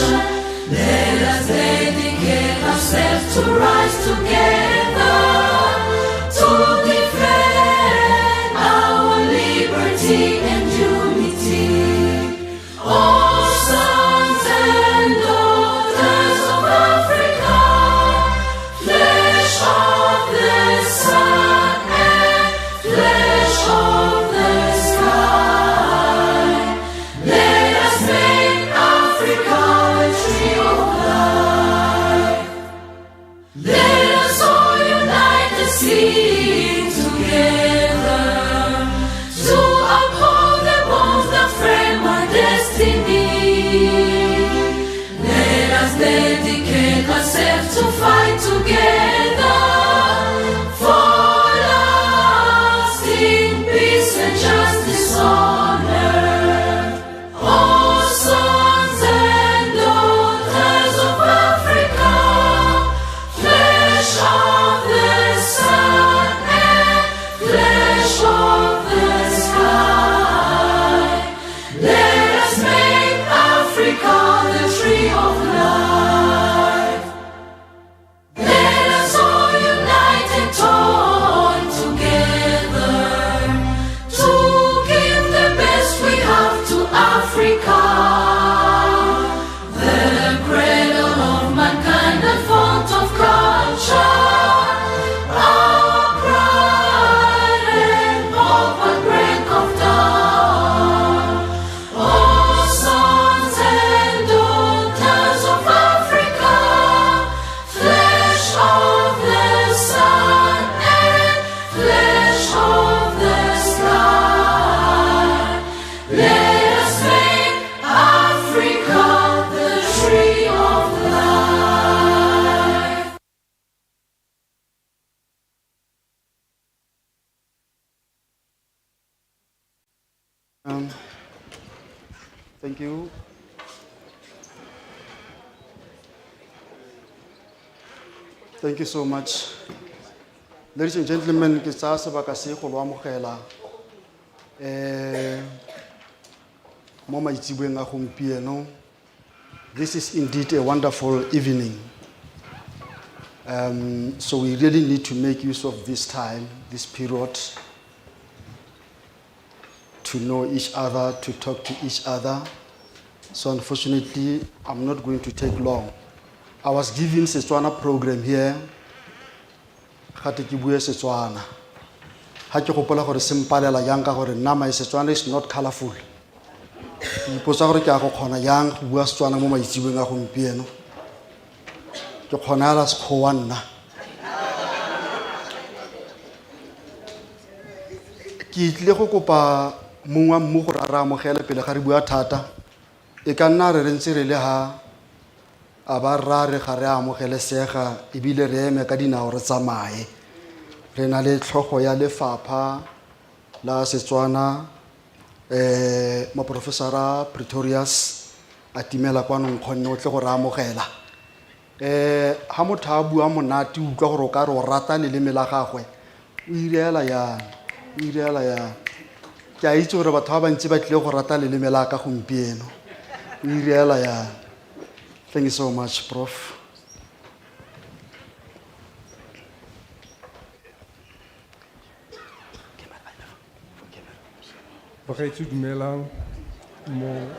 nation. Let us dedicate ourselves to rise together to defend our liberty and unity. Oh, sons and daughters of Africa, flesh of the sun and flesh of the sky, let us make Africa a tree of life. Let us all unite and sing together to uphold the bonds that frame our destiny. Let us dedicate ourselves to fight together for lasting peace and justice on earth. Oh, sons and daughters of Africa, flesh of the sun and flesh of the sky, let us make Africa the tree of life. Let us all unite and toil together to give the best we have to Africa, the cradle of mankind and font of culture, our pride and hope and break of dawn. Oh, sons and daughters of Africa, flesh of the sun and flesh of the sky, let us make Africa the tree of life. Thank you. Thank you so much. Ladies and gentlemen, ke tsaya sebaka se go lo amogela mo maitsiboeng a gompieno. This is indeed a wonderful evening. So we really need to make use of this time, this period, to know each other, to talk to each other. So unfortunately, I'm not going to take long. I was given Setswana program here. Gate ke bue Setswana. Ha ke gopola gore se mpalela yang ka gore nna my Setswana is not colorful. Ke ipotsa gore ke a go kgona yang go bua Setswana mo maitsiboeng a gompieno. Ke kgona la sekgowa nna. Ke tlile go kopa mongwe mmo gore a re amogele pele ga re bua thata. E ka nna re rentse re le ha a ba rare ga re amogelesega ebile re eme ka dinao re tsamaye. Re na le tlhogo ya lefapha la Setswana moprofesora Pretorius a timela kwa nong kgonne o tle go re amogela. Ha motho a bua monate o utlwa gore o ka re o rata leleme la gagwe o irela yang, o irela yang. Ke a itse gore batho ba bantsi ba tlile go rata leleme la ka gompieno. O irela yang. Thank you so much, Prof. Bagaitsu dumelang mo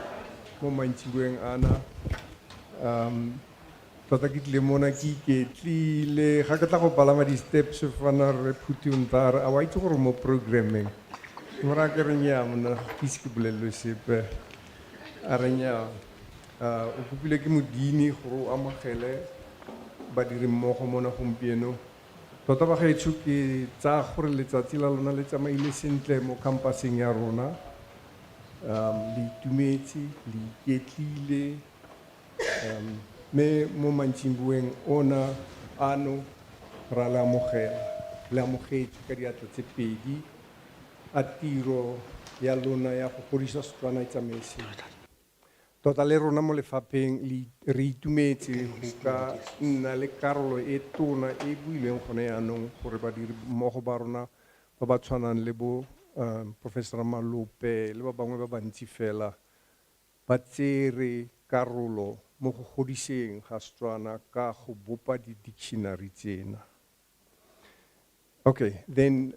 maitsiboeng ana. Tota ke tlile mona ke iketlile ga ke tla go palama di-steps fana re phuthi ontare a wa itse gore mo programming mora ke re nya mona ke se ke bolelwe sepe a re nya o kopile ke modini gore o amogele badiri mmogo mona gompieno. Tota bagaitsu ke tsa gore letsatsi la lona le tsamaile sentle mo campuseng ya rona. Le itumetse, le iketlile, me mo mantsiboeng ona ano ra le amogetse ka diatla tse pedi a tiro ya lona ya go godisa Setswana e tsamaye sentle. Tota le rona mo lefapheng re itumetse go ka nna le karolo e tona e buileng gone yaanong gore badiri mmogo ba rona ba ba tshwanang le bo Professor Malope le ba bangwe ba bantsi fela ba tsere karolo mo go godiseng ga Setswana ka go bopa di-dictionary tsena. Okay, then,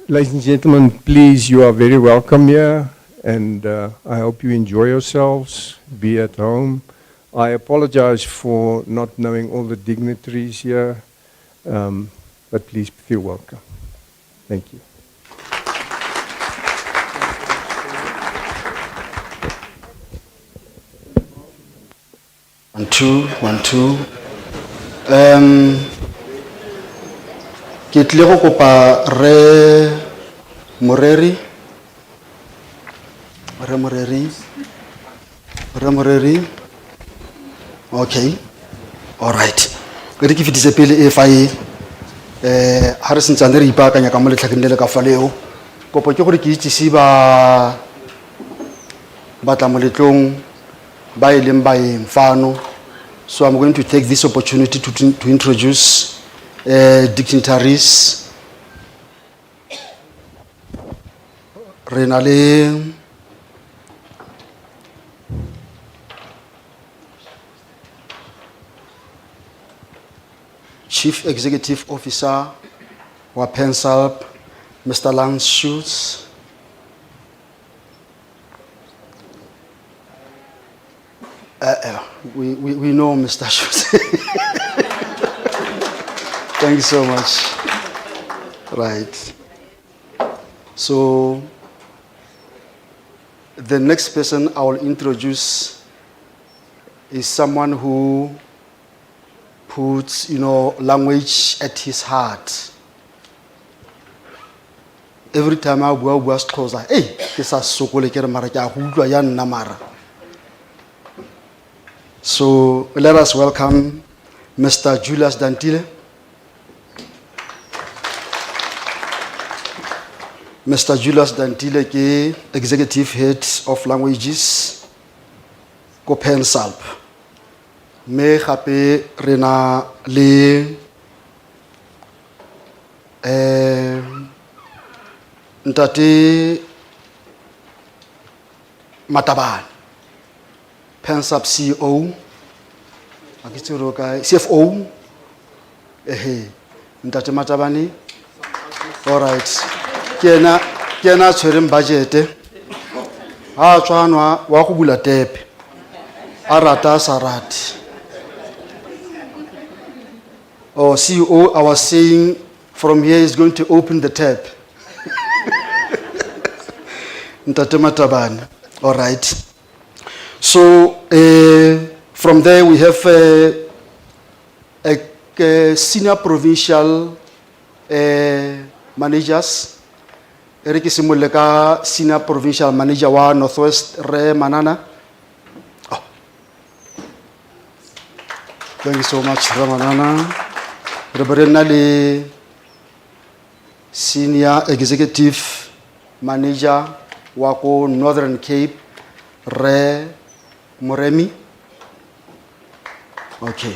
ladies and gentlemen, please, you are very welcome here, and I hope you enjoy yourselves, be at home. I apologize for not knowing all the dignitaries here, but please feel welcome. Thank you. One, two, one, two. Ke tlile go kopa Re Moreri. Okay. All right. Re ke fitise pele e fa ha re sentsane re ipaakanya ka mo letlhakeneng le ka fa leo. Kopo ke gore ke itsisi ba tla moletlong ba ileng baeng fano. So I'm going to take this opportunity to introduce dignitaries. Renale Chief Executive Officer wa Pensalp, Mr. Lance Schutz. We know Mr. Schutz. Thank you so much. Right. So the next person I will introduce is someone who puts, language at his heart. Every time I go Xhosa, hey, ke sa sokole ke re mara ke a go utlwa ya nna mara. So let us welcome Mr. Julius Dantile. Mr. Julius Dantile ke Executive Head of Languages ko Pensalp. Me gape rena le Ntate Matabane, Pensalp CEO, CFO, Ntate Matabane. All right. Kena tshwereng budget. Ha tshwanwa wa go bula tepe. A rata sarati. Oh, CEO, I was saying from here is going to open the tap. Ntate Matabane. All right. So from there we have a senior provincial managers. Eric Simuleka, senior provincial manager wa Northwest, Re Manana. Oh. Thank you so much, Re Manana. Reverend senior executive manager wako Northern Cape, Re Moremi. Okay.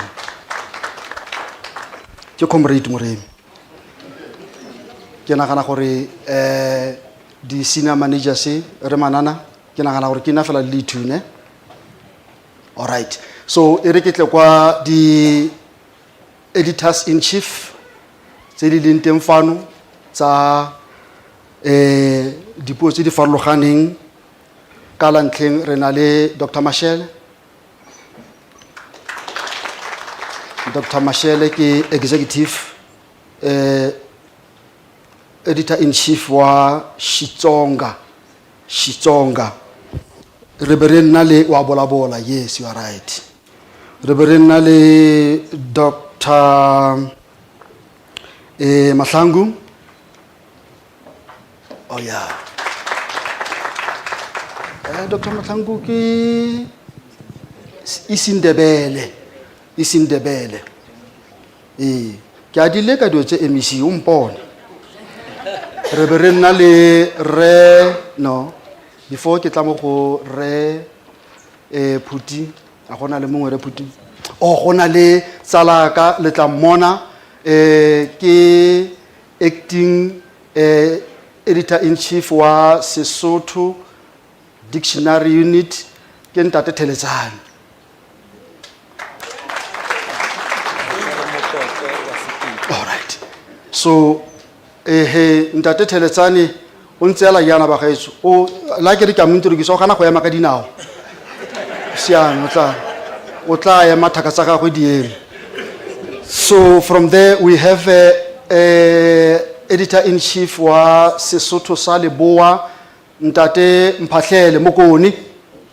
Ke comrade Moremi. Ke nagana gore di senior managers Re Manana ke nagana gore ke na fela le tune. All right. So ere ke tle kwa di editors in chief tse di leng teng fano tsa dipuo tse di farologaneng ka la ntlheng re na le Dr. Mashele. Dr. Mashele ke executive editor in chief wa Xitsonga. Reverend Nale wa Bola. Yes, you are right. Reverend Nale Dr. Mahlangu. Oh yeah. Dr. Mahlangu ki Isindebele. Ke adile ka dio tse MEC o mpone. Reverend Nale Re no before ke tla mo go Re Phuti a gona le mongwe Re Phuti o gona le tsalaka le tla mmona ke acting editor in chief wa Sesotho Dictionary Unit ke Ntate Theletsane. So ntate Theletsane o ntse la yana ba gaetso o la ke re ka montorokisa o gana go ema ka dinao siana o tla ema thaka tsa gagwe di eme. So from there we have editor-in-chief wa Sesotho sa Leboa ntate Mphahlele Mokoni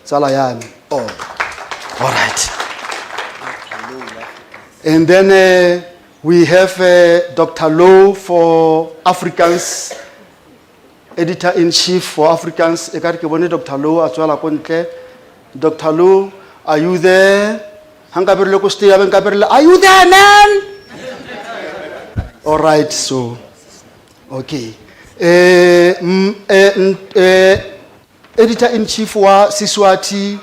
tsala yami. Oh, all right. And then we have Dr. Low for Africans, editor-in-chief for Africans. Ekare ke bone Dr. Low a tswela ko ntle. Dr. Low, are you there? Hankaberile ko stay abe nkaberile, are you there, man? All right, so okay. Editor-in-chief wa Siswati,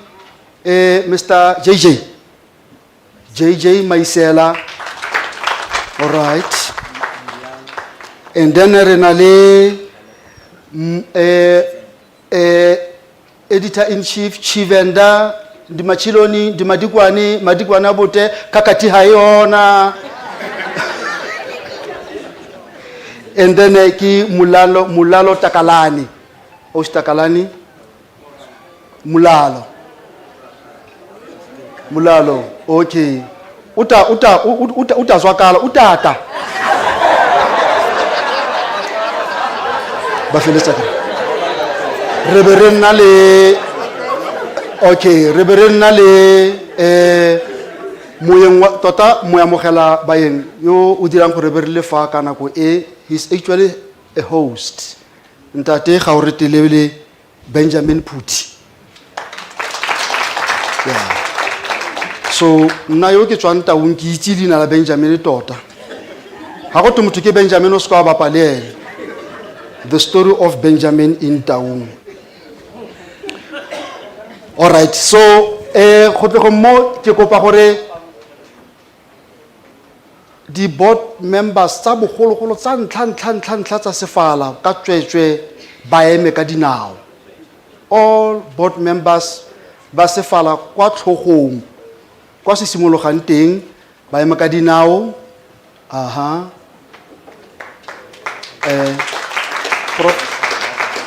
Mr. JJ Maisela. All right. And then Renale, editor-in-chief Chivenda, Dimachiloni, Madikwana Bote, Kakati Hayona. And then ki Mulalo Takalani. Os Takalani? Mulalo. Okay. Uta zwakala, utata. Bafelesa. Reverend Nale. Okay, Reverend Nale moyeng tota moyamogela baeng yo o dirang go reberele fa kana ko he's actually a host. Ntate ga o retelele Benjamin Phuthi. Yeah. So nna yo ke tswang taung ke itse dina la Benjamin tota. Ha go to motho ke Benjamin o se ka ba palele. The story of Benjamin in Taung. All right, so go tle go mo ke kopa gore di board members tsa bogologolo tsa ntlha tsa sefala ka tswetswe ba eme ka dinao. All board members ba sefala kwa tlhogong kwa se simologang teng ba eme ka dinao.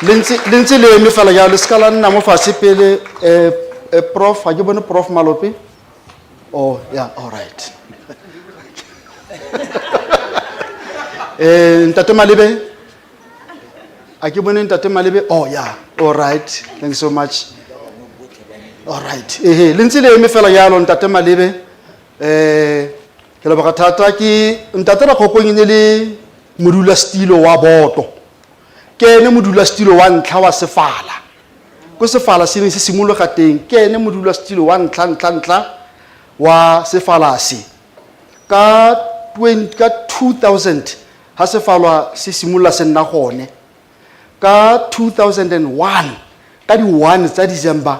Lentse le eme fela ya le skala nna mo fa sepele prof ha ke bone prof Malope. Oh yeah, all right. Ntate Malebe, a ke bone Ntate Malebe. Oh yeah, all right, thank you so much. All right, lentse le eme fela ya lo Ntate Malebe. Ke le thata ke Ntate ra khokong ine le modula stilo wa boto. Ke ene modula stilo wa ntlha wa sefala. Ko sefala se ne se simologa teng ke ene modula stilo wa ntlha wa sefala se. Ka 2000 ha sefalwa se simolla se nna gone. Ka 2001 ka di 1 tsa December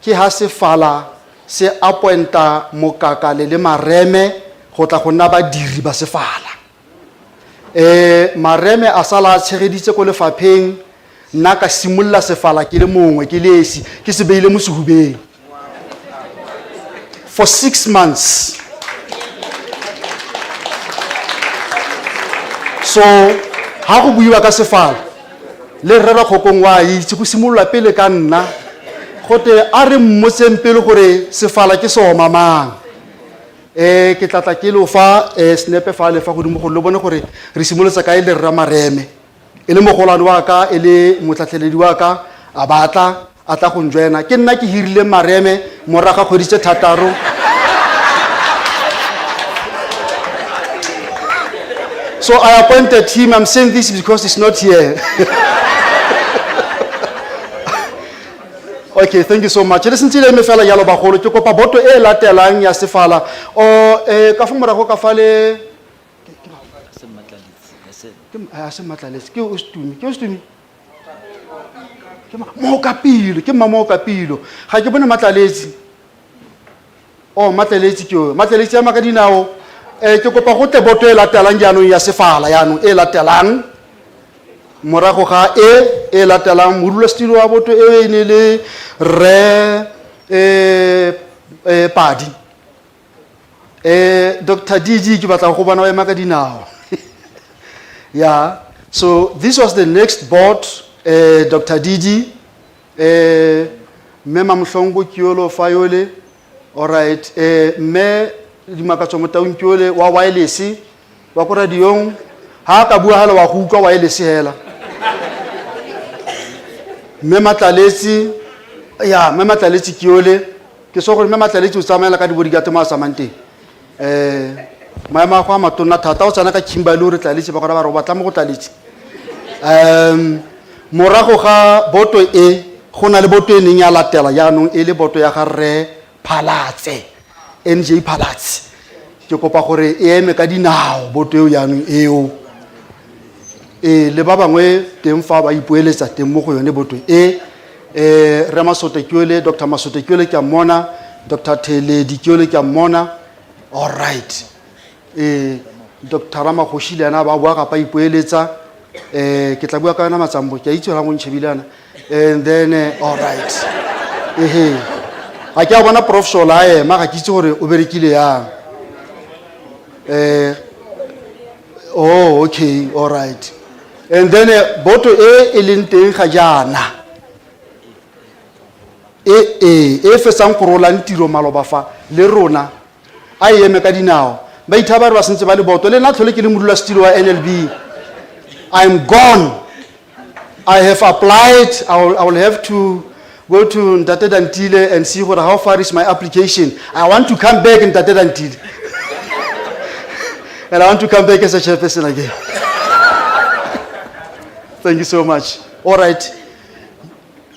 ke ha sefala se appointa Mokakale le Mareme go tla go nna badiri ba sefala. Mareme a sala tshegeditse ko lefapheng nna ka simolla sefala ke le mongwe ke lesi ke se beile mo sehubeng for 6 months. So ha go buiwa ka sefala le rera khokong wa itse go simolla pele ka nna gote a re mmotseng pele gore sefala ke so mamang. Ke tlatla ke lo fa snepe fa le fa go dimo go le bone gore re simolotsa ka ile rra Mareme ele mogolwane wa ka ele motlatlheledi wa ka a batla a tla go njwena ke nna ke hirile Mareme moraga kgoditse thataro. So I appointed him. I'm saying this because he's not here. Okay, thank you so much. Listen to me fela yalo bagolo ke kopa boto e latelang ya sefala o ka fa morago ka fale se matlaletse ke o stumi ke mo kapilo ke mama o kapilo ga ke bone matlaletse matlaletse ke o matlaletse ya makadinao ke kopa go tle boto e latelang jaanong ya sefala yaanong e latelang morago ga e latelang modula stilo wa boto e ne le re padi Dr. DG ke batla go bona wa ema ka dinao Yeah. So this was the next board, Dr. Didi, me Mamhlongo Kiolo Fayole, all right, me Dimakatomotaun Kiole, wa Wailesi, Wakura Diong, Hakabuhala Wahuka Wailesi Hela. Me Matalesi, yeah, me Matalesi Kiole, Kisoko, me Matalesi Usamela Kadibudigatama Samante. Mama kwa matona tata o tsana ka Kimbaluri tlalitse ba gore ba batla mo go tlalitse morago ga boto e go na le boto e neng ya latela yaanong e le boto ya ga Rre Phalatse NJ Phalatse ke kopa gore e eme ka dinao boto eo yaanong eo le ba bangwe teng fa ba ipueletsa teng mo go yone boto Re Masote Kiole Dr. Masote Kiole ke a mmona Dr. Theledi Kiole ke a mmona all right Dr. Ramagoshi le ana ba bua ga pa ipoeletsa ke tla bua ka yona matsambo ke a itse la go ntšhebilana and then all right ga ke a bona prof Shola ma ga ke itse gore o berekile yang oh okay all right and then boto e leng teng ga jana e fesang go rola ntiro maloba fa le rona a eme ka dinao ba ithaba ba sentse ba le boto le nna tlhole ke le modula stilo wa NLB I'm gone I have applied I will have to go to Ntate Dantile and see how far is my application I want to come back in Ntate Dantile and I want to come back as a chairperson again thank you so much all right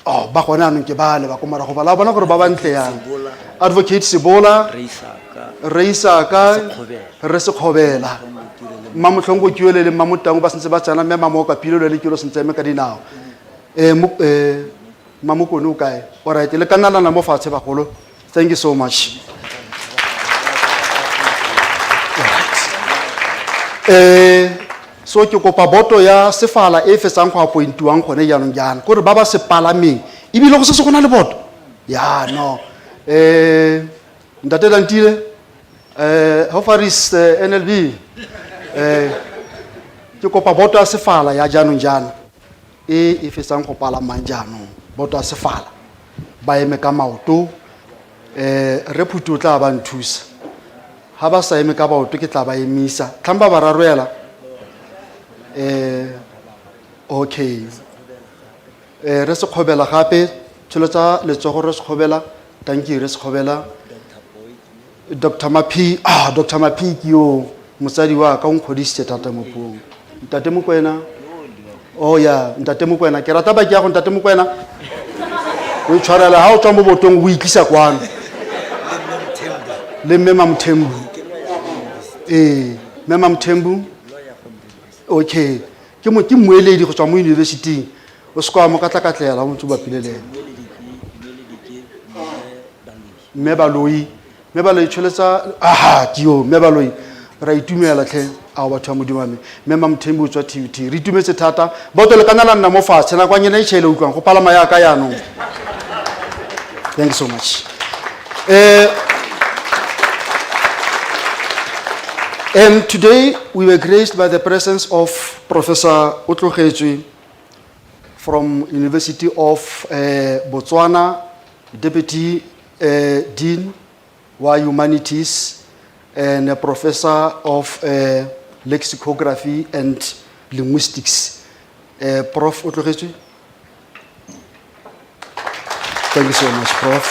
ba gona nne ke bale ba komara go bala bona gore ba bantle yang advocate Sibola Reisaka Re Sekgobela Mamhlongo Kiole le Mamotango ba sentse ba tsana me mamoka pilo le kilo sentse me ka dinao mamoko no kae all right le kana lana mo fatshe ba golo thank you so much so ke kopa boto ya sefala e fesang go appointiwang gone jaanong jana gore ba ba se palameng ebile go se gona le boto ya no Ntate Dantile how far is NLB ke kopa boto ya sefala ya jaanong jana e fesang go palamang jaanong boto ya sefala ba eme ka maoto Re Phuti o tla ba nthusa ha ba sa eme ka baoto ke tla ba emisa tlhamba ba raroela okay Re Sekgobela gape tsholotsha letsogo Re Sekgobela thank you Re Sekgobela Dr. Mapi Dr. Mapi ke yo mosadi wa ka nkgodisitse thata mo puong Ntate Mokwena oh yeah Ntate Mokwena ke rata ba ke ya go Ntate Mokwena o tshwarela ha o tswa mo botong o itlisa kwano le Mema Mthembu Mema Mthembu okay ke moeledi go tswa mo university o se kwa mo ka tlatlela mo tsuba pileleng Mebaloi tsholetsa ke yo Mebaloi ra itumela tlhe a batho ba modimame Mema Mthembu tswa TVT re itumetse thata boto le kana la nna mo fatshe na kwanyena e tshele utlwang go palama ya ka yaanong thank you so much and today we were graced by the presence of Professor Otlogetswe from University of Botswana, Deputy Dean wa Humanities and a Professor of Lexicography and Linguistics. Prof Otlogetswe. Thank you so much, Prof.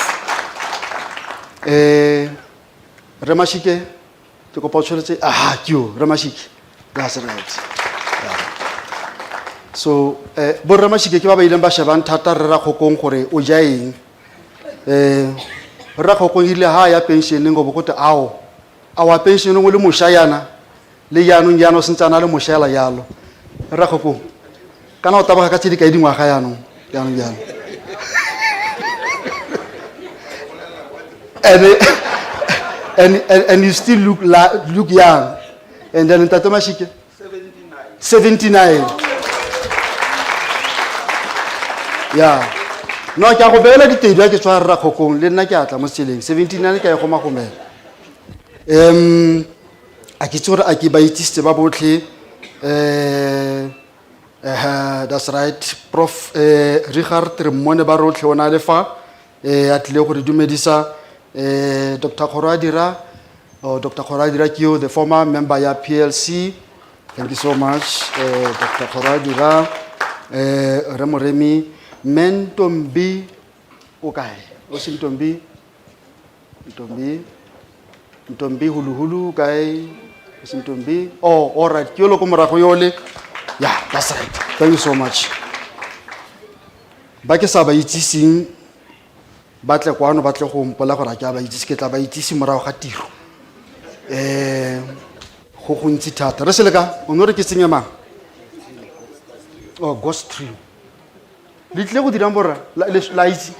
Ramashike, to opportunity. Ramashike. That's right. So, bo Ramashike ke ba ba ileng ba shebang thata re ra khokong gore o ja eng. Ra khokong ile ha ya pension go bokote awa pension go le moshayana le yanong yano sentsana le moshayala yalo. Ra khokong. Kana o tabaga ka tshedi ka dingwa ga yanong yano. And you still look young. And then Ntate Mashike 79. Yeah. No ke go beela ditedi ke tswa Ra Khokong le nna ke atla mo tseleng 79 ke go magomela. A ke tsore a ke ba itsitse ba botlhe That's right. Prof Richard Remone ba rotlhe o na le fa a tlile go re dumedisa Dr. Khoradira Dr. Khoradira ke yo, the former member ya PLC. Thank you so much Dr. Khoradira Remoremi Mentombi okay o se Ntombi hulu hulu kai o se Ntombi oh all right ke yo lo ko morago yole. Yeah, that's right. Thank you so much. Ba ke sa ba itsising ba tle kwano ba tle go mpola gore ke ba itsise ke tla ba itsise morago ga tiro. Go gontsi thata. Re se le ka o no re ke tsenya mang? Oh, ghost tree. Le tle go dira mbora la itse.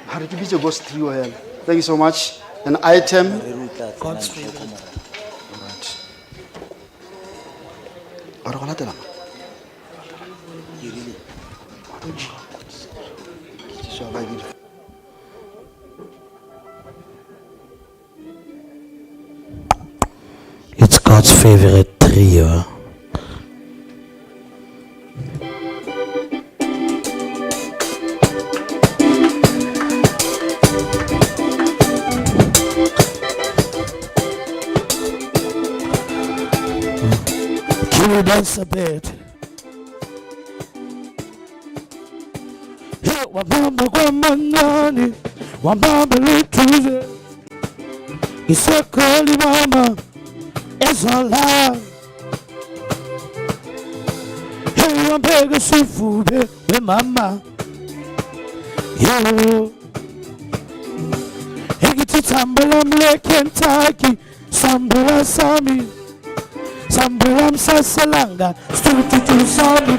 Ha re ke bitse ghost tree o hela. Thank you so much. An item God's tree. Are go latela. It's God's favorite trio. Can we dance a bit? Hey, wabamba kwa manani, wabamba lituze. Isokoli mama, it's all love. Hey, wambega sufu be mama. Yo, hegiti tambala mle Kentucky, sambala sami. Samburam sasalanga, stutu sami.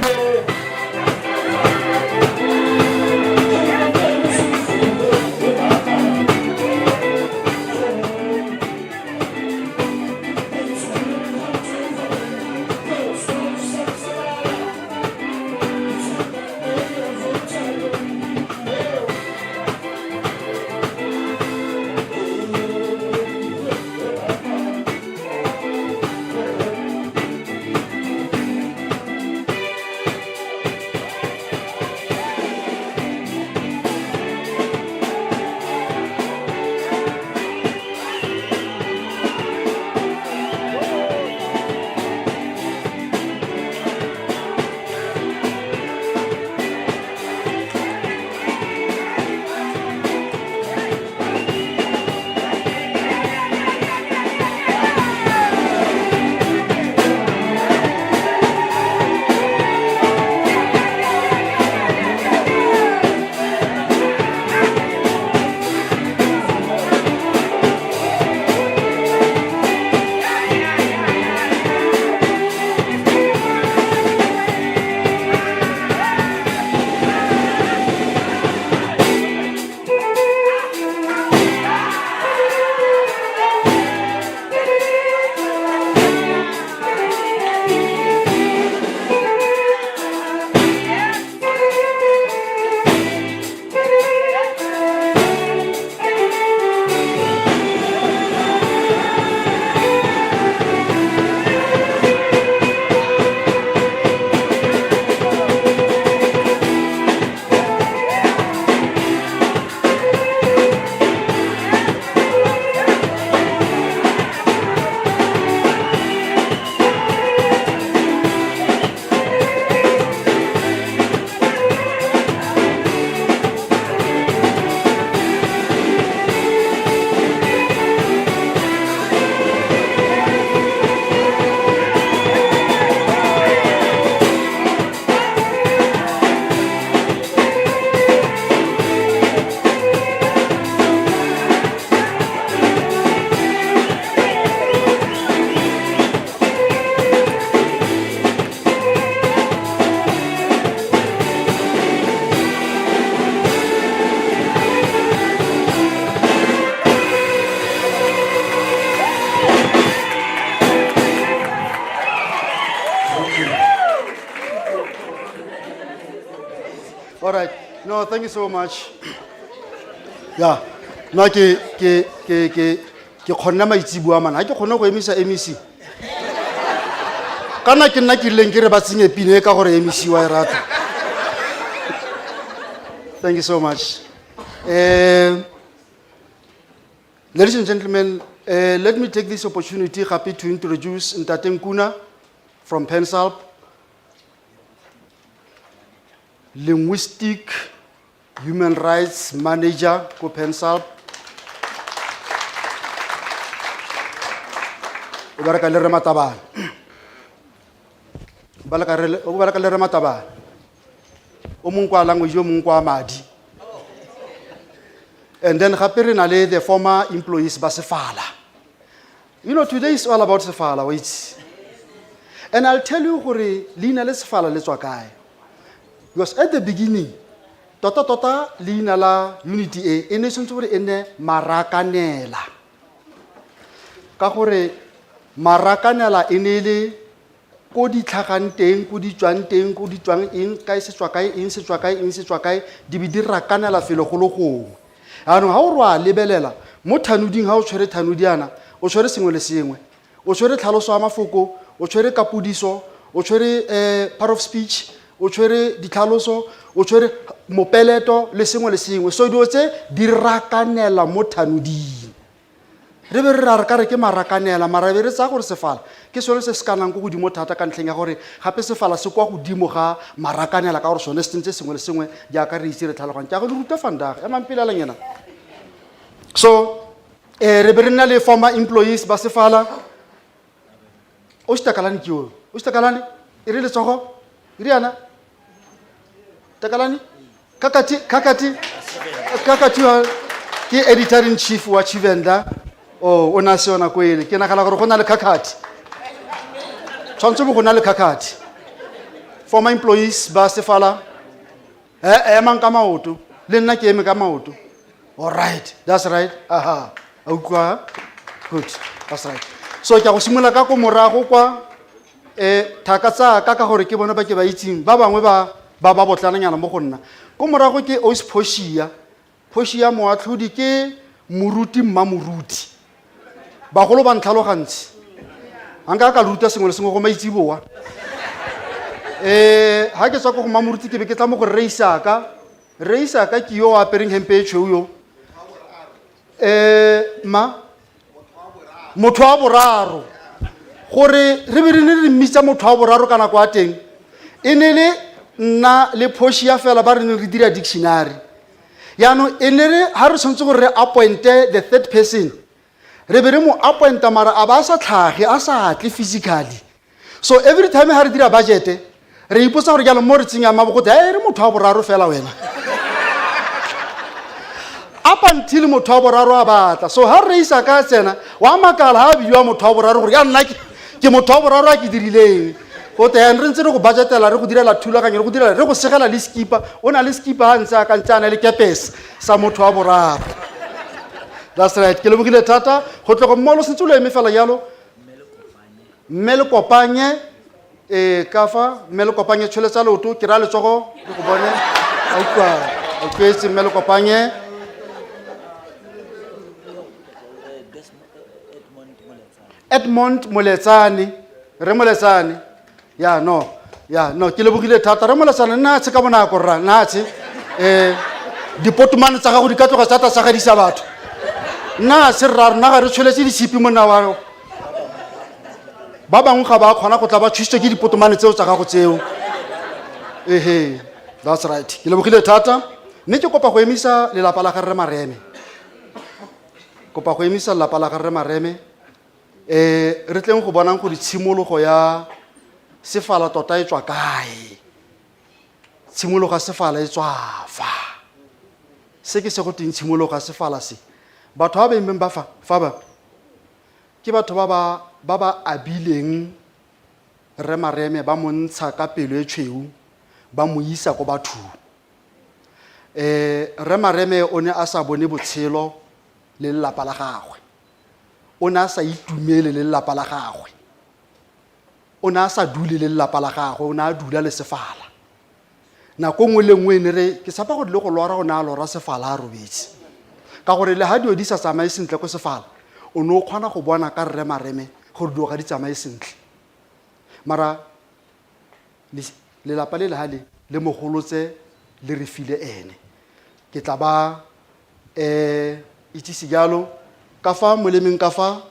All right. No, thank you so much. Yeah. No, ke khonna maitsibua mana. Ha ke khona go emisa MEC. kana ke nna ke rileng ke re ba tsenye pine ka gore MC wa e rata. Thank you so much. Ladies and gentlemen, let me take this opportunity happy to introduce Ntate Nkuna from Pensalp, linguistic human rights manager ko Pensalp. O baraka le re matabane. O baraka le re matabane. O mong kwa language o mong kwa madi. And then happy na le the former employees ba Sefala. You know, today is all about Sefala, wait. And I'll tell you gore leina le Sefala le tswa kae. Because at the beginning, tota leina la Unity A ene sentse gore ene Marakanela. Ka gore Marakanela ene le ko di tlhagang teng, ko di tswang teng, ko di tswang eng kae se tswa kae, eng se tswa kae, eng se tswa kae, di be di rakanela felo go lo gongwe. Ano ha o rwa lebelela mo thanuding ha o tshwere thanudiana o tshwere sengwe le sengwe o tshwere tlhaloso ya mafoko o tshwere kapudiso o tshwere part of speech o tshwere ditlhaloso o tshwere mopeleto le sengwe le sengwe so dio tse di rakanela mo thanuding re be re ra re ka re ke marakanela mara be re tsa gore Sefala ke sone se skanang go godimo thata ka ntlheng ya gore gape Sefala se kwa godimo ga marakanela ka gore sone se tsentse sengwe le sengwe jaaka re itse re tlhaloganya tja go le ruta vandag mampila la nyena so re be re nna le former employees ba Sefala o shtakalane ke o shtakalane e re le tsogo e riana takalane kakati ke editor in chief wa Chivenda o na se ona ko ele ke nagala gore go na le kakati tshwantse bo go na le kakati former employees ba Sefala mang ka maoto le nna ke eme ka maoto all right that's right aha aukwa good that's right so ke go simolola ka go morago kwa thaka tsa ka gore ke bona ba ke ba itsing ba bangwe ba botlananyana mo go nna go morago ke Osposia moatlhodi ke moruti mmamoruti bagolo ba ntlhalogantsi anga ka ruta sengwe le sengwe go maitsiboa ha ke tswa go mmamoruti ke be ke tla mo go reisaka ke yo a apering hempe e tshweu yo motho wa boraro gore re be re ne re mmitsa motho wa boraro kana kwa teng e ne le nna le Posia fela ba re ne re dira dictionary yaano e ne re ha re tshwantse gore re appointe the third person re be re mo appointa mara a ba sa tlhage a sa atle physically so every time ha re dira budget re ipotsa gore jalo mo re tsenya mabogo re motho wa boraro fela wena up until motho wa boraro a batla so ha re isa ka tsena wa makala ha biwa motho wa boraro gore ya nna ke motho wa boraro a ke dirileng go teng re ntse re go budgetela re go direla thulaganyo re go direla re go segela le skipper o na le skipper ha ntse ka ntsana le kepes sa motho wa boraro that's right ke lebogile thata go tle go mmolo sentse lo eme fela yalo mmele kopanye ka fa mmele kopanye tsholetsa loto ke ra letsogo re go bone a utlwetse mmele kopanye Edmond Moletsane re Moletsane no ke lebogile thata re Moletsane nna tse ka bona go rra nna tse dipotumane tsa gago di ka tloga tsa sa ga di sa batho nna se rra rona ga re tshweletse disipi monna wa ba bangwe ga ba kgona go tla ba tshwitswe ke dipotumane tseo tsa gago tseo that's right ke lebogile thata mme ke kopa go emisa lelapa la ga Rre Mareme re tleng go bonang go ditshimologo ya Sefala tota e tswa kae tshimologo ya Sefala e tswa fa se ke se go teng tshimologo ya Sefala se batho ba beng ba fa ba ke batho ba ba abileng Rre Mareme ba montsha ka pelo e tshweu ba mo isa go batho Rre Mareme o ne a sa bone botshelo le lelapa la gagwe o na sa itumele le lelapa la gagwe o na sa dule le lelapa la gagwe o na dula le Sefala nako nngwe le nngwe ne re ke sapa go le go lora o na lora Sefala a robetse ka gore le ha dio di sa tsamae sentle go Sefala o no kgona go bona ka Rre Mareme gore dio ga di tsamae sentle mara lelapa le lehale le mogolotse le re file ene ke tla ba itsise jalo ka fa molemeng ka fa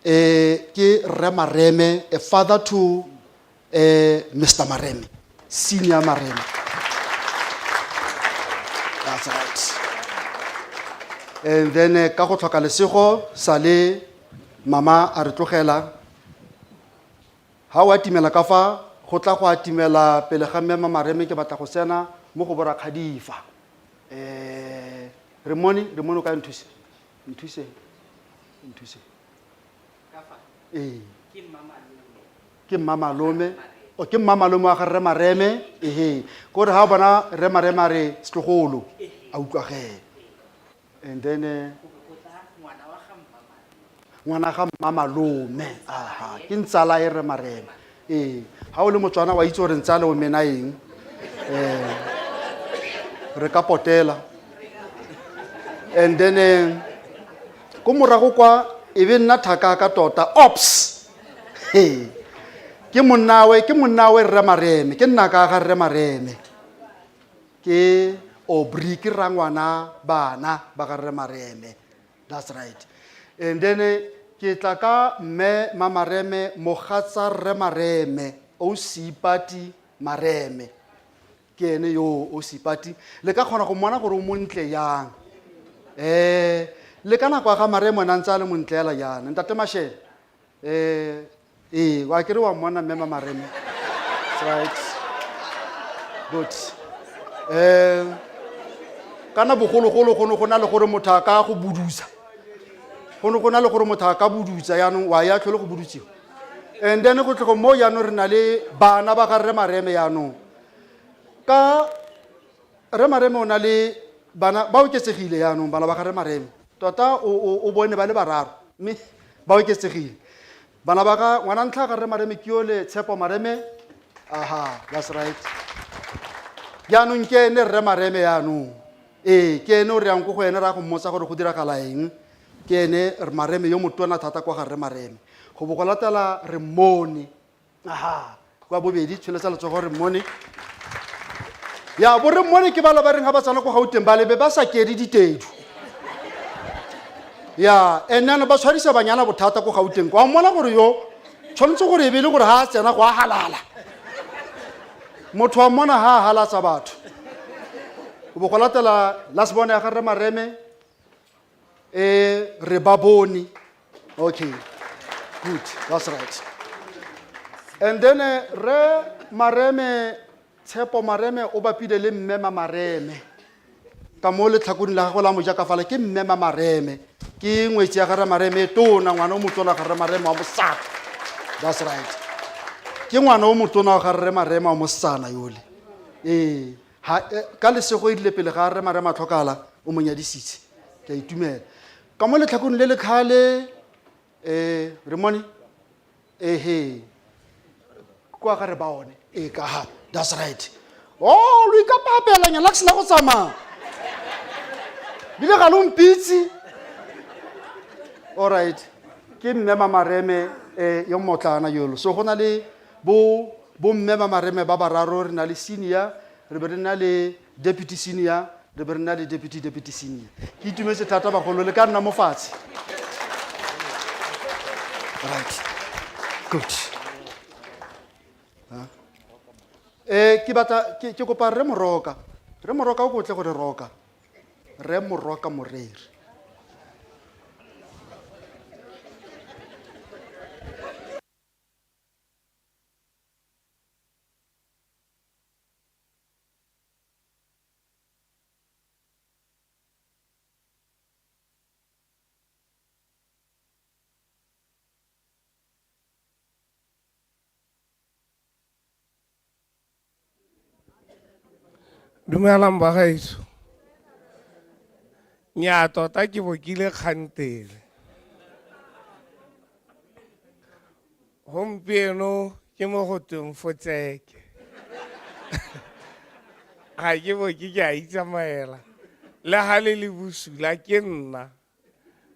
ke Rre Mareme, a father to Mr. Mareme, senior Mareme. That's right. And then ka go tlhoka lesego sale mama a re tlogela ha wa timela ka fa go tla go atimela pele ga mme Mareme ke batla go sena mo go bora Khadifa re mone o ka nthuse ke mama lome o ke mama lome wa ga Rre Mareme ko re ha bona Rre Mareme a re setlogolo a utlwa ge and then ngwana ga mama lome aha ke ntsala e Rre Mareme ha o le motswana wa itse gore ntsale o mena eng re ka potela and then ko morago kwa e be nna thaka ka tota ops ke monnawe Rre Mareme ke nna ka ga Rre Mareme ke obri ke rangwana bana ba ga Rre Mareme. That's right. And then ke tla ka mme Mareme mogatsa Rre Mareme o sipati Mareme ke ene yo o sipati le ka kgona go mmona gore o montle yang le kana kwa ga Mareme na ntse a le montlela yana ntate Mashele wa ke re wa mmona mme Mareme. That's right. Good. Kana bogologolo go na le gore motho a ka go budusa go na le gore motho a ka budutsa yaanong wa ya tlhole go budutsiwa and then go tlhogo mo yaanong re na le bana ba ga Rre Mareme yaanong ka Rre Mareme o na le bana ba oketsegile yaanong bana ba ga Rre Mareme tota o bone ba le bararo mme ba oketsegile bana ba ga ngwana ntlha ga Rre Mareme ke yo le Tshepo Mareme. Aha, that's right. Yaanong ke ene Rre Mareme yaanong ke ene o re yang ko go ene ra go mmotsa gore go diragala eng ke ene Mareme yo motona thata kwa ga Rre Mareme go bo go latela re mmone aha kwa bobedi tsholetsa letsogo re mmone ya bo re mmone ke bala ba reng ga ba tsana go Gauteng ba lebe ba sa kedi ditedu ya enana ba tshwarisa banyana bothata go Gauteng kwa mmona gore yo tshwanetse gore e be le gore ha a tsena go a halala motho wa mmona ha a halatsa batho go bo go latela la se bona ya ga Rre Mareme re ba bone. Okay, good, that's right. And then Rre Mareme Tshepo Mareme o bapile le mme Mareme ka mo le tlhakong la go la mo jaka fala ke mme Mareme ke ngwetsi ya ga Rre Mareme tona ngwana o motona ga Rre Mareme wa mosaka. That's right. Ke ngwana o motona ga Rre Mareme wa mosana yole ka lesego ile pele ga Rre Mareme a tlhokala o monyadisitse ke itumela ka mo le tlhakong le le khale re mone kwa ga re ba one ka ha. That's right. Oh lo ikapapela nya laksela go tsama bile ga lo mpitsi. All right, ke mme Mareme yo motlana yolo so go na le bo mme Mareme ba bararo re na le senior re be re na le deputy senior re be re na le deputy senior ke itumetse thata bagolo le ka nna mo fatshe. Right, good. Ke batla ke kopa Rre Moroka o go tle go re roka Rre Moroka Moreri. Dumelang bagaetsho nya tota ke bokile kgantele gompieno ke mo go teng fotseke ga ke boke ke a itsamaela le gale le bosula ke nna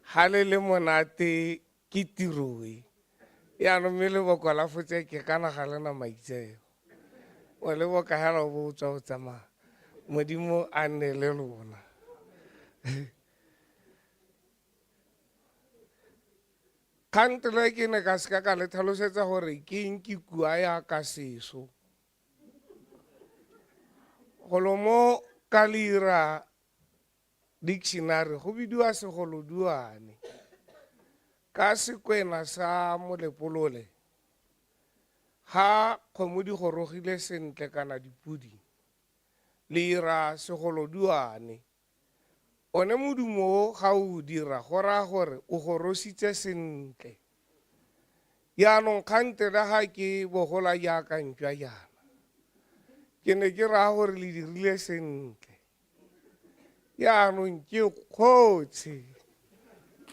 gale le monate ke tiroe ya no me leboko la fotseke kana ga lena maitseo o leboka hela o bo tswa o tsamaya modimo a nne le lona kgantele ke ne ka seka ka le tlhalosetsa gore ke eng ke kua ya ka seso golo mo ka lira dictionary go bidiwa segoloduane ka sekwena sa molepolole ha kgomo di gorogile sentle kana dipudi lira segoloduane one modumo ga o dira go raya gore o gorositse sentle yaanong kgantele ga ke bogola jaaka ntšwa jana ke ne ke raya gore le dirile sentle yaanong ke kgotse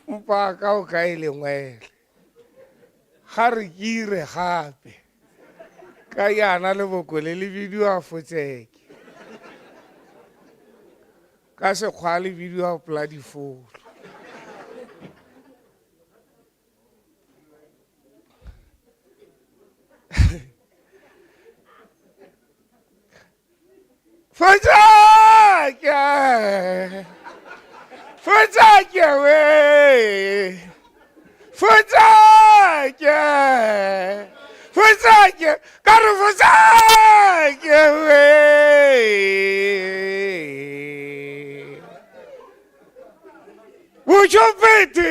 mpa ka o ka e lengwele ga re ke ire gape ka yana leboko le le bidiwa fotseke ka sekgwa le bidiwa pladifolo fotseke fotseke we fotseke fotseke ka re fotseke we botšopete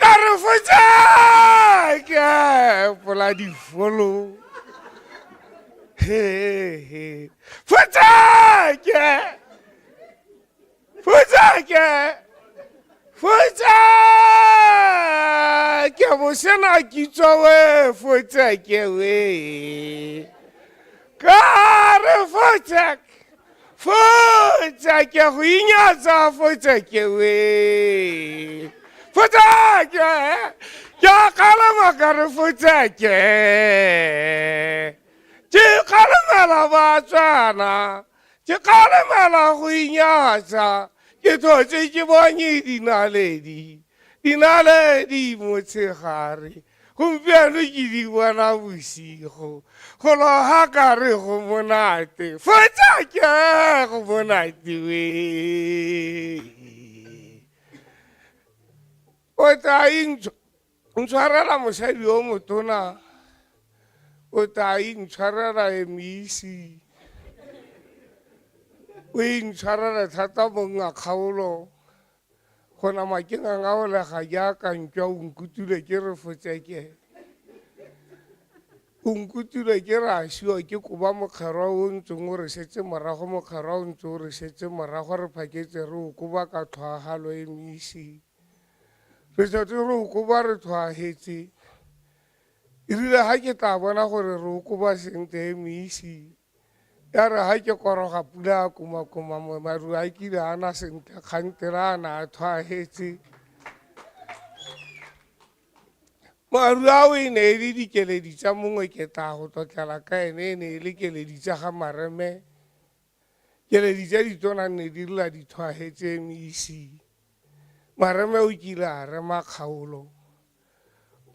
ka re fotseke pladifolo fotseke fotseke fotseke bosena kitso we fotseke we ka re fotseke fotseke go inyatsa fotseke we fotseke ke kalama ka re fotseke ke kalamela batswana ke kalamela go inyatsa ke thotse ke bone dinaledi motshegare gompieno ke di bona bosigo go loga ka re go monate fotseke go monate we o tla intshwarela mosadi o motona o tla intshwarela emisi o intshwarela thata monga kgaolo go nama ke ngangaolega jaaka ntšwa o nkutule ke re fotseke o nkutule ke re a šiwa ke koba mokgera o ntseng o re setse morago mokgera o ntse o re setse morago re phaketse re o koba ka tlhwagalo emisi re tshwantse re o koba re tlhwagetse erile ga ke tla bona gore re o koba sentle emisi ya re ga ke koroga pula a komakoma maru a kile a na sentle kgantela a na a tlhwagetse maru a o e ne e le dikeledi tsa mongwe ke tla go tlotlela ka ene e ne e le keledi tsa ga mareme keledi tsa ditona nne di lela di tlhwagetse emisi mareme o kile a rema kgaolo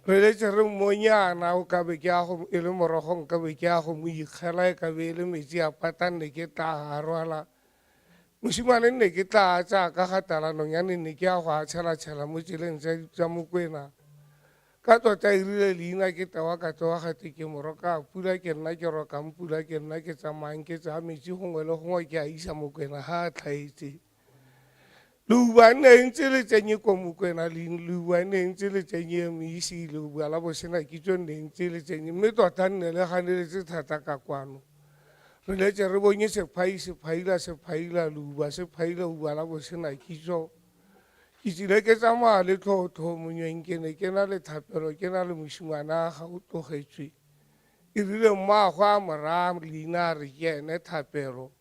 re letse re mmonyana o ka be ke a go e le morogong ka be ke a go mo ikgela e ka be e le metsi a pata nne ke tla a rwala mosimane nne ke tla tsa ka ga talanong ya nne ke a go a tshela mo tseleng tsa mokwena ka tota e rile leina ke tawa ka tsewa gate ke moroka pula ke nna ke rokang pula ke nna ke tsamayang ke tsaya metsi gongwe le gongwe ke a isa mokwena ga a tlhaetse leuba nne ntse le tsenye ko mokwena leuba nne ntse le tsenye emisi leuba la bosena kitso nne ntse le tsenye mme tota nne le ganeletse thata ka kwano re letse re bonye sephaila leuba sephaila uba la bosena kitso ke tsile ke tsamaya le tlhotho monyweng ke ne ke na le thapelo ke na le mosimane a ga o tlogetswe e rile mmago a moraa leina a re ke ene thapelo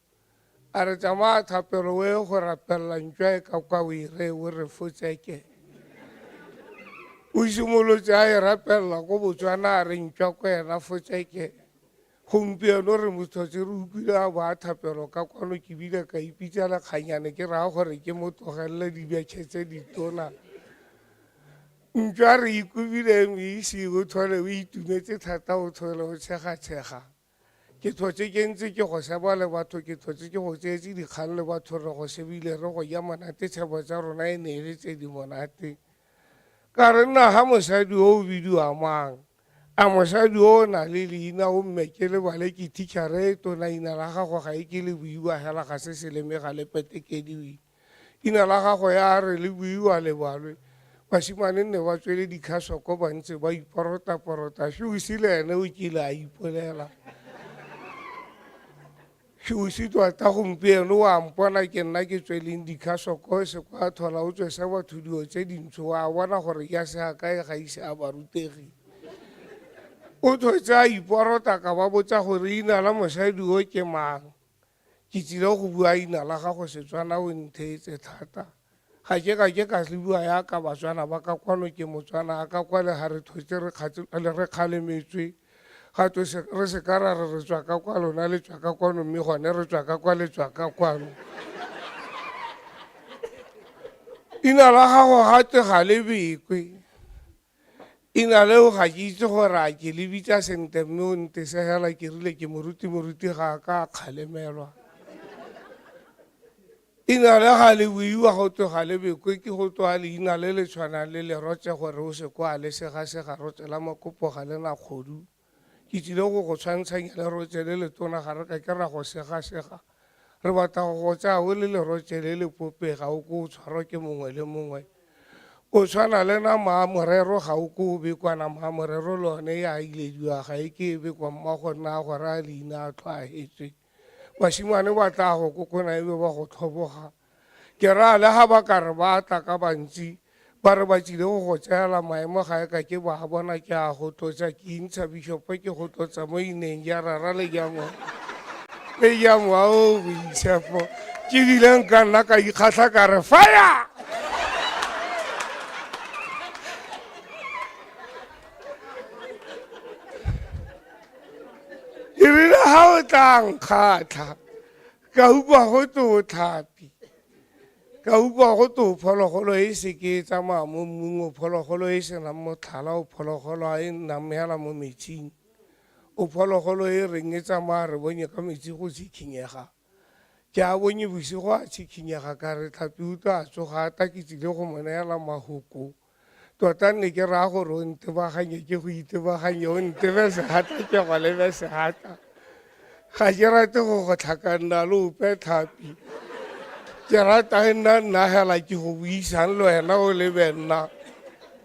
a re tsamaya thapelo o e go rapelela ntšwa e ka kwa o ire o re fotseke o simolotse a e rapelela ko Botswana a re ntšwa ko ena fotseke gompieno re mothotse re utlwile a bo a thapelo ka kwano ke bile ka ipitsa lekganyane ke raya gore ke mo tlogelele dibekhe tse ditona ntwa re ikobile meisi o thole o itumetse thata o thole o tshega-tshega ke thotse ke ntse ke go sheba le batho ke thotse ke go tseetse dikgang le batho re go shebile re go ja monate tšhabo tsa rona e ne e le tse di monate ka re nna ga mosadi o o bidiwa mang a mosadi o na le leina o mme ke lebale ke teachare tona ina la gago ga e ke le buiwa hela ga se seleme ga le petekediwe ina la gago ya re le buiwa lebalwe basimane nne ba tswele dikgasoko ba ntse ba iporota-porota Shoesi le ene o kile a ipolela Shoesi tota gompieno wa mpona ke nna ke tsweleng dikgasoko se kwa thola o tswe sa batho dio tse dintsho wa bona gore ya se a kae ga ise a barutegi o thotse a iporota ka ba botsa gore ina la mosadi o ke mang ke tsile go bua ina la gago Setswana o ntheetse thata ga ke ka se bua ya ka Batswana ba ka kwano ke Motswana a ka kwa le ga re thotse re kgalemetswe ga re se ka ra re tswa ka kwa lona le tswa ka kwano mme gone re tswa ka kwa le tswa ka kwano ina la gago gate ga le bekwe ina leo ga ke itse gore a ke le bitsa sente mme o ntesegela ke rile ke moruti ga ka kgalemelwa ina le ga le buiwa go tloga le bekwe ke go tloga leina le le tshwanang le lerotse gore o se kwa le sega-sega rotse la makopo ga le na kgodu ke tsile go tshwantshanya le rotse le letona ga re ka ke ra go sega-sega re batla go tsaya o le lerotse le le popega o ko o tshwarwa ke mongwe le mongwe o tshwana le na maamorero ga o ko o bekwana maamorero le one ya ilediwa ga e ke e bekwa mmago nna gore a leina a tlhoagetswe basimane ba tla go kokona ebe ba go tlhoboga ke ra le ga ba ka re ba tla ka bantsi ba re ba tsile go tseela maemo ga e ka ke ba bona ke a go tlotsa ke intsha bishopo ke go tlotsa mo ineng ya rara le jamo ao boitshepo ke dileng ka nna ka ikgatlha ka re fire e rile ga o tla nkgatlha ka utlwa go to tlhapi ka utlwa go to phologolo e se ke tsamaya mo mmung o phologolo e senang motlhala o phologolo a e nnang meela mo metsing o phologolo e reng e tsamaya re bonye ka metsi go tshikhinyega ke a bonye bosigo a tshikhinyega ka re tlhapi utlwa a tsoga ata ke tsile go mo neela mahoko tota nne ke raya gore o ntebaganye ke go itebaganye o ntebe segata ke go lebe segata ga ke rate go tlhakanna le ope tlhapi ke rata e nna hela ke go buisang le wena o lebe nna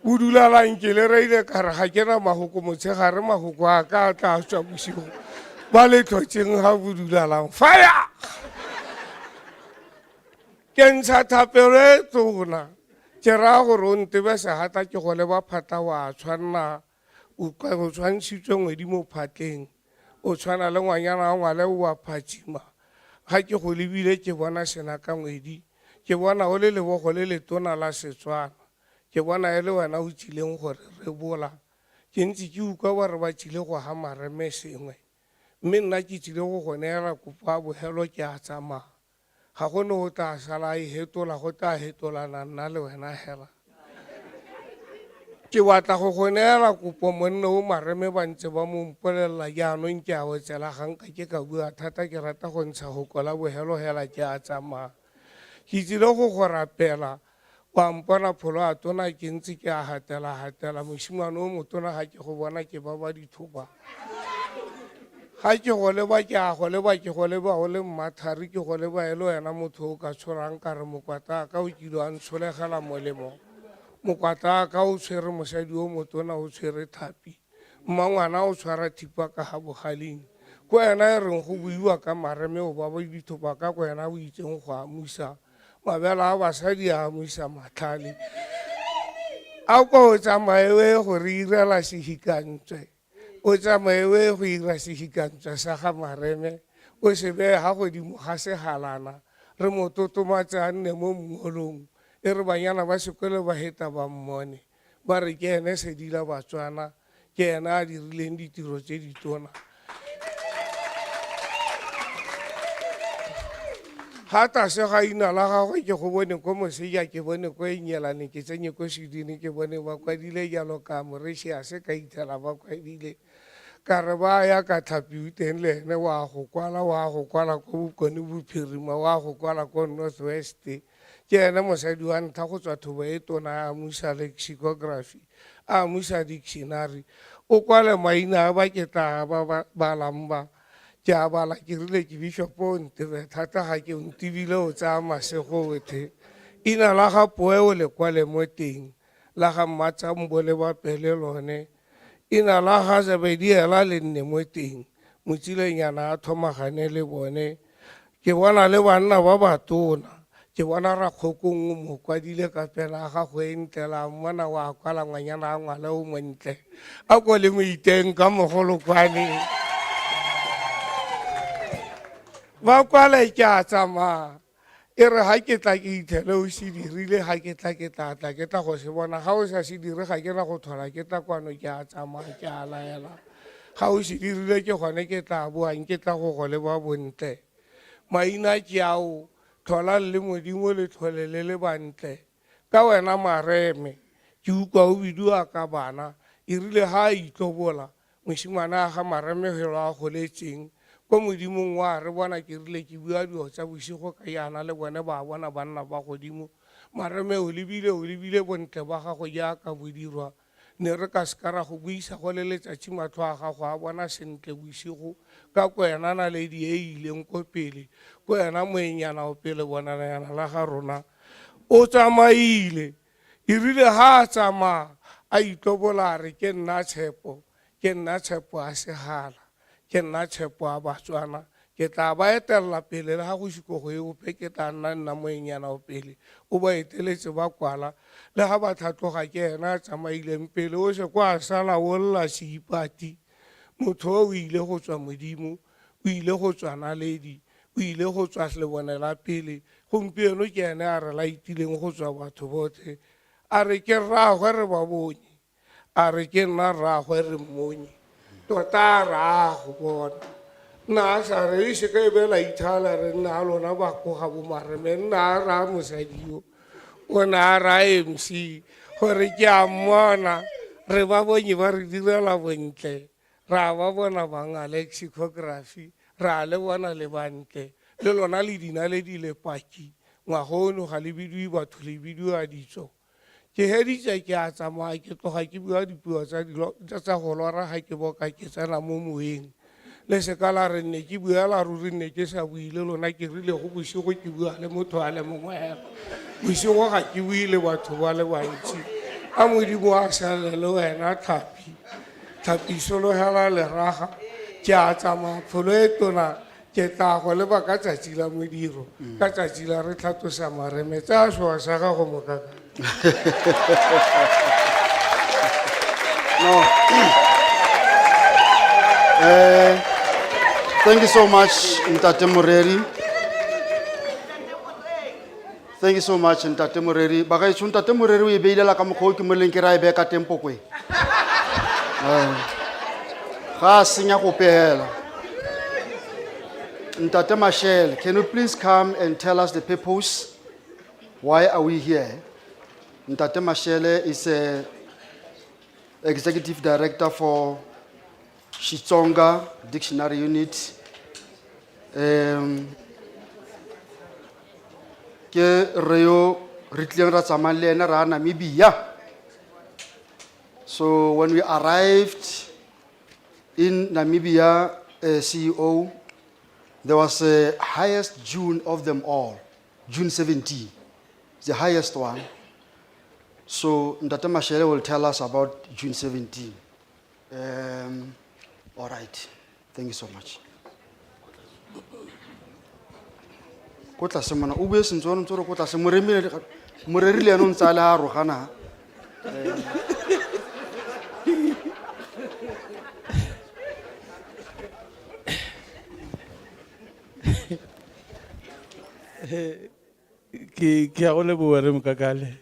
o dulalang ke le reile ka re ga ke na mahoko motshegare mahoko a ka tla tswa bosigo ba le tlhotseng ga bodulalang fire ke ntsha thapelo e tona ke raya gore o ntebe segata ke go leba phata wa tshwanna o tshwantshitswe ngwedi mo phatleng o tshwana le ngwanyana wa ngwale o wa phatsima ga ke go lebile ke bona sena ka ngwedi ke bona o le lebogo le letona la Setswana ke bona e le wena o tsileng gore re bola ke ntse ke utlwa ba re ba tsile go ha mareme sengwe mme nna ke tsile go neela kopo a bogelo ke a tsamaya ga gone o tla sala e hetola go tla hetolana nna le wena hela ke batla go neela kopo monne o mareme ba ntse ba mo mpolelela jaanong ke a o tsela ganka ke ka bua thata ke rata go ntsha go kola bogelo hela ke a tsamaya ke tsile go rapela wa mpona pholo a tona ke ntse ke a hatela moshimane o motona ga ke go bona ke ba dithoba ga ke go leba ke a go leba ke go leba o le mmathari ke go leba e le wena motho o ka tsholang ka re mokwata ka o kile a ntsholegela molemo mokwata ka o tshwere mosadi o motona o tshwere thapi mmangwana o tshwara thipa ka ga bogaleng ko ena e reng go buiwa ka mareme o ba dithoba ka ko ena o itseng go amusa mabela a basadi a amusa matlhale a ko o tsamaewe go re irela sehikantswe o tsamaewe go ira sehikantswe sa ga mareme o se beha godimo ga segalana re mo totomatse a nne mo mmolong e re banyana ba sekole ba heta ba mmone ba re ke ene sedila Batswana ke ena a dirileng ditiro tse ditona ha tlase ga ina la gagwe ke go bone ko moseja ke bone ko e nyelane ke tsenye ko sedini ke bone ba kwadile jalo ka Mauritius ka ithela ba kwadile ka re ba ya ka Tlhapiu teng le ene wa go kwala ko Bokone Bophirima wa go kwala ko North West ke ene mosadi wa ntlha go tswa thobo e tona a amusa lexicography a amusa dictionary o kwale maina a ba ke tla ba balang ba ke a bala ke rile ke Bishop o ntire thata ga ke ntibile o tsaya masego otlhe ina la ga Poe o le kwale mo teng la ga Mmatsambo le Bapele lone ina la ga Zebediela le nne mo teng Motsilenyana a thomagane le bone ke bona le banna ba batona ke bona Rakgokong mo kwadile ka pela ga go entlela mmona wa kwala ngwanyana a ngwale o montle a ko le moiteng ka mogolokwane ba kwale ke a tsamaya e re ga ke tla ke ithele o se dirile ga ke tla go se bona ga o sa se dire ga ke na go thola ke tla kwano ke a tsamaya ke a laela ga o se dirile ke gone ke tla boang ke tla go le ba bontle maina ke ao thola le Modimo le tlhole le bantle ka wena Mareme ke ukwa o bidiwa ka bana e rile ga a itlobola moshimana ga Mareme helo a goletseng ko Modimong wa re bona ke rile ke bua dio tsa bosigo ka yana le bone ba bona banna ba godimo Mareme o lebile bontle ba gago ja ka bodirwa ne re ka skara go buisa go le letsatsi matlho a gago a bona sentle bosigo ka kwena na le di e ileng ko pele kwena moenyana o pele bona yana la ga rona o tsamaile e rile ha tsama a itlobola re ke nna Tshepo a segala ke nna Tshepo a Batswana ke tla ba etella pele le ga go sikogo e ope ke tla nna moenyana o pele o ba eteletse ba kwala le ga ba tlhatloga ke ena a tsamaileng pele o se kwa sala o lla seipati motho o ile go tswa Modimo o ile go tswa Naledi o ile go tswa lebonela pele gompieno ke ene a re laitileng go tswa batho botlhe a re ke rraagwe re ba bonye a re ke nna rraagwe re mmonye tota ra go bona na sa re se ke bela ithala re nna lona ba go ga bo Mareme nna ra mosadio o na ra MC gore ke a mmona re ba bonye ba re direla bontle ra ba bona banga lexicography ra le bona le bantle le lona le dina le di le paki ngwagono ga le bidui batho le bidua ditso ke heditse ke a tsamaya ke tloga ke bua dipuo tsa go lora ga ke boka ke tsena mo moeng le sekala re nne ke buela ruri nne ke sa buile lona ke rile go bosigo ke bua le motho a le mongwe bosigo ga ke buile batho ba le bantsi a Modimo a sale le wena Tlhapi sologela leraga ke a tsamaya pholo e tona ke tla go leba ka tsatsi la modiro ka tsatsi la re tlhatosa Mareme tsa soa sa gago mokaka No. Thank you so much, Ntate Moreri. Thank you so much, Ntate Moreri. Bagaetsho Ntate Moreri o e beilela ka mokgwa o ke mo leng ke ra e beya ka tempo kwe. Ga senya go pela. Ntate Mashele, can you please come and tell us the purpose? Why are we here? Ntate Mashele is a executive director for Xitsonga Dictionary Unit. Ke reo ritleng ra tsamaya le ena ra Namibia. So when we arrived in Namibia, CEO, there was the highest June of them all, June 17, the highest one. So Ndate Mashele will tell us about June 17. All right, thank you so much. Kotla semana ube sentsono tsoro kotla se moreri le no ntsala ha rogana. Ke a go leboga re mokakale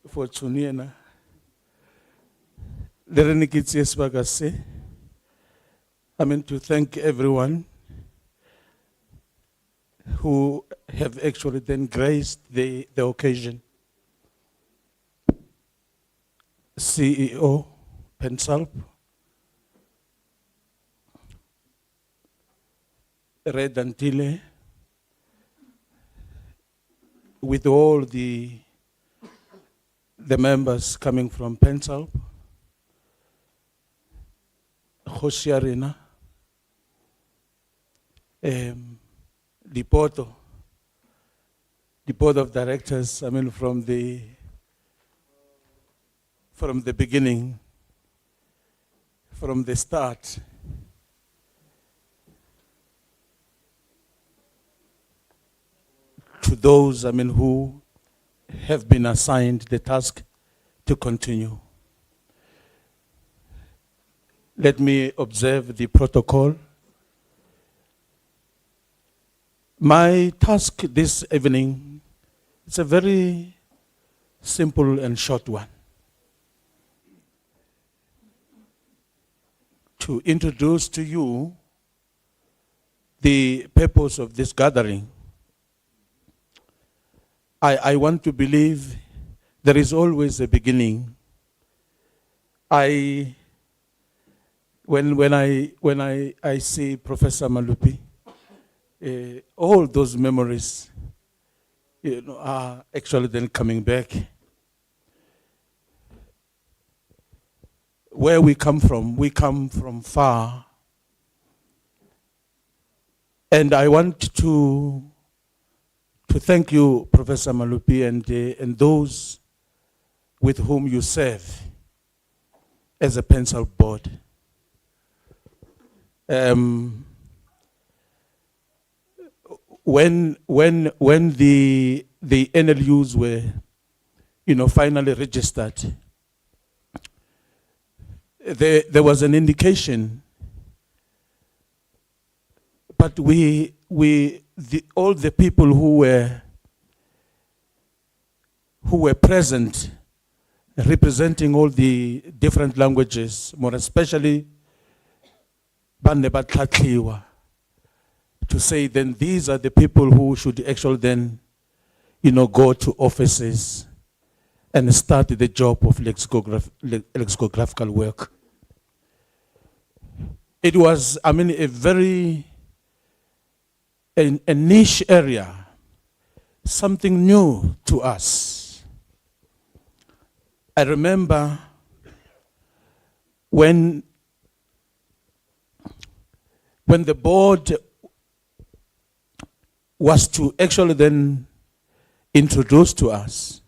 for tšhono ena le re ne ke tseye sebaka se. I mean to thank everyone who have actually then graced the occasion. CEO, Pensalp, Red Antile, with all the members coming from Pensalp, Hoshiarina, the board of directors, I mean, from the beginning, from the start, to those, I mean, who have been assigned the task to continue. Let me observe the protocol. My task this evening is a very simple and short one. To introduce to you the purpose of this gathering. I want to believe there is always a beginning. When I see Professor Malupi, all those memories, are actually then coming back. Where we come from far. And I want to thank you, Professor Malupi, and those with whom you serve as a Pencil board. When the NLUs were, finally registered, there was an indication, but all the people who were present, representing all the different languages, more especially Bande Batlatliwa, to say then these are the people who should actually then, go to offices and start the job of lexicographical work. It was, a very a niche area, something new to us. I remember when the board was to actually then introduce to us,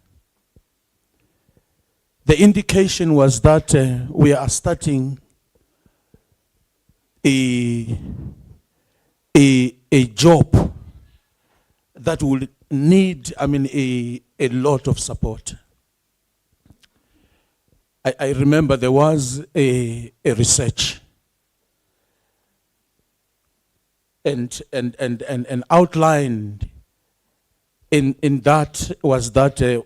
the indication was that we are starting a job that will need, a lot of support. I remember there was a research and outlined in that was that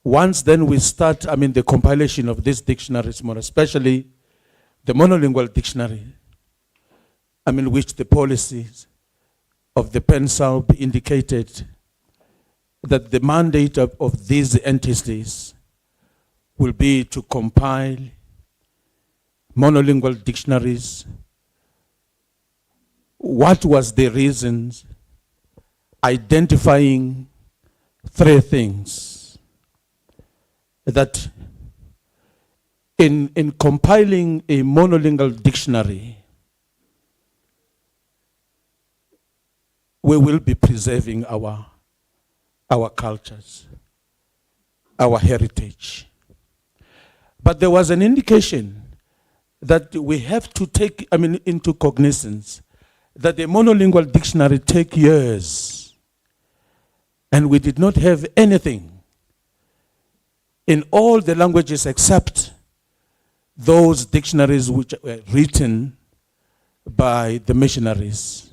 once then we start, the compilation of these dictionaries, more especially the monolingual dictionary, which the policies of the PENSALB indicated that the mandate of these entities will be to compile monolingual dictionaries. What was the reasons? Identifying three things. That in compiling a monolingual dictionary, we will be preserving our cultures, our heritage. But there was an indication that we have to take, into cognizance that the monolingual dictionary take years, and we did not have anything in all the languages except those dictionaries which were written by the missionaries.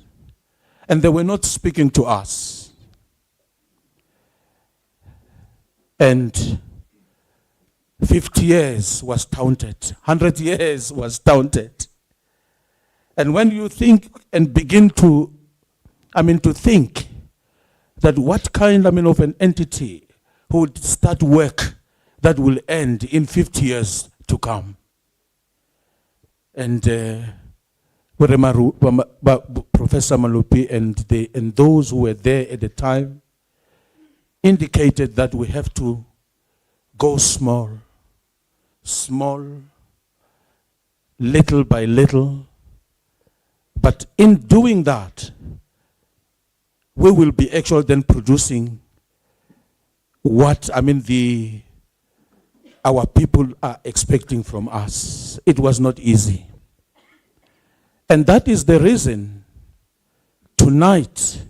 And they were not speaking to us. And 50 years was counted, 100 years was counted. And when you think and begin to to think that what kind, of an entity who would start work that will end in 50 years to come. And Professor Malupi and those who were there at the time indicated that we have to go small, little by little. But in doing that, we will be actually then producing what, our people are expecting from us. It was not easy. And that is the reason tonight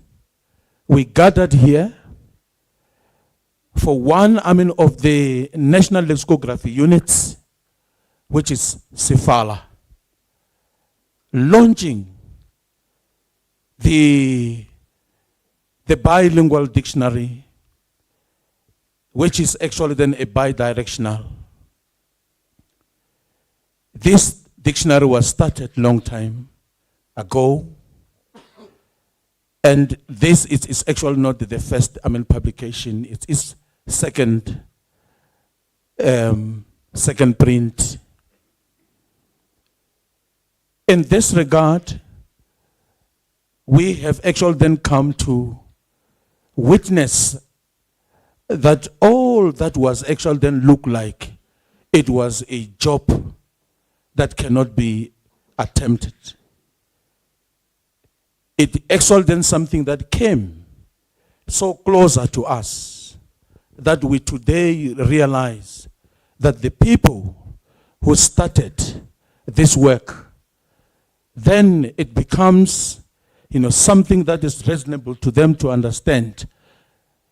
we gathered here for one, of the national lexicography units, which is Sefala, launching the bilingual dictionary, which is actually then a bidirectional. This dictionary was started long time ago, and this is actually not the first publication. It is second print. In this regard, we have actually then come to witness that all that was actually then looked like it was a job that cannot be attempted. It actually then something that came so closer to us that we today realize that the people who started this work, then it becomes something that is reasonable to them to understand.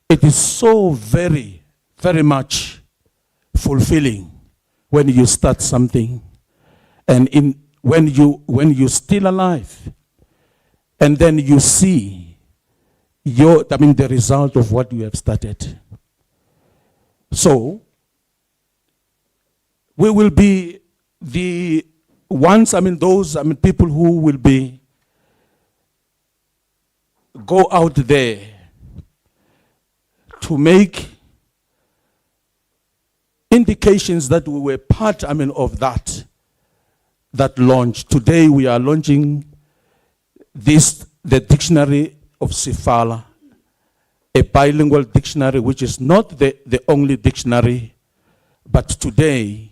It is so very, very much fulfilling when you start something, and when you're still alive, and then you see the result of what you have started. So we will be the ones, those people who will be go out there to make indications that we were part of that launch. Today we are launching the dictionary of Sefala, a bilingual dictionary which is not the only dictionary, but today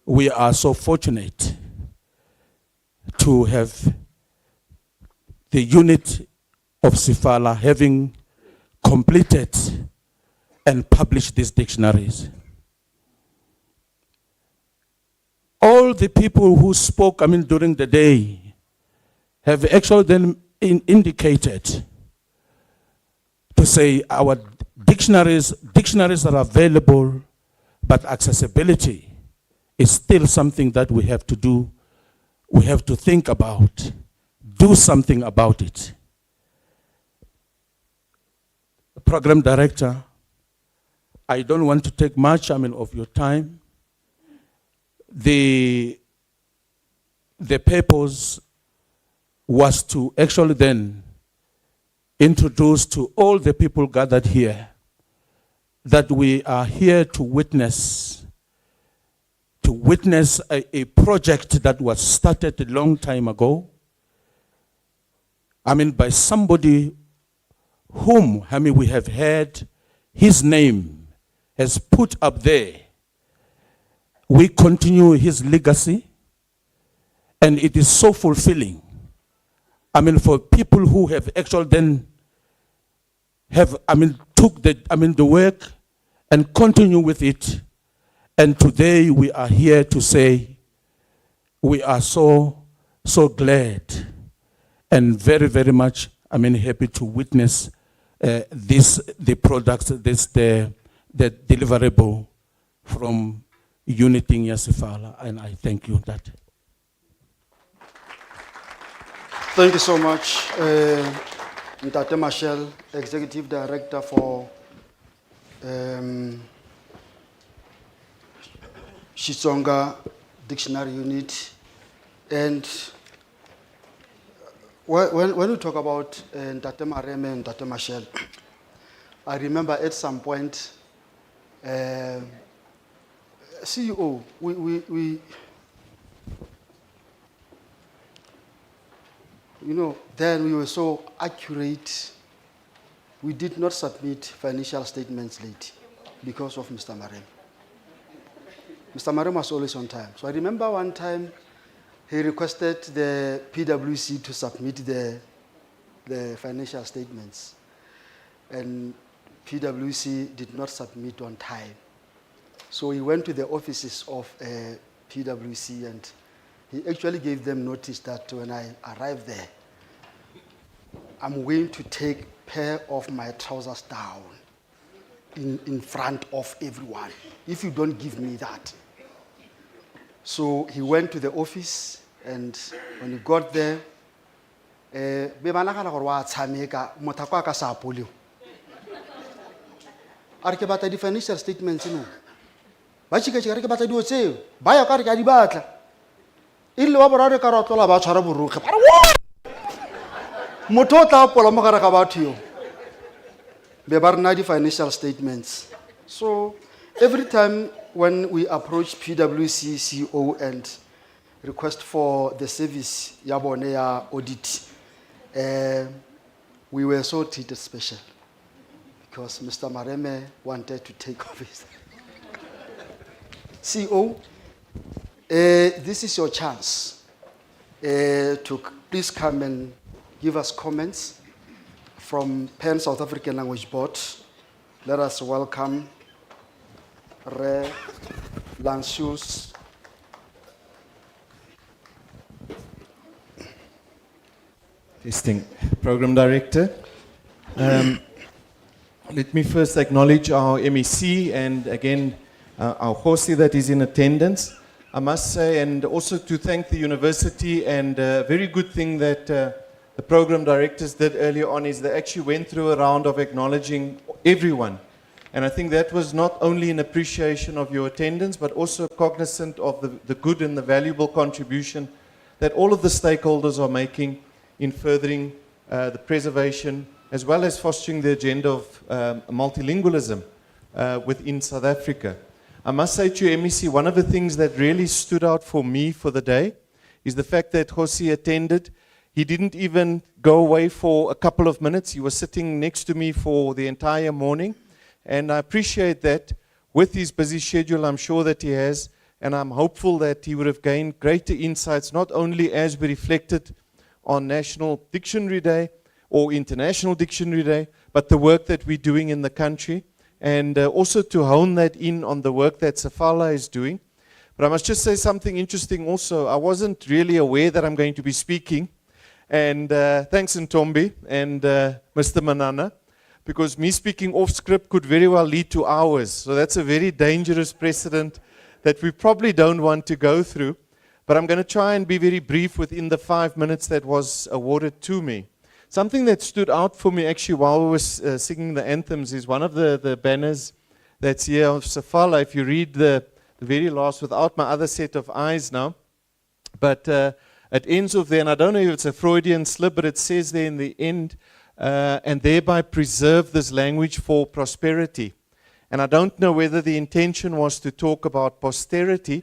we are so fortunate to have the unit of Sefala having completed and published these dictionaries. All the people who spoke during the day have actually then indicated to say our dictionaries are available, but accessibility is still something that we have to do. We have to think about, do something about it. Program Director, I don't want to take much of your time. The purpose was to actually then introduce to all the people gathered here that we are here to witness a project that was started a long time ago. By somebody whom we have heard his name has put up there. We continue his legacy, and it is so fulfilling. For people who have actually then have took the work and continue with it. And today we are here to say we are so glad and very, very much happy to witness the product, the deliverable from Unity in Sefala, and I thank you that. Thank you so much, Ntate Mashel, Executive Director for Xitsonga Dictionary Unit. And when we talk about Ntate Mareme and Ntate Mashel, I remember at some point, CEO, we you know, then we were so accurate. We did not submit financial statements late because of Mr. Marem. Mr. Marem was always on time. So I remember one time he requested the PwC to submit the financial statements. And PwC did not submit on time. So he went to the offices of PwC and he actually gave them notice that when I arrive there, I'm going to take pair of my trousers down in front of everyone if you don't give me that. So he went to the office, and when he got there, be banagala gore wa tshameka motho kwa ka sa polio a re ke batla di financial statements no ba chika re ke batla dio tseo ba ya ka re ka di batla ile wa boraro ka rotlola ba tshwara boruge ba re motho o tla pola mo gare ga batho yo be ba rena di financial statements. So every time when we approach PwC CEO and request for the service ya bone ya audit, we were so treated special because Mr. Mareme wanted to take office. CEO, this is your chance to please come and give us comments from Pan South African Language Board. Let us welcome Re Lancius. Testing. Program Director. Let me first acknowledge our MEC and again our Hosi that is in attendance. I must say, and also to thank the university, and a very good thing that the program directors did earlier on is they actually went through a round of acknowledging everyone. And I think that was not only an appreciation of your attendance, but also cognizant of the good and the valuable contribution that all of the stakeholders are making in furthering the preservation as well as fostering the agenda of multilingualism within South Africa. I must say to you, MEC, one of the things that really stood out for me for the day is the fact that Hosi attended. He didn't even go away for a couple of minutes. He was sitting next to me for the entire morning. And I appreciate that. With his busy schedule, I'm sure that he has. And I'm hopeful that he would have gained greater insights, not only as we reflected on National Dictionary Day or International Dictionary Day, but the work that we're doing in the country. And also to hone that in on the work that Safala is doing. But I must just say something interesting also. I wasn't really aware that I'm going to be speaking. And thanks, Ntombi and Mr. Manana, because me speaking off script could very well lead to hours. So that's a very dangerous precedent that we probably don't want to go through. But I'm going to try and be very brief within the 5 minutes that was awarded to me. Something that stood out for me actually while we were singing the anthems is one of the banners that's here of Safala. If you read the very last, without my other set of eyes now, but it ends off there, and I don't know if it's a Freudian slip, but it says there in the end, and thereby preserve this language for prosperity. And I don't know whether the intention was to talk about posterity,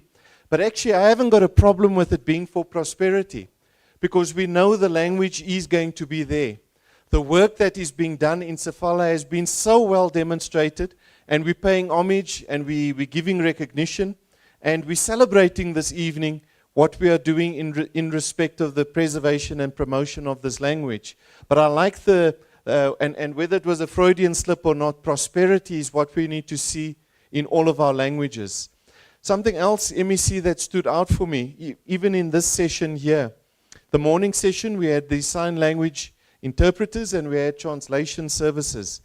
but actually I haven't got a problem with it being for prosperity, because we know the language is going to be there. The work that is being done in Safala has been so well demonstrated, and we're paying homage, and we're giving recognition, and we're celebrating this evening what we are doing in respect of the preservation and promotion of this language. But I like and whether it was a Freudian slip or not, prosperity is what we need to see in all of our languages. Something else, MEC, that stood out for me, even in this session here. The morning session, we had the sign language interpreters and we had translation services.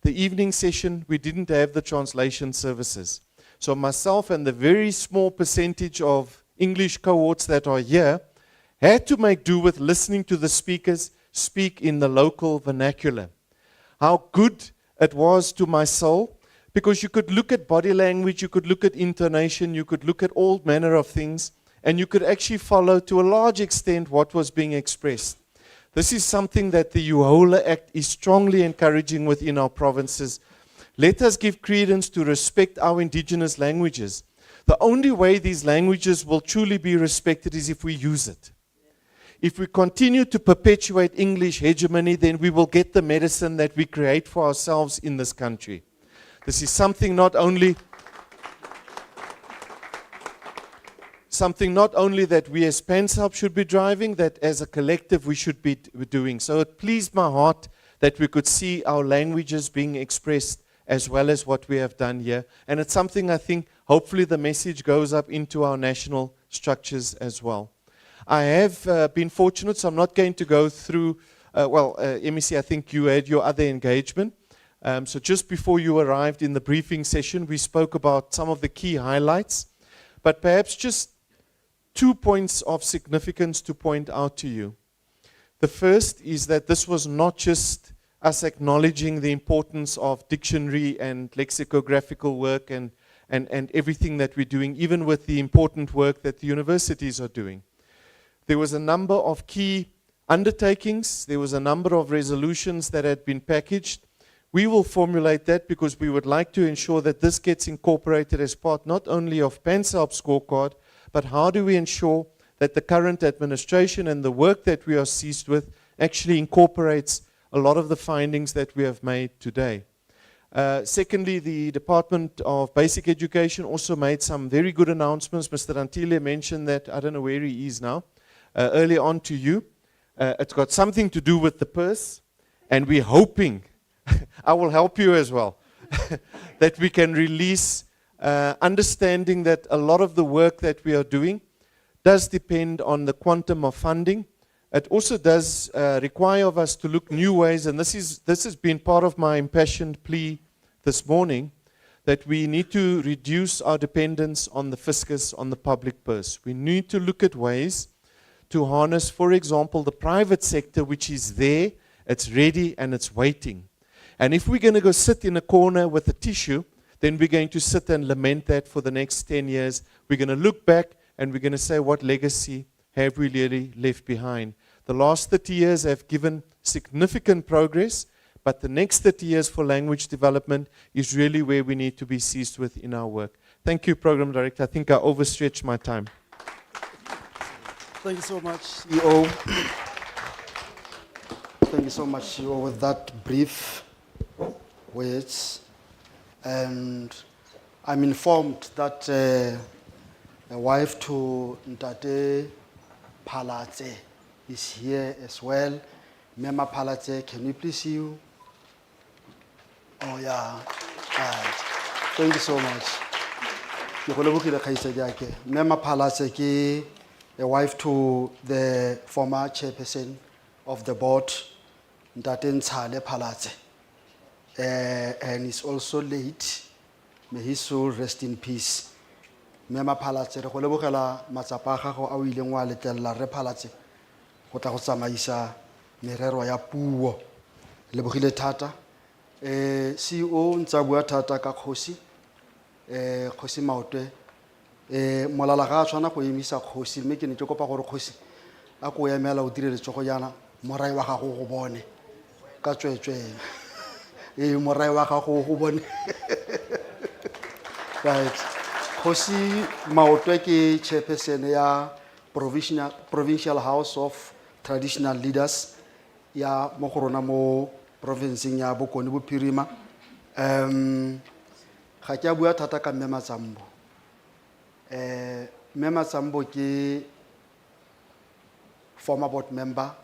The evening session, we didn't have the translation services. So myself and the very small percentage of English cohorts that are here had to make do with listening to the speakers speak in the local vernacular. How good it was to my soul, because you could look at body language, you could look at intonation, you could look at all manner of things, and you could actually follow to a large extent what was being expressed. This is something that the UHOLA Act is strongly encouraging within our provinces. Let us give credence to respect our indigenous languages. The only way these languages will truly be respected is if we use it. If we continue to perpetuate English hegemony, then we will get the medicine that we create for ourselves in this country. This is something not only that we as PANSALB should be driving, that as a collective we should be doing. So it pleased my heart that we could see our languages being expressed as well as what we have done here. And it's something I think hopefully the message goes up into our national structures as well. I have been fortunate, so I'm not going to go through, MEC, I think you had your other engagement. So just before you arrived in the briefing session, we spoke about some of the key highlights, but perhaps just 2 points of significance to point out to you. The first is that this was not just us acknowledging the importance of dictionary and lexicographical work and everything that we're doing, even with the important work that the universities are doing. There was a number of key undertakings. There was a number of resolutions that had been packaged. We will formulate that because we would like to ensure that this gets incorporated as part not only of PANSALB's scorecard, but how do we ensure that the current administration and the work that we are seized with actually incorporates a lot of the findings that we have made today. Secondly, the Department of Basic Education also made some very good announcements. Mr. Antile mentioned that, I don't know where he is now, early on to you. It's got something to do with the purse, and we're hoping, I will help you as well, that we can release understanding that a lot of the work that we are doing does depend on the quantum of funding. It also does require of us to look new ways, and this has been part of my impassioned plea this morning, that we need to reduce our dependence on the fiscus, on the public purse. We need to look at ways to harness, for example, the private sector, which is there, it's ready, and it's waiting. And if we're going to go sit in a corner with a tissue, then we're going to sit and lament that for the next 10 years. We're going to look back and we're going to say, what legacy have we really left behind? The last 30 years have given significant progress, but the next 30 years for language development is really where we need to be seized with in our work. Thank you, Program Director. I think I overstretched my time. Thank you so much, CEO. Thank you so much, CEO, with that brief words. And I'm informed that a wife to Ntate Palatse is here as well. Mema Palatse, can we please see you? Oh, yeah. Right. Thank you so much. Mema Palatse is a wife to the former chairperson of the board, Ntate Ntshale Palatse. And is also late. May his soul rest in peace. Mema Palatse, re go lebogela matsapa a gago a o ileng wa letella re Palatse go tla go tsamaisa merero ya puo. Lebogile thata. CEO ntsa bua thata ka kgosi. Kgosi Maotwe. Molala ga a tshwana go emisa kgosi, mme ke ne ke kopa gore kgosi a ko emela o dire letsogo yana morai wa gago go bone ka tswetswe. Morai wa gago go bone. Right. Kgosi Maotwe ke chairperson ya Provincial House of Traditional Leaders ya mo go rona mo provinceng ya Bokone Bophirima. Ga ke a bua thata ka Mme Matsambo. Mme Matsambo ke former board member.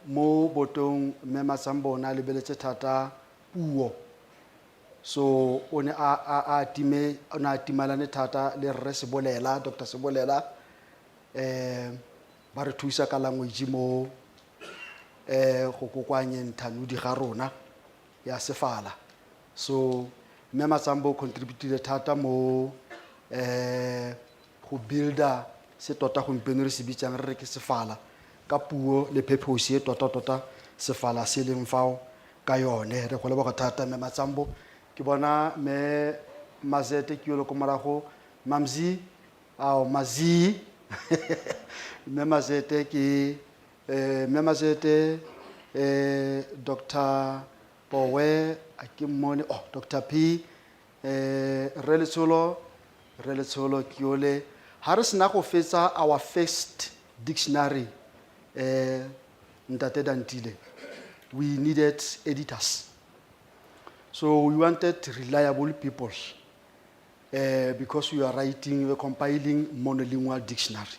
Mo botong Mme Matsambo na lebeletse thata puo. So on a timalane thata le Rre Sebolela, Dr. Sebolela, ba re thusa ka language mo go kokwanye nthanudi ga rona ya Sefala. So Mme Matsambo contributed thata mo go builda se tota gompieno re se bitsang re ke Sefala ka puo le purpose tota Sefala se leng fao ka yone. Re go leboga thata Mme Matsambo. Ke bona me Mazete ke yo ko morago Mamzi ao Mazi. Mme Mazete ke Memazete, Dr. Powe, Akimone, Dr. P, Relitsolo Kiole. Haris nako fetsa our first dictionary, Ntate Dantile. We needed editors. So we wanted reliable people because we were compiling monolingual dictionary.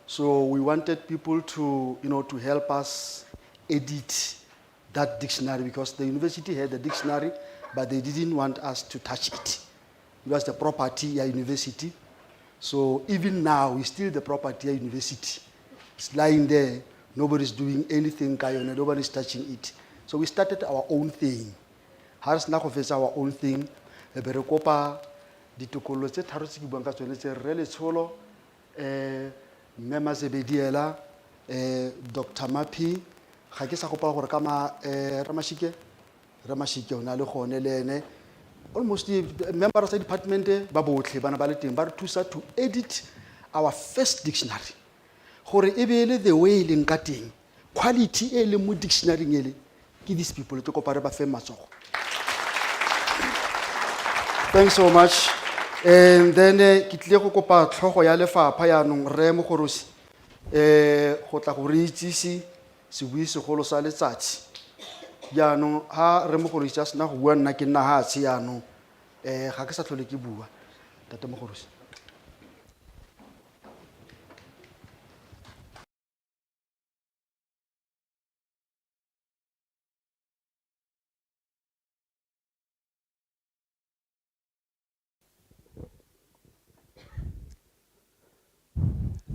So we wanted people to, to help us edit that dictionary because the university had the dictionary, but they didn't want us to touch it. It was the property of university. So even now, it's still the property of university. It's lying there. Nobody's doing anything, nobody's touching it. So we started our own thing. Harris Nakofes our own thing. Berekopa, ditokolo tse tharo tse ke buang ka tsone tse re le tsholo, Mema Zebediela, Dr. Mapi, ga ke sa gopa gore ka Ramashike ona le gone le ene. Almost the members of the department ba botlhe bana ba le teng ba re thusa to edit our first dictionary. Gore e be le the way le nka teng, quality e le mo dictionary ngele ke these people to kopare ba fe matsogo. Thanks so much. And then ke tle go kopa tlhogo ya lefapha ya nong re mo gorosi go tla go re itsisi se bui segolo sa letsatsi. Ya no ha re mo gorosi a sna go bua nna ke nna ha tsi ya no ga ke sa tlhole ke bua tate mo gorosi.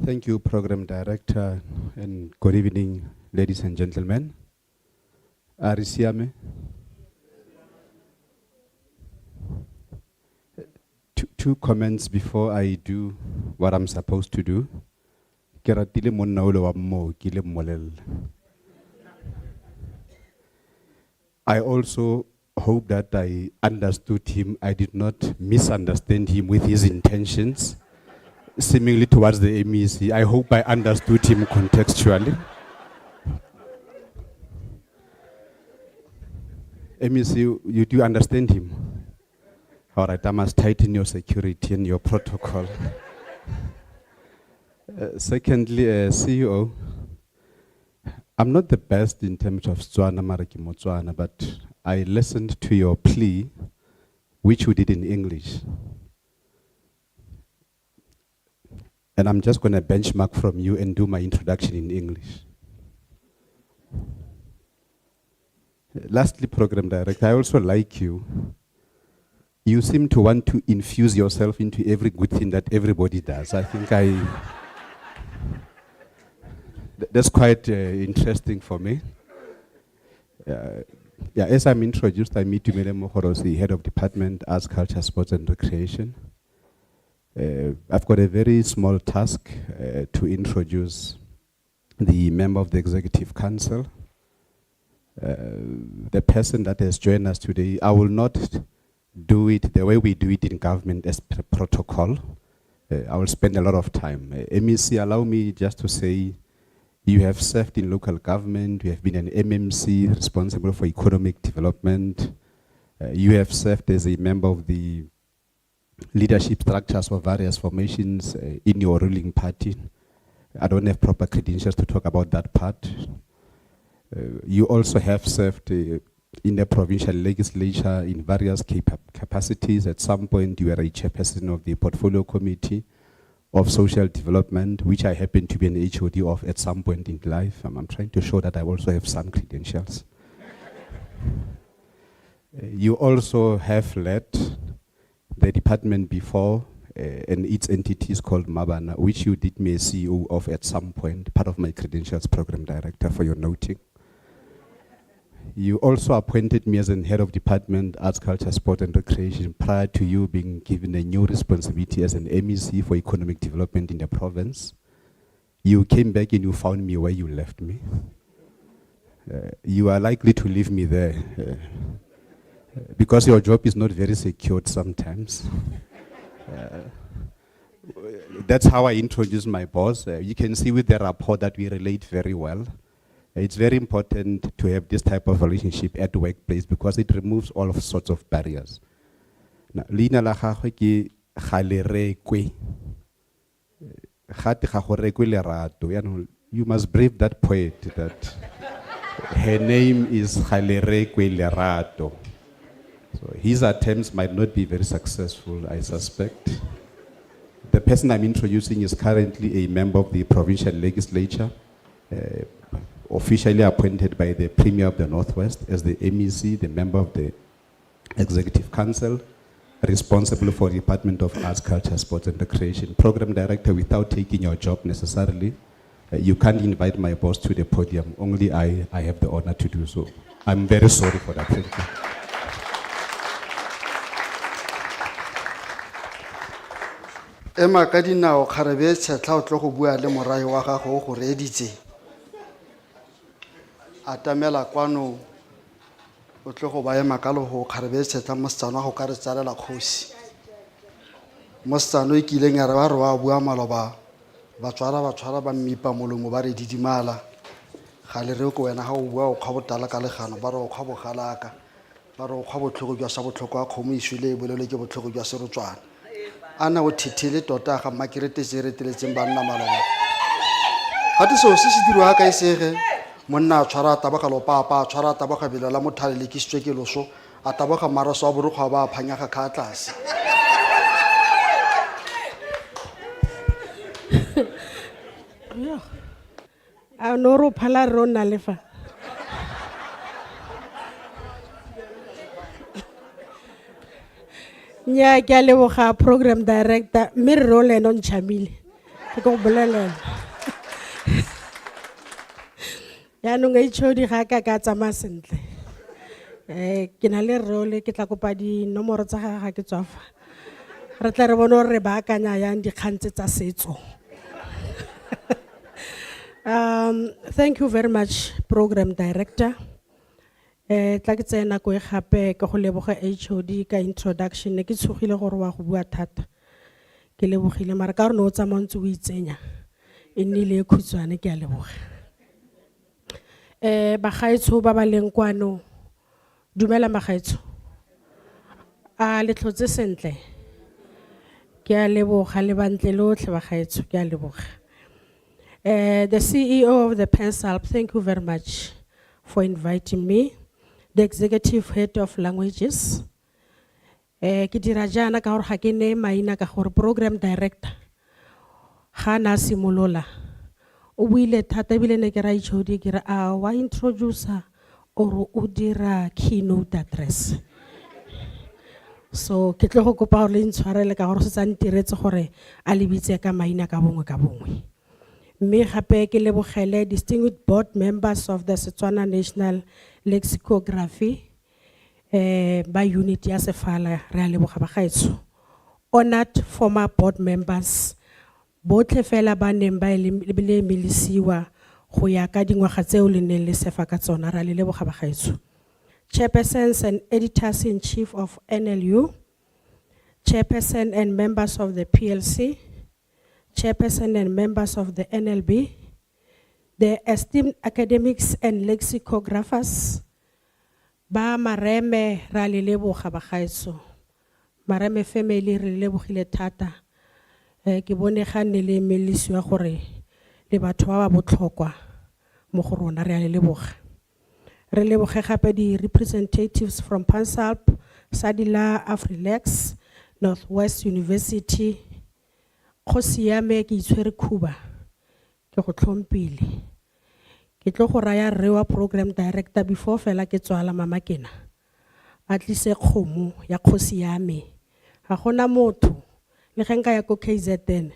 Thank you, Program Director, and good evening, ladies and gentlemen. Arisiame. Two comments before I do what I'm supposed to do. Keratile monna ole wa mo ke le mmolelle. I also hope that I understood him. I did not misunderstand him with his intentions, seemingly towards the MEC. I hope I understood him contextually. MEC, you do understand him? All right, I must tighten your security and your protocol. Secondly, CEO, I'm not the best in terms of Setswana Maraki Motswana, but I listened to your plea, which you did in English. And I'm just going to benchmark from you and do my introduction in English. Lastly, Program Director, I also like you. You seem to want to infuse yourself into every good thing that everybody does. I think that's quite interesting for me. As I'm introduced, I meet Tumele Mohorosi, Head of Department, Arts, Culture, Sports and Recreation. I've got a very small task to introduce the member of the Executive Council, the person that has joined us today. I will not do it the way we do it in government as per protocol. I will spend a lot of time. MEC, allow me just to say, you have served in local government, you have been an MMC responsible for economic development, you have served as a member of the leadership structures of various formations in your ruling party. I don't have proper credentials to talk about that part. You also have served in the provincial legislature in various capacities. At some point, you were a chairperson of the portfolio committee of social development, which I happen to be an HOD of at some point in life. I'm trying to show that I also have some credentials. You also have led the department before and its entities called Mabana, which you did me a CEO of at some point, part of my credentials, Program Director, for your noting. You also appointed me as an head of department, Arts, Culture, Sport and Recreation, prior to you being given a new responsibility as an MEC for economic development in the province. You came back and you found me where you left me. You are likely to leave me there because your job is not very secured sometimes. That's how I introduce my boss. You can see with the rapport that we relate very well. It's very important to have this type of relationship at the workplace because it removes all of sorts of barriers. Now, Lina la gagwe ke Galerekwe. Gate ga go rekwe lerato. You must brave that poet that her name is Galerekwe Lerato. So his attempts might not be very successful, I suspect. The person I'm introducing is currently a member of the provincial legislature, officially appointed by the Premier of the Northwest as the MEC, the member of the Executive Council, responsible for the Department of Arts, Culture, Sports and Recreation, Program Director without taking your job necessarily. You can't invite my boss to the podium. Only I have the honor to do so. I'm very sorry for that. Thank you. Emma ka dinao kgarebe tshetla o tlo go bua le morae wa gago o go reeditse. Atamela kwano o tlo go ba ema ka le go kgarebe tshetla mo Setswana go ka re tsalela kgosi. Mo Setswana e kileng ya re ba re wa bua maloba ba tshwara ba mmipa molomo ba re didimala. Ga le re ko wena ga o bua o kgwa botala ka legano ba re o kgwa bogalaka ba re o kgwa botlhogo jwa sa botlhoko a kgomo iswile e bolele ke botlhogo jwa serotswana. Ana o thithile tota ga makirete se re teletseng ba nna maloba. Ga se se dirwa ka isege monna a tshwara tabaga lopapa a tshwara tabaga belo la mothale le kisitswe ke loso a tabaga maraso a borukgwa ba phanya ga ka tlase. A no ro phala ro na lefa. Nya ke a leboga program director mme re ro le no nchamile ke go bolelela ya no ngai chodi ga ka tsamaya sentle ke na le role ke tla kopa di nomoro tsa ga ke tswafa re tla re bona re ba akanya yang dikgantse tsa setso. Thank you very much, Program Director. Tla ke tsena go e gape ke go leboga HOD ka introduction ne ke tshogile gore wa go bua thata. Ke lebogile mara ka re no tsa montse o itsenya e nnile khutshwane ke a leboga. Ba gaetsho ba ba leng kwano dumela magaetsho. Le tlotse sentle. Ke a leboga le bantle lotlhe ba gaetsho ke a leboga. The CEO of the PenSalp, thank you very much for inviting me. The Executive Head of Languages. Ke dira jana ka gore ga ke ne maina ka gore Program Director. Ga na simolola. O buile thata bile ne ke ra itshodi ke ra wa introducer or o dira keynote address. So ke tle go kopa gore le ntshwarele ka gore se tsa ntiretse gore a lebitse ka maina ka bongwe ka bongwe. Me gape ke lebogele distinguished board members of the Setswana National Lexicography by unit ya Sefala re a leboga ba gaetsho. Honored former board members botlhe fela ba neng ba le milisiwa go ya ka dingwaga tseo le neng le sefa ka tsona ra le leboga ba gaetsho. Chairpersons and editors in chief of NLU, chairperson and members of the PLC, chairperson and members of the NLB, the esteemed academics and lexicographers, ba mareme ra le leboga ba gaetsho. Mareme family re lebogile thata. Ke bone ga ne le melisiwa gore le batho ba ba botlhokwa mo go rona re a le leboga. Re leboge gape di representatives from PenSalp, Sadila, Afrilex, Northwest University. Kgosi ya me ke itshwere khuba ke go tlhompile. Ke tlo go raya re wa Program Director before fela ke tswala mama kena. At least e khomo ya kgosi ya me. Ga gona motho le genka ya ko KZN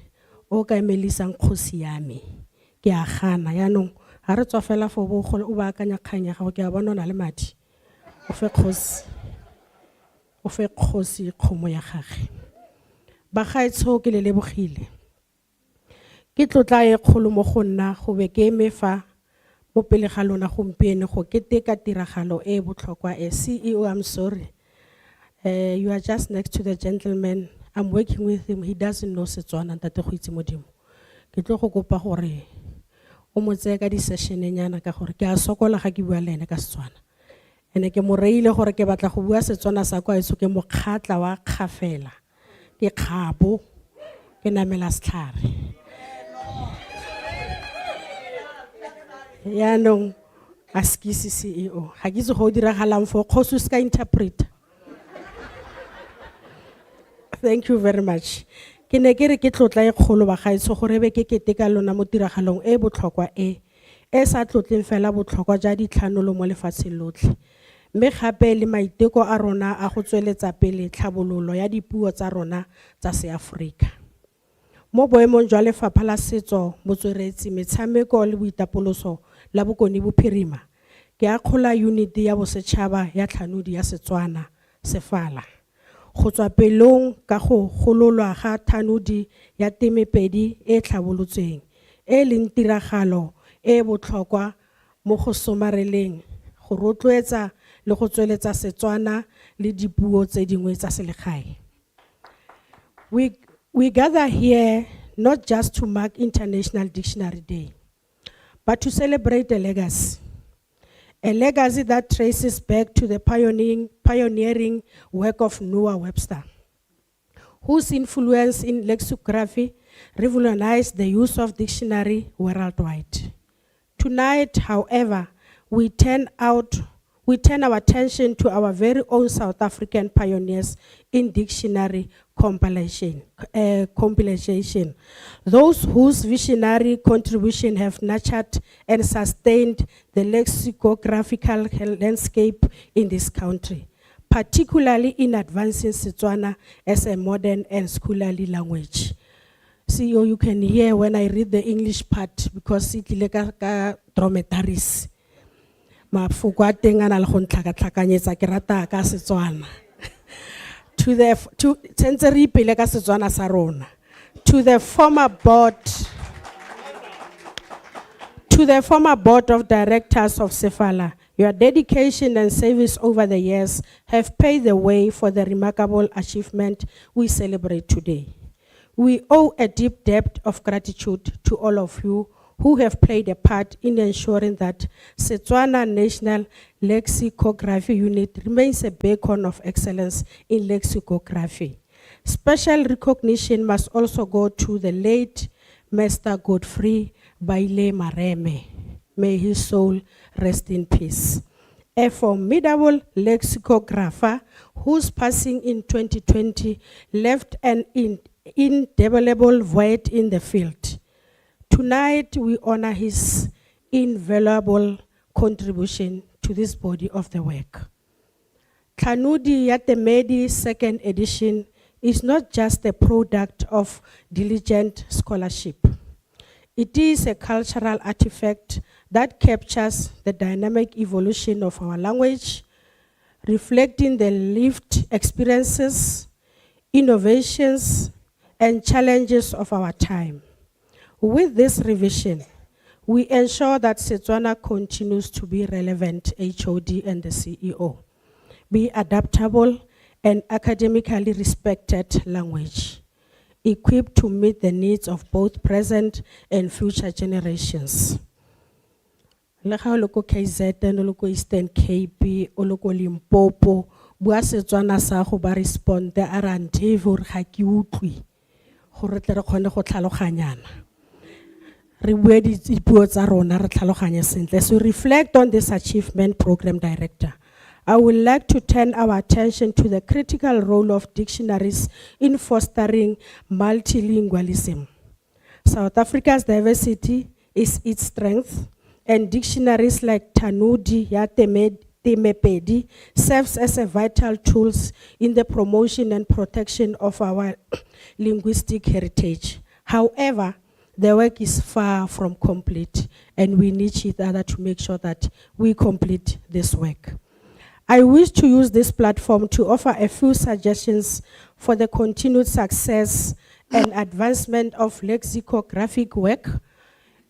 o ka emelisang kgosi ya me. Ke a gana ya no ha re tswa fela fo bo go o ba akanya khanya ga go ke a bona na le madi. O fe kgosi khomo ya gage. Ba gaetsho ke le lebogile. Ke tlotla e kgolo mo go nna go be ke mefa mo pele ga lona gompieno go keteka tiragalo e botlhokwa CEO. I'm sorry. You are just next to the gentleman I'm working with him. He doesn't know Setswana. Ntate Kgoitse Modimo. Ke tlo go kopa gore o mo tseye ka di session nyana ka gore ke a sokola ga ke bua le ene ka Setswana. Ene ke mo reile gore ke batla go bua Setswana sa kwa etso ke mo kgatla wa khafela. Ke khabo ke namela setlhare. Yaanong askisi CEO. Ga ke itse go diragalang for kgosi ska interpreter. Thank you very much. Ke ne ke re ke tlotla e kgolo ba gaetso gore be ke keteka lona mo tiragalong e botlhokwa e sa tlotleng fela botlhokwa ja ditlhanolo mo lefatsheng lotlhe. Mme gape le maiteko a rona a go tsweletsa pele tlhabololo ya dipuo tsa rona tsa Seafrika. Mo boemong jwa lefapha la setso, botsweretsi, metshameko le boitapoloso la bokoni bophirima, ke akgola unity ya bosetšhaba ya tlhanodi ya Setswana, Sefala. Go tswa pelong ka go gololwa ga thanodi ya temepedi e tlhabolotsweng, e leng tiragalo e botlhokwa mo go somareleng, go rotloetsa le go tsweletsa Setswana le dipuo tse dingwe tsa selegae. We gather here not just to mark International Dictionary Day, but to celebrate a legacy that traces back to the pioneering work of Noah Webster, whose influence in lexicography revolutionized the use of dictionary worldwide. Tonight, however, we turn our attention to our very own South African pioneers in dictionary compilation, those whose visionary contribution have nurtured and sustained the lexicographical landscape in this country, particularly in advancing Setswana as a modern and scholarly language. CEO, you can hear when I read the English part because it is like dromedaries. To the former board of directors of Sefala, your dedication and service over the years have paved the way for the remarkable achievement we celebrate today. We owe a deep debt of gratitude to all of you who have played a part in ensuring that Setswana National Lexicography Unit remains a beacon of excellence in lexicography. Special recognition must also go to the late Master Godfrey Baile Mareme. May his soul rest in peace. A formidable lexicographer whose passing in 2020 left an indelible void in the field. Tonight, we honor his invaluable contribution to this body of the work. Thanodi Yatemedi second edition is not just a product of diligent scholarship. It is a cultural artifact that captures the dynamic evolution of our language, reflecting the lived experiences, innovations, and challenges of our time. With this revision, we ensure that Setswana continues to be relevant, HOD and the CEO, be adaptable and academically respected language, equipped to meet the needs of both present and future generations. Le ga o le ko KZN, o le ko Eastern Cape, o le ko Limpopo, bua Setswana sa go ba responde a re nthe gore ga ke utlwi gore tle re kgone go tlhaloganyana. Re bue dipuo tsa rona re tlhaloganye sentle. So reflect on this achievement, Program Director. I would like to turn our attention to the critical role of dictionaries in fostering multilingualism. South Africa's diversity is its strength, and dictionaries like Thanodi ya Temepedi serves as a vital tools in the promotion and protection of our linguistic heritage. However, the work is far from complete, and we need each other to make sure that we complete this work. I wish to use this platform to offer a few suggestions for the continued success and advancement of lexicographic work,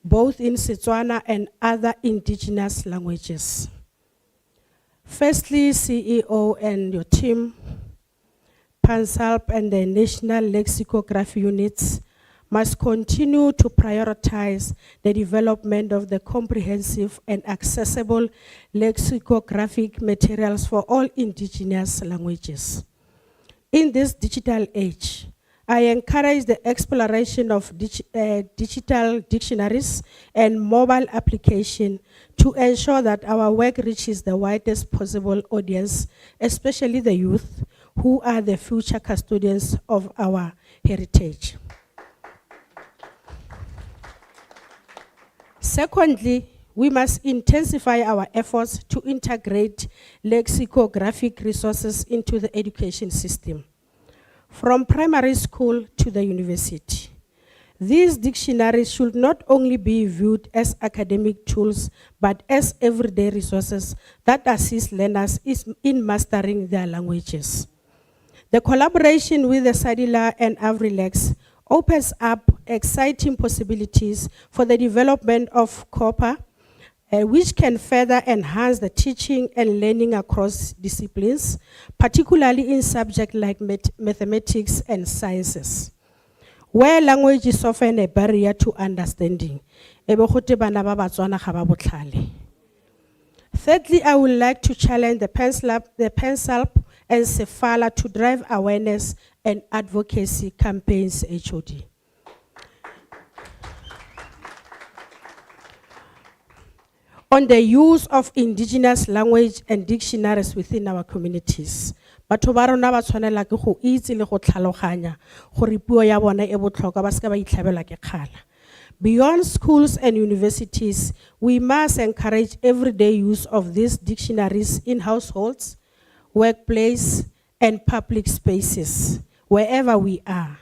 both in Setswana and other indigenous languages. Firstly, CEO and your team, PANSALP and the national lexicography units must continue to prioritize the development of the comprehensive and accessible lexicographic materials for all indigenous languages. In this digital age, I encourage the exploration of digital dictionaries and mobile application to ensure that our work reaches the widest possible audience, especially the youth, who are the future custodians of our heritage. Secondly, we must intensify our efforts to integrate lexicographic resources into the education system, from primary school to the university. These dictionaries should not only be viewed as academic tools, but as everyday resources that assist learners in mastering their languages. The collaboration with the SADILA and AVRILEX opens up exciting possibilities for the development of COPA, which can further enhance the teaching and learning across disciplines, particularly in subjects like mathematics and sciences, where language is often a barrier to understanding. Thirdly, I would like to challenge the PANSALP and Sefala to drive awareness and advocacy campaigns, HOD. On the use of indigenous language and dictionaries within our communities. Batho ba rona ba tshwanela ke go itse le go tlhaloganya gore puo ya bona e botlhokwa ba se ka ba itlhabela ke kgala. Beyond schools and universities, we must encourage everyday use of these dictionaries in households, workplace, and public spaces, wherever we are.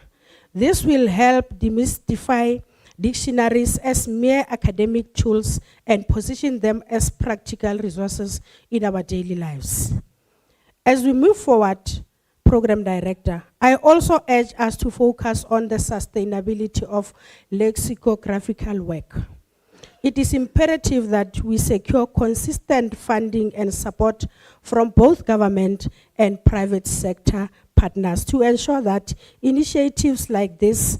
This will help demystify dictionaries as mere academic tools and position them as practical resources in our daily lives. As we move forward, Program Director, I also urge us to focus on the sustainability of lexicographical work. It is imperative that we secure consistent funding and support from both government and private sector partners to ensure that initiatives like this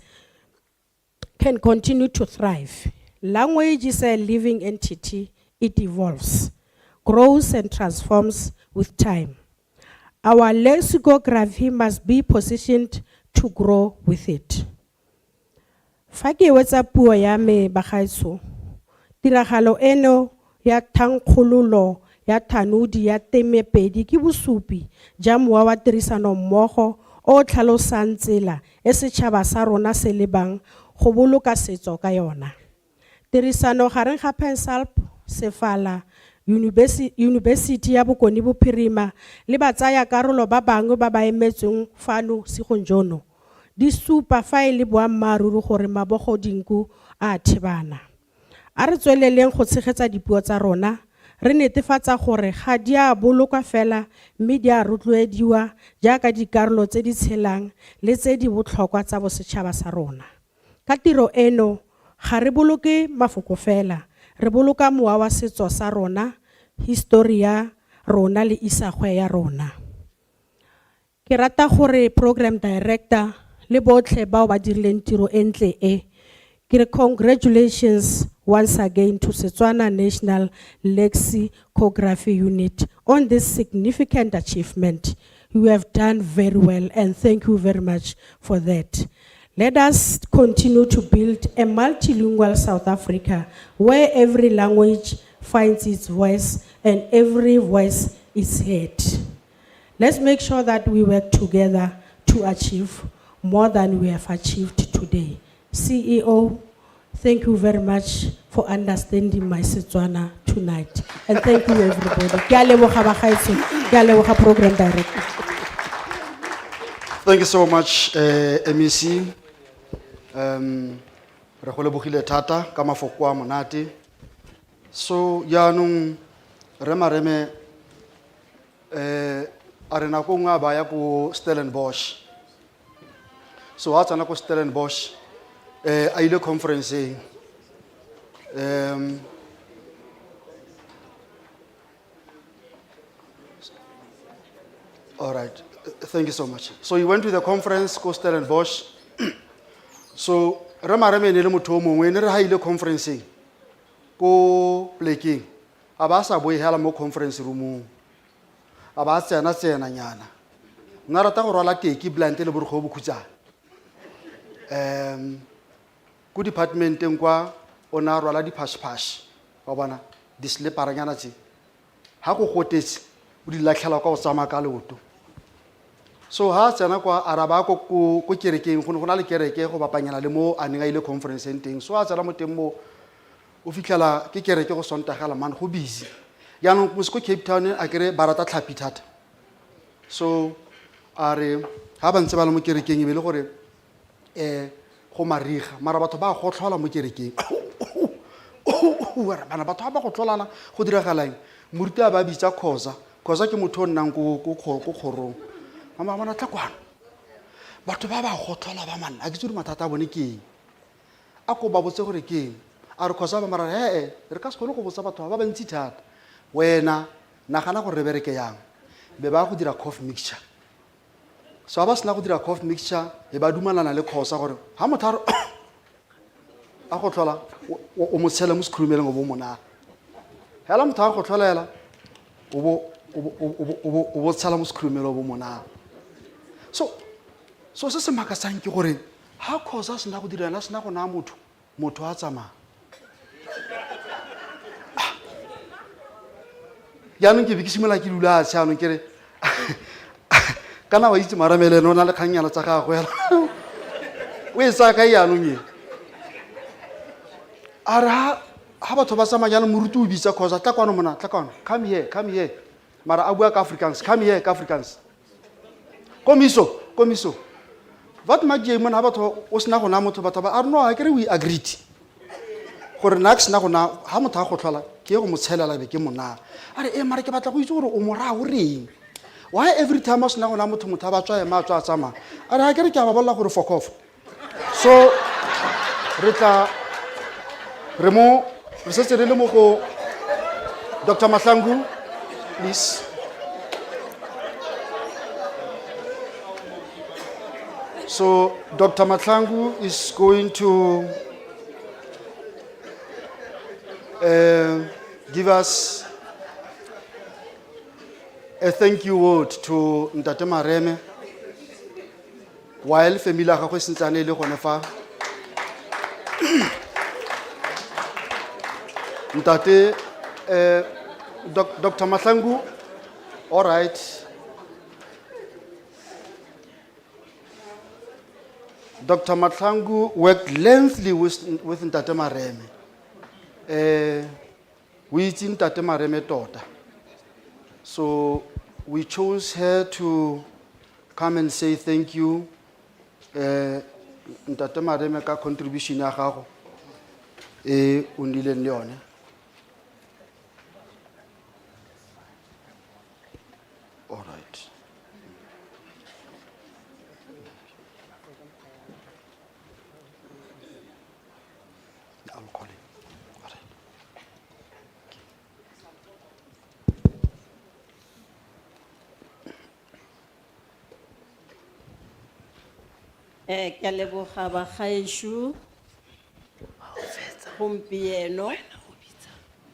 can continue to thrive. Language is a living entity. It evolves, grows, and transforms with time. Our lexicography must be positioned to grow with it. Fa ke wetsa puo ya me bagaetsho, tiragalo eno ya thankgololo ya thanodi ya temepedi ke bosupi ja mowa wa tirisano mmogo o tlhalosang tsela e setšhaba sa rona se lebang go boloka setso ka yona. Tirisano gareng ga PANSALP, Sefala, University ya Bokone Bophirima le batsaya karolo ba bangwe ba ba emetseng fano segonjono di supa fa e le boammaaruri gore mabogo dinku a thebana. A re tsweleleng go tshegetsa dipuo tsa rona, re netefatsa gore ga di a bolokwa fela mme di a rotloediwa jaaka dikarolo tse di tshelang le tse di botlhokwa tsa bosetšhaba sa rona. Ka tiro eno, ga re boloke mafoko fela, re boloka mowa wa setso sa rona, historia rona le isagwe ya rona. Ke rata gore Program Director le botlhe bao ba dirileng tiro entle e, ke re congratulations once again to Setswana National Lexicography Unit on this significant achievement. You have done very well and thank you very much for that. Let us continue to build a multilingual South Africa where every language finds its voice and every voice is heard. Let's make sure that we work together to achieve more than we have achieved today. CEO, thank you very much for understanding my Setswana tonight. And thank you everybody. Ke a leboga bagaetsho, ke a leboga Program Director. Thank you so much, MEC. Re go lebogile thata ka mafoko a monate. So yaanong re mareme a re nako nngwe a baya ko Stellenbosch. So a tsena ko Stellenbosch a ile conference all right. Thank you so much. So he went to the conference, Coastal and Bosch. So Ramarame ne le motho o mongwe ne re ha ile conferenceng ko plekeng a ba sa boehela mo conference roomong a ba tsena nyana nna rata go rwala teki blante le borgo bo khutsana ko departmenteng kwa ona rwala di phash wa bona di sleparanyana tse ha go gotetse o di latlhela kwa o tsama ka leoto. So ha tsena kwa araba ko kerekeng go na le kereke go bapanyana le mo a neng a ile conference teng. So a tsena mo teng mo o fitlhela ke kereke go sontagala man go busy yaanong mo se ko Cape Town a kere ba rata tlhapi thata. So a re ha ba ntse ba le mo kerekeng e be le gore go mariga mara batho ba go tlhola mo kerekeng bana batho ba go tlolana go diragalang moruti a ba bitsa khoza ke motho o nnang ko kgorong mama bona tla kwana batho ba go tlhola ba manna a ke tsuri mathata a bone ke eng a ko ba botse gore ke eng a re khoza ba mara re ka se kgone go botsa batho ba bantsi thata wena nagana gore re bereke yang be ba go dira cough mixture. So ba sena go dira cough mixture e ba dumalana le khoza gore ha motho a go tlhola o mo tshela mo skrumeleng o bo mona hela motho a go tlholela o bo tshela mo skrumeleng o bo mona. So se se makasang ke gore ha khoza sena go dira sena go na motho a tsamaya yaanong ke be ke simola ke dula a tshanong ke re kana wa itse Maramele no na le kganyana tsa gagwe o e sa ka yaanong e ara ha batho ba tsamaya le moruti o bitsa khoza tla kwano mona tla kwano come here mara a bua ka Afrikaans come here ka Afrikaans komiso what magie mona ha batho o sena gona motho batho ba a no a kere we agreed gore nax na gona ha motho a go tlhola ke go mo tshelela be ke mona are mara ke batla go itse gore o mora o reng why every time us na gona motho a ba tswa ema tswa tsama are ha kere ke a ba bolla gore fuck off. So re setse re le mo go Dr. Mahlangu, please. So Dr. Mahlangu is going to give us a thank you word to Ntate Mareme while family ga go sentsane le gone fa Ntate Dr. Mahlangu, all right. Dr. Mahlangu worked lengthily with Ntate Mareme. We itse Ntate Mareme tota. So we chose her to come and say thank you. Ntate Mareme ka contribution ya gago o nnileng le yone. All right. I'm calling. All right. Ke a leboga bagaetsho gompieno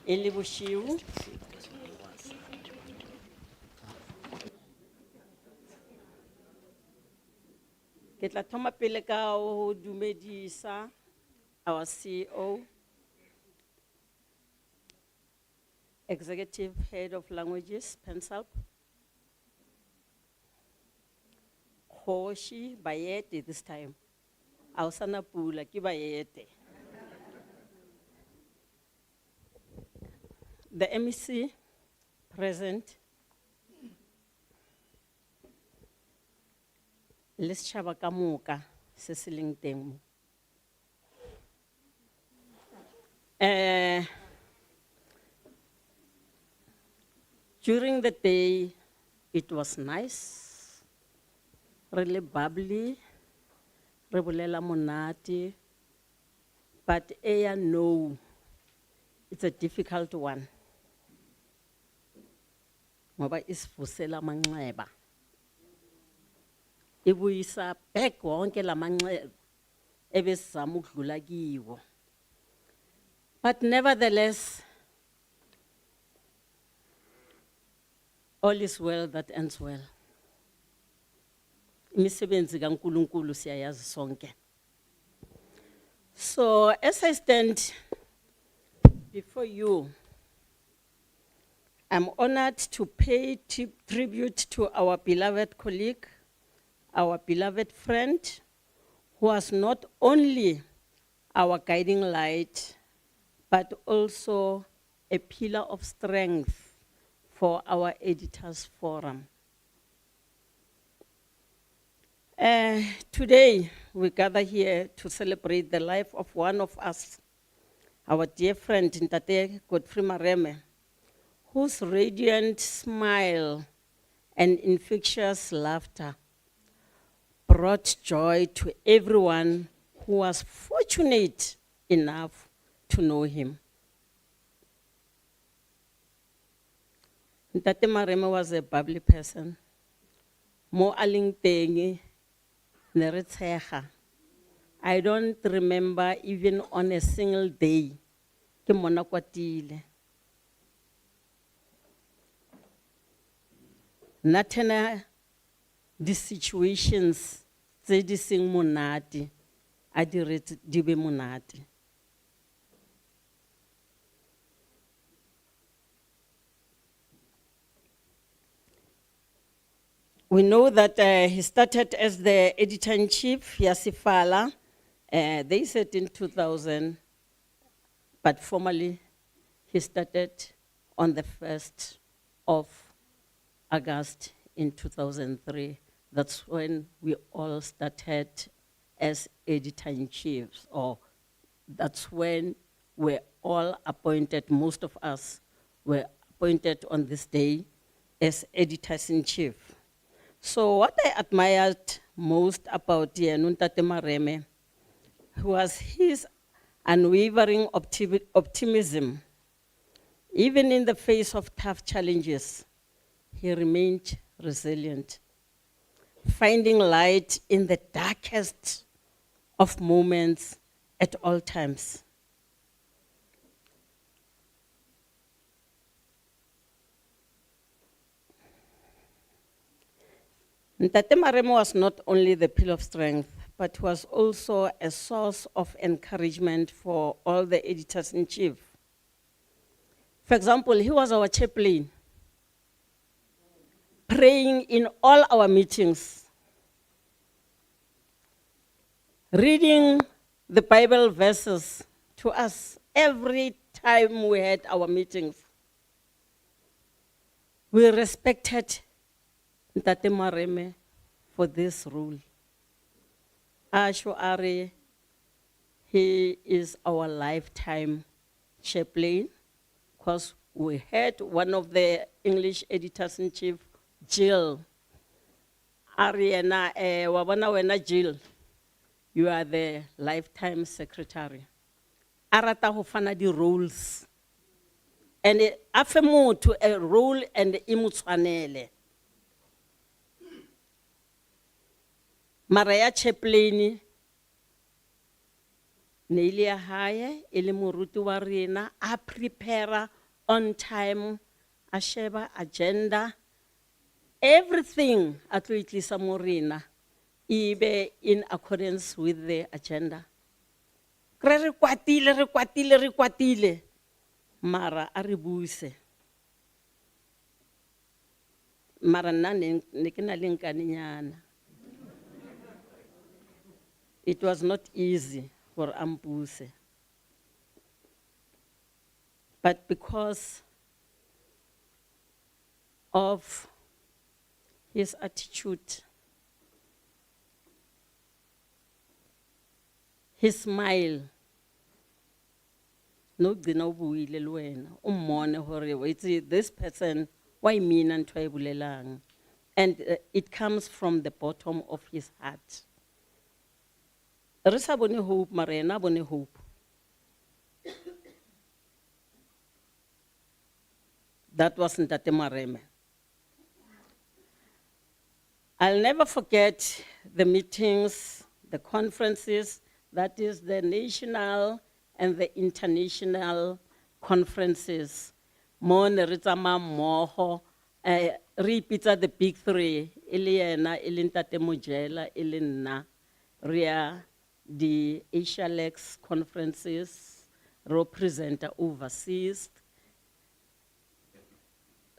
e le bosigo ke tla thoma pele ka o dumedisa our CEO, Executive Head of Languages, Pensalp, Khoshi Bayete this time. Ausana Pula ki Bayete. The MEC present, let's Shabaka Muka, Ceciling Temu. During the day, it was nice, really bubbly, rebulela monati, but no, it's a difficult one. Ngoba isivusela manxeba. ibuyisa back wonke lamanxeba ebesizama ukudlula kiwo. But nevertheless, all is well that ends well. Imisebenzi kaNkulunkulu siyayazi sonke. So as I stand before you, I'm honored to pay tribute to our beloved colleague, our beloved friend, who was not only our guiding light, but also a pillar of strength for our editors forum. Today, we gather here to celebrate the life of one of us, our dear friend, Ntate Godfrey Mareme, whose radiant smile and infectious laughter brought joy to everyone who was fortunate enough to know him. Ntate Mareme was a bubbly person. Mo aling tengi, ne re tshega. I don't remember even on a single day ke mona kwatile. Natena the situations tse di seng monate a di retse di be monate. We know that he started as the editor-in-chief, Yasifala. They said in 2000, but formally he started on the 1st of August in 2003. That's when we all started as editor-in-chiefs, or that's when we're all appointed, most of us were appointed on this day as editors-in-chief. So what I admired most about Ntate Mareme was his unwavering optimism. Even in the face of tough challenges, he remained resilient, finding light in the darkest of moments at all times. Ntate Mareme was not only the pillar of strength, but was also a source of encouragement for all the editors-in-chief. For example, he was our chaplain, praying in all our meetings, reading the Bible verses to us every time we had our meetings. We respected Ntate Mareme for this role. Asho Are, he is our lifetime chaplain, because we had one of the English editors-in-chief, Jill. Ariana, wabona wena Jill, you are the lifetime secretary. Arata ho fana di roles. And afe motho a role and imutshwanele. Maraya chaplain ne ile ya hae ele moruti wa rena a prepare on time, a sheba agenda, everything a tlo itlisa mo rena ibe in accordance with the agenda. Re kwatile mara a re buse. Mara nna ne ke na le nkaninyana. It was not easy for Ambuse. But because of his attitude, his smile, no gina buile le wena o mmone hore this person why mean and twa bulelang, and it comes from the bottom of his heart. Re sa bone hope, mara ena bone hope. That was Ntate Mareme. I'll never forget the meetings, the conferences, that is the national and the international conferences. Mo ne re tsamaya mmogo, re ipitsa the big three, e le yena, e le Ntate Mojela, e le nna. Re ya the Asia Lex conferences, represent overseas.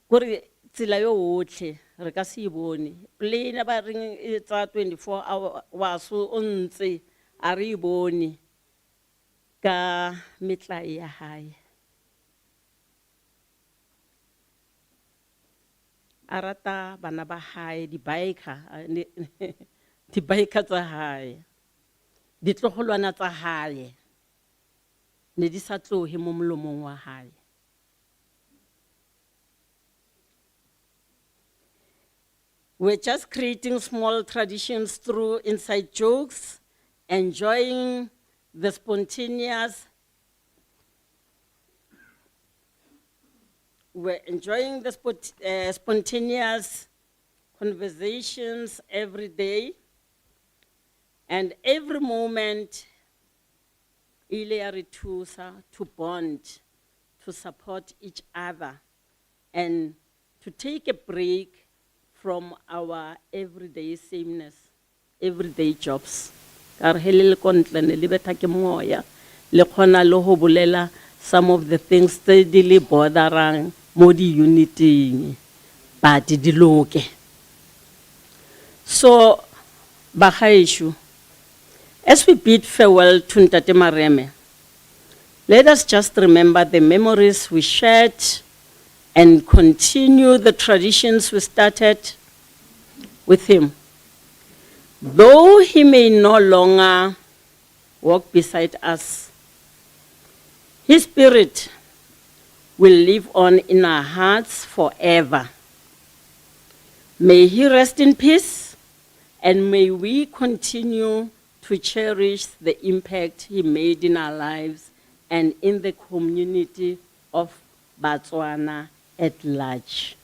Kore tsela yo otlhe re ka se e bone plane ba reng e tsa 24 hours o ntse a re e bone ka metlae ya hae a rata bana ba hae di-biker di-biker tsa hae ditlogolwana tsa hae ne di sa tlohe mo molomong wa hae. We're just creating small traditions through inside jokes, enjoying the spontaneous. We're enjoying the spontaneous conversations every day, and every moment, ile ya re thusa to bond, to support each other, and to take a break from our everyday sameness, everyday jobs. Ka re hele le kontle ne le betha ke moya, le khona le ho bolela some of the things tse di le borderang mo di uniting, but di loke. So, bagaishu, as we bid farewell to Ntate Mareme, let us just remember the memories we shared and continue the traditions we started with him. Though he may no longer walk beside us, his spirit will live on in our hearts forever. May he rest in peace, and may we continue to cherish the impact he made in our lives and in the community of Botswana at large.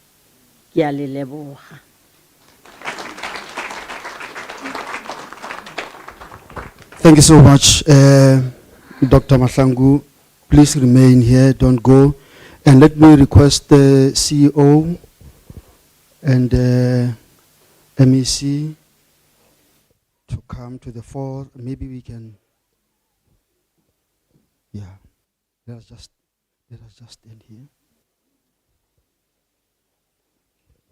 Ke a le leboga. Thank you so much, Dr. Mahlangu. Please remain here, don't go. And let me request the CEO and MEC to come to the fore. Maybe we can, yeah, let us just stand here.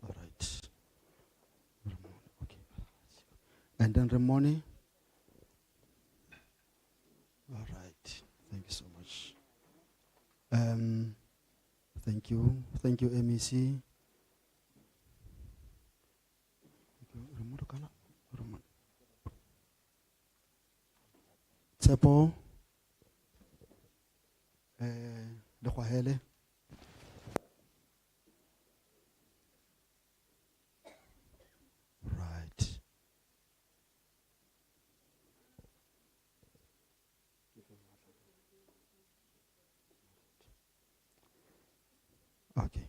All right. Okay. And then Ramoni. All right. Thank you so much. Thank you. Thank you, MEC. Tsepo. Lekgohele. Right. Okay.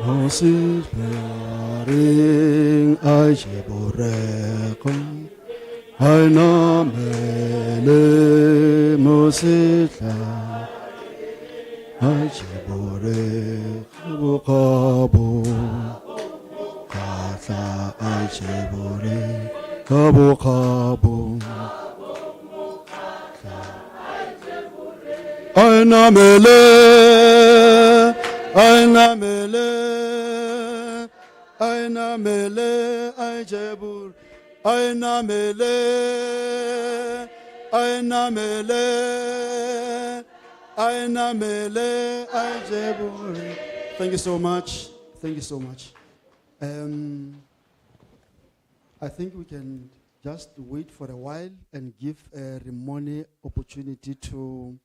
Moses bearing Ajeboreko, Hainamele Moses Ajeboreko Kabo, Kata Ajeboreko Kabo, Ainamele, ainamele, ainamele, aijebur, ainamele, ainamele, ainamele, aijebur. Thank you so much. Thank you so much. I think we can just wait for a while and give Rimoni opportunity to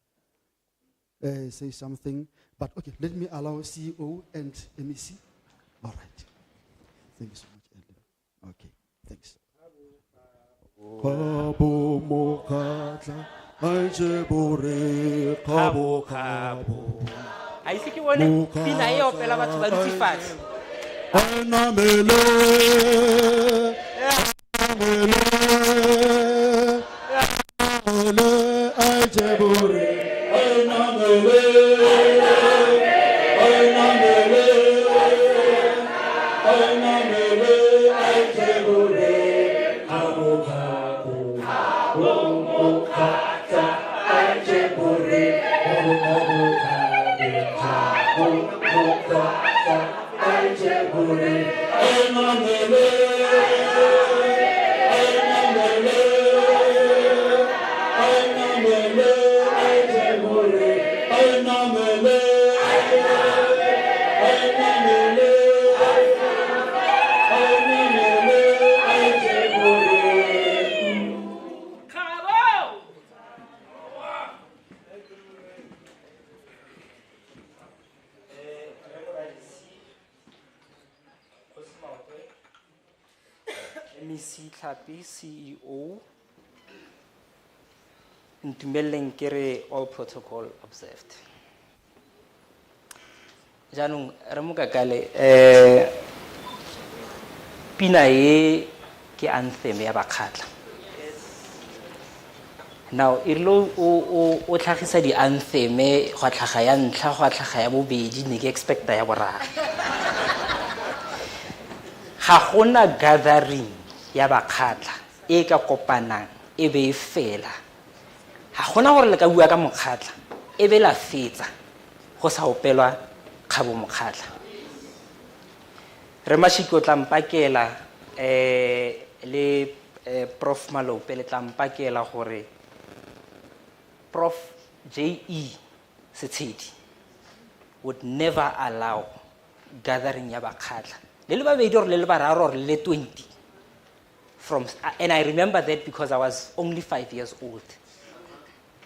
say something. But okay, let me allow CEO and MEC. All right. Thank you so much, Elder. Okay, thanks. Kabo mokatla, aijebore, kabo kabo. I think you want to be nae opela batho ba dutse fatshe. Ainamele, ainamele, aijebore, ainamele, ainamele, ainamele, aijebore, kabo kabo, kabo mokata, aijebore, kabo kabo kabo, kabo mokata, aijebore, ainamele, ainamele, ainamele, aijebore, ainamele, ainamele, ainamele, aijebore. MEC Tlhapi, CEO. Ntumeleng kere all protocol observed. Janong re mo kakale pina e ke anthem ya bakgatla. Now irlo o tlhagisa di anthem go tlhaga ya ntlha go tlhaga ya bobedi ne ke expecta ya boraro. Ga gona gathering ya bakgatla e ka kopanang e be e fela. Ga gona gore le ka bua ka mokgatla e be la fetsa go sa opelwa kgabo mokgatla. Re mashiko tlampakela le Prof Malope le tlampakela gore Prof JE Setshedi would never allow gathering ya bakgatla. Le le babedi or le le bararo or le 20 from, and I remember that because I was only 5 years old.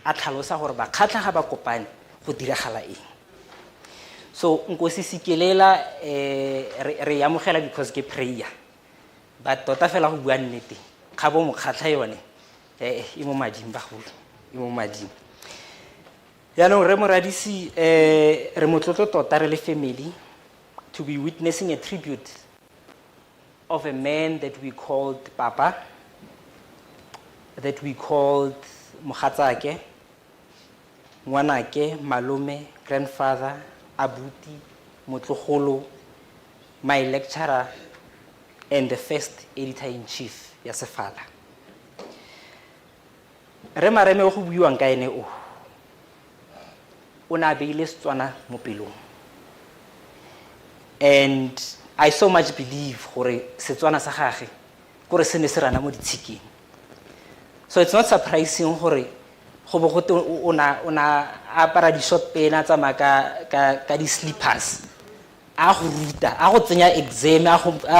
A tlhalosa gore bakgatla ga ba kopane go diragala eng. So nkosi sikelela re amogela because ke prayer. But tota fela go bua nnete ga bo mokgatla yone e mo mading ba go e mo mading. Ya no re moradisi re motlotlo tota re le family to be witnessing a tribute of a man that we called Papa, that we called Mogatsake, Ngwanake, Malume, grandfather, Abuti, Motlogolo, my lecturer, and the first editor-in-chief, Yasefala. Rema reme go buiwang ka ene o na beile Setswana mo pelong. And I so much believe gore Setswana sa gage gore se ne se rana mo ditshikeng. So it's not surprising gore go bo gote ona apara di short pena tsa ka di slippers a go ruta a go tsenya exam a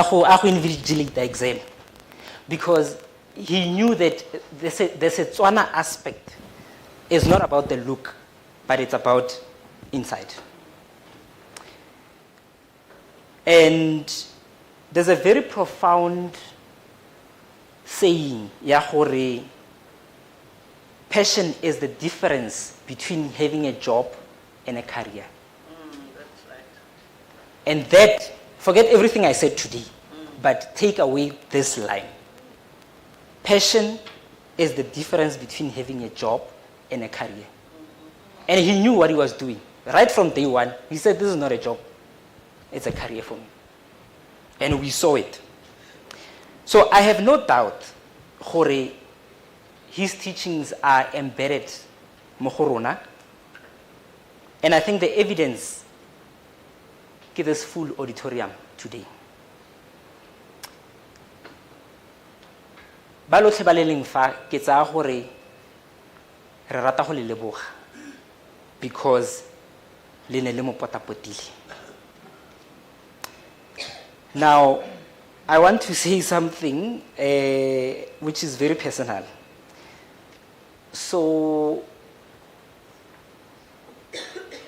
go invigilate exam, because he knew that the Setswana aspect is not about the look, but it's about inside. And there's a very profound saying, ya gore passion is the difference between having a job and a career. That's right. And that, forget everything I said today, but take away this line. Passion is the difference between having a job and a career. And he knew what he was doing. Right from day one, he said, this is not a job. It's a career for me. And we saw it. So I have no doubt his teachings are embedded mo go rona, And I think the evidence ke this full auditorium today. Ba lotlhe ba le leng fa ke tsaya gore re rata go le leboga because le ne le mo potapotile. Now, I want to say something which is very personal. So,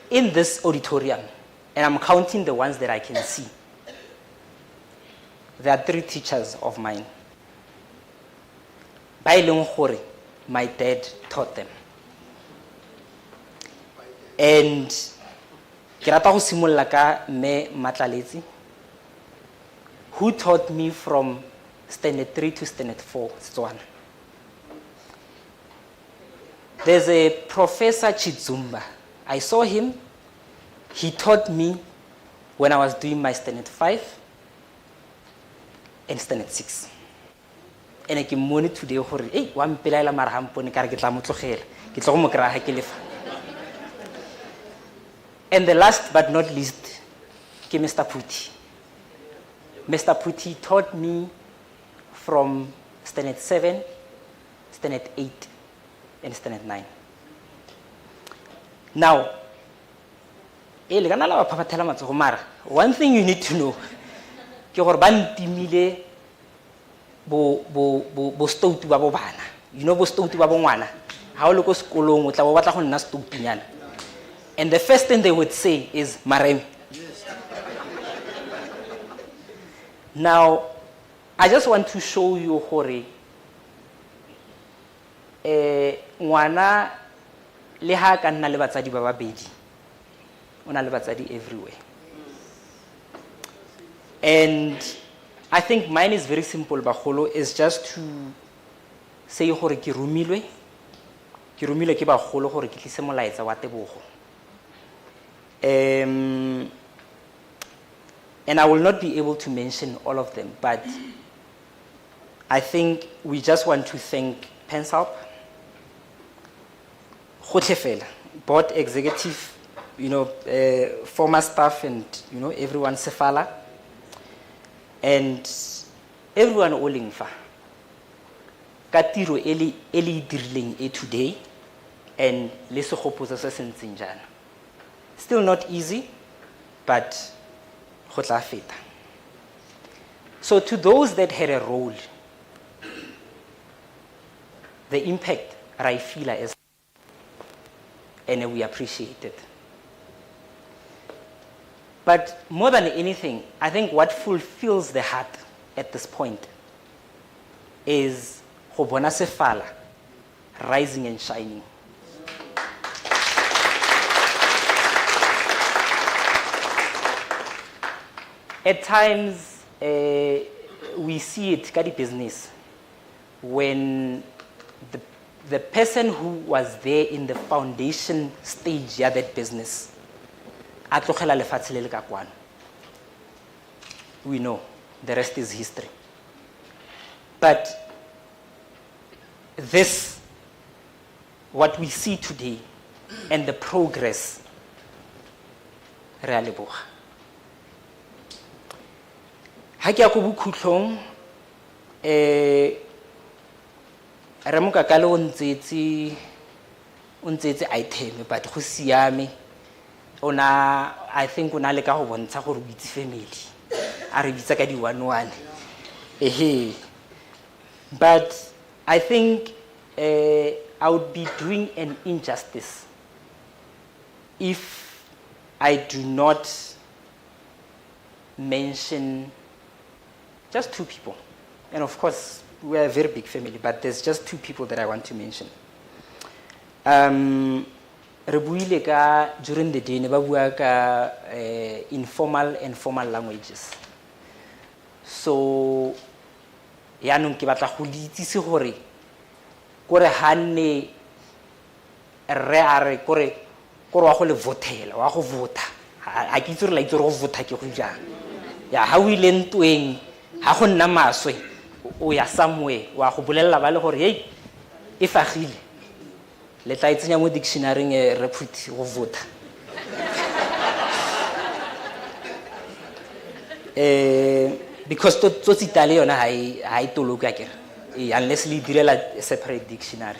in this auditorium, and I'm counting the ones that I can see, there are 3 teachers of mine. Ba e leng gore my dad taught them. And ke rata go simolla ka me Matlaletsi, who taught me from standard 3 to standard 4 Setswana. There's a Professor Chizumba. I saw him. He taught me when I was doing my standard 5 and standard 6. And I can monitor today gore hey wa mpelaela mara ha mpone ka re ke tla mo tlogela ke tlo go mo kra ha ke lefa. And the last but not least ke Mr. Puti. Mr. Puti taught me from standard 7, standard 8 and standard 9. Now, one thing you need to know ke gore ba ntimile bo stoutu ba bo bana. You know bo stoutu ba bo ngwana ha o le ko sekolong o tla bo batla go nna stoutunyana. And the first thing they would say is marem. Now, I just want to show you gore ngwana le ha ka nna le batsadi ba babedi ona le batsadi everywhere. And I think mine is very simple, bagolo, is just to say gore ke rumilwe ke bagolo gore ke tlise molaetsa wa tebogo. And I will not be able to mention all of them, but I think we just want to thank Pensalp, board executive, former staff, and everyone Sefala, and everyone olingfa. Katiro eli dirling today, and leso hopoza sa sentsinjana. Still not easy, but khotla feta. So to those that had a role, the impact Raifila is, and we appreciate it. But more than anything, I think what fulfills the heart at this point is Hobona Sefala rising and shining. At times, we see it kadi business when the person who was there in the foundation stage of that business, we know the rest is history. But this, what we see today, and the progress, really boga. Ha ke ya go bukhutlong Ramuka kale o ntsetsi item but go siame ona I think ona le ka go bontsha gore o itse family a re bitsa ka di 11 but I think I would be doing an injustice if I do not mention just 2 people. And of course, we're a very big family, but there's just 2 people that I want to mention. Rebuile ka during the day, ne ba bua ka informal and formal languages. So, yaanong ke batla go itsise gore kore hanne re are kore wa go le votela wa go vota a ke tsore la itse go vota ke go jang ya ha o ile ntweng ha go nna maswe o ya somewhere wa go bolella ba le gore hey e fagile le tla itsenya mo dictionary repute go vota Because to Italian I to look like unless we direla a separate dictionary.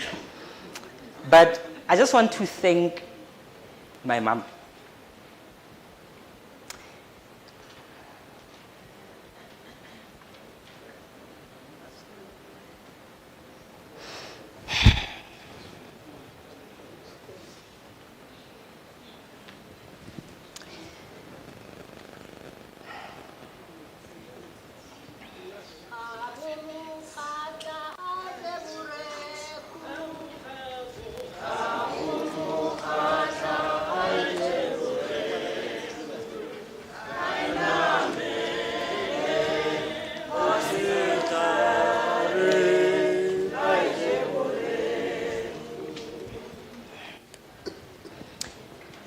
But I just want to thank my mom.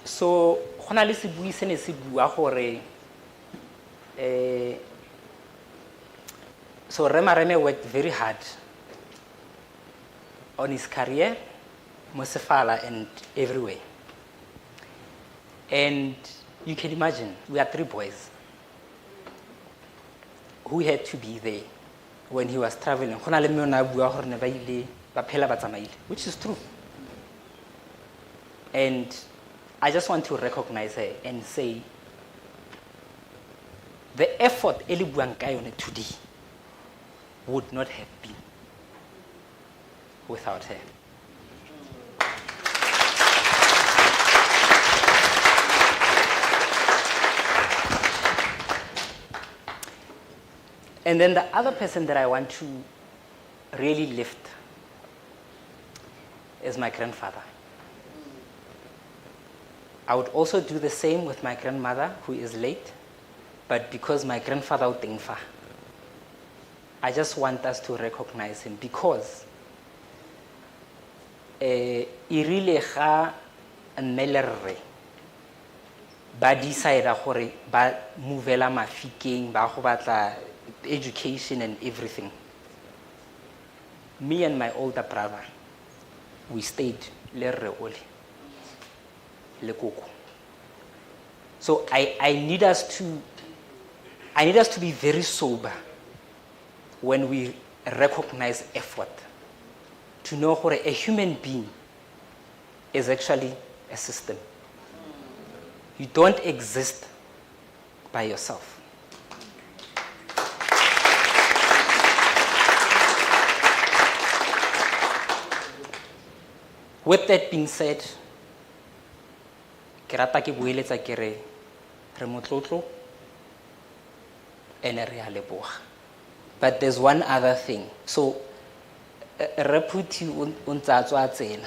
So, hona le sebui se ne se bua gore so Remareme worked very hard on his career, Mosefala and everywhere. And you can imagine, we are 3 boys who had to be there when he was traveling. Hona le mme ona bua gore ne ba ile ba phela ba tsamaile, which is true. And I just want to recognize her and say the effort Eli buang ka yone today would not have been without her. And then the other person that I want to really lift is my grandfather. I would also do the same with my grandmother, who is late, but because my grandfather utengfa, I just want us to recognize him because irile ga nnelerre ba decide gore ba movela mafikeng ba go batla education and everything. Me and my older brother, we stayed lerre ole. So I need us to be very sober when we recognize effort, to know that a human being is actually a system. You don't exist by yourself. With that being said, ke rata ke boeletsa ke re motlotlo ene re a leboga. But there's one other thing. So Reputi untsa tswa tsena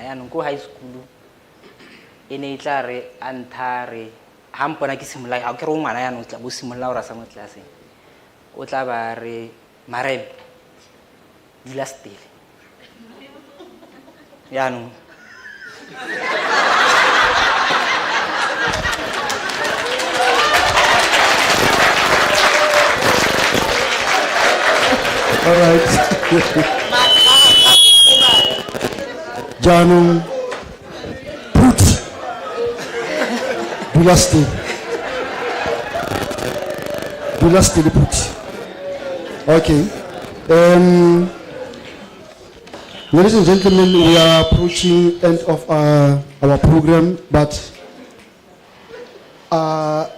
yanong ko high school ene tla re antare ha mpona ke simula a ke re ngwana yanong tla bo simula o ra sa mo tlaseng o tla ba re Marem dula still yanong All right. Janu, put Dulasti put. Okay. Ladies and gentlemen, we are approaching end of our program, but I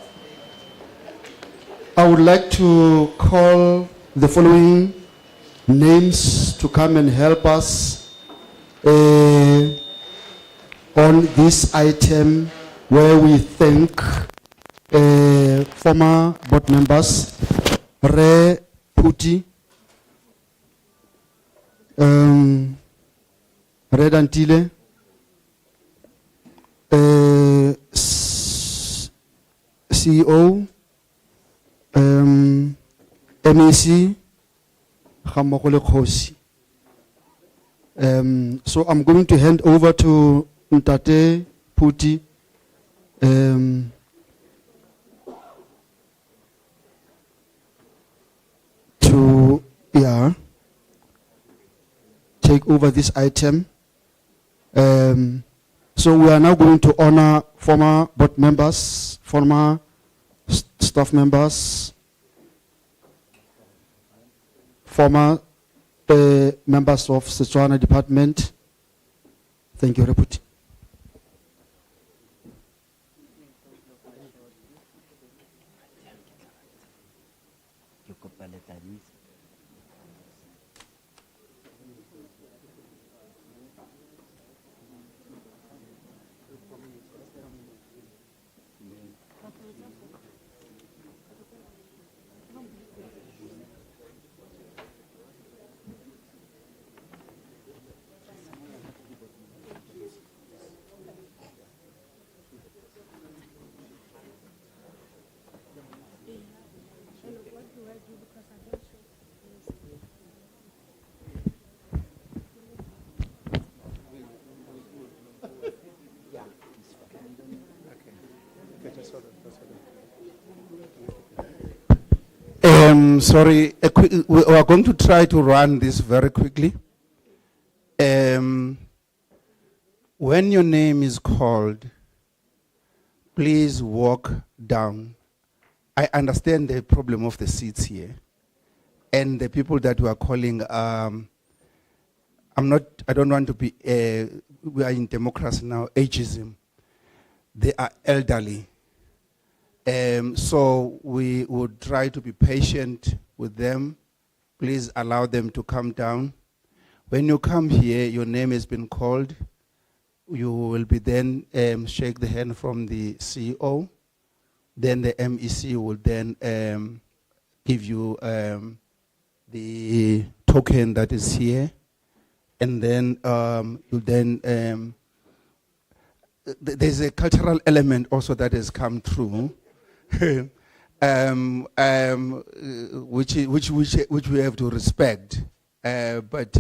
would like to call the following names to come and help us on this item where we thank former board members Re Puti, Red Antile, CEO, MEC, Khamogole Khosi. So I'm going to hand over to Ntate Puti to take over this item. So we are now going to honor former board members, former staff members, former members of Setswana Department. Thank you, Deputy. Sorry, we are going to try to run this very quickly. When your name is called, please walk down. I understand the problem of the seats here. And the people that we are calling, I don't want to be, we are in democracy now, ageism. They are elderly. So we would try to be patient with them. Please allow them to come down. When you come here, your name has been called. You will be then shake the hand from the CEO. Then the MEC will then give you the token that is here. And then you then, there's a cultural element also that has come through. Which we have to respect, but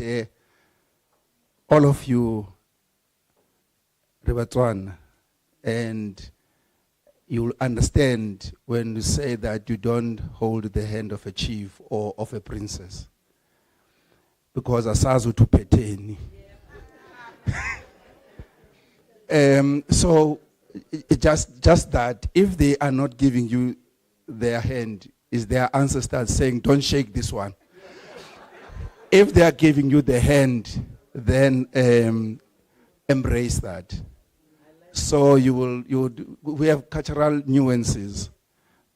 all of you, Setswana, and you'll understand when you say that you don't hold the hand of a chief or of a princess, because asazi utupheteni. So. Just that, if they are not giving you their hand, is their ancestors saying, don't shake this one. If they are giving you the hand, then embrace that. So we have cultural nuances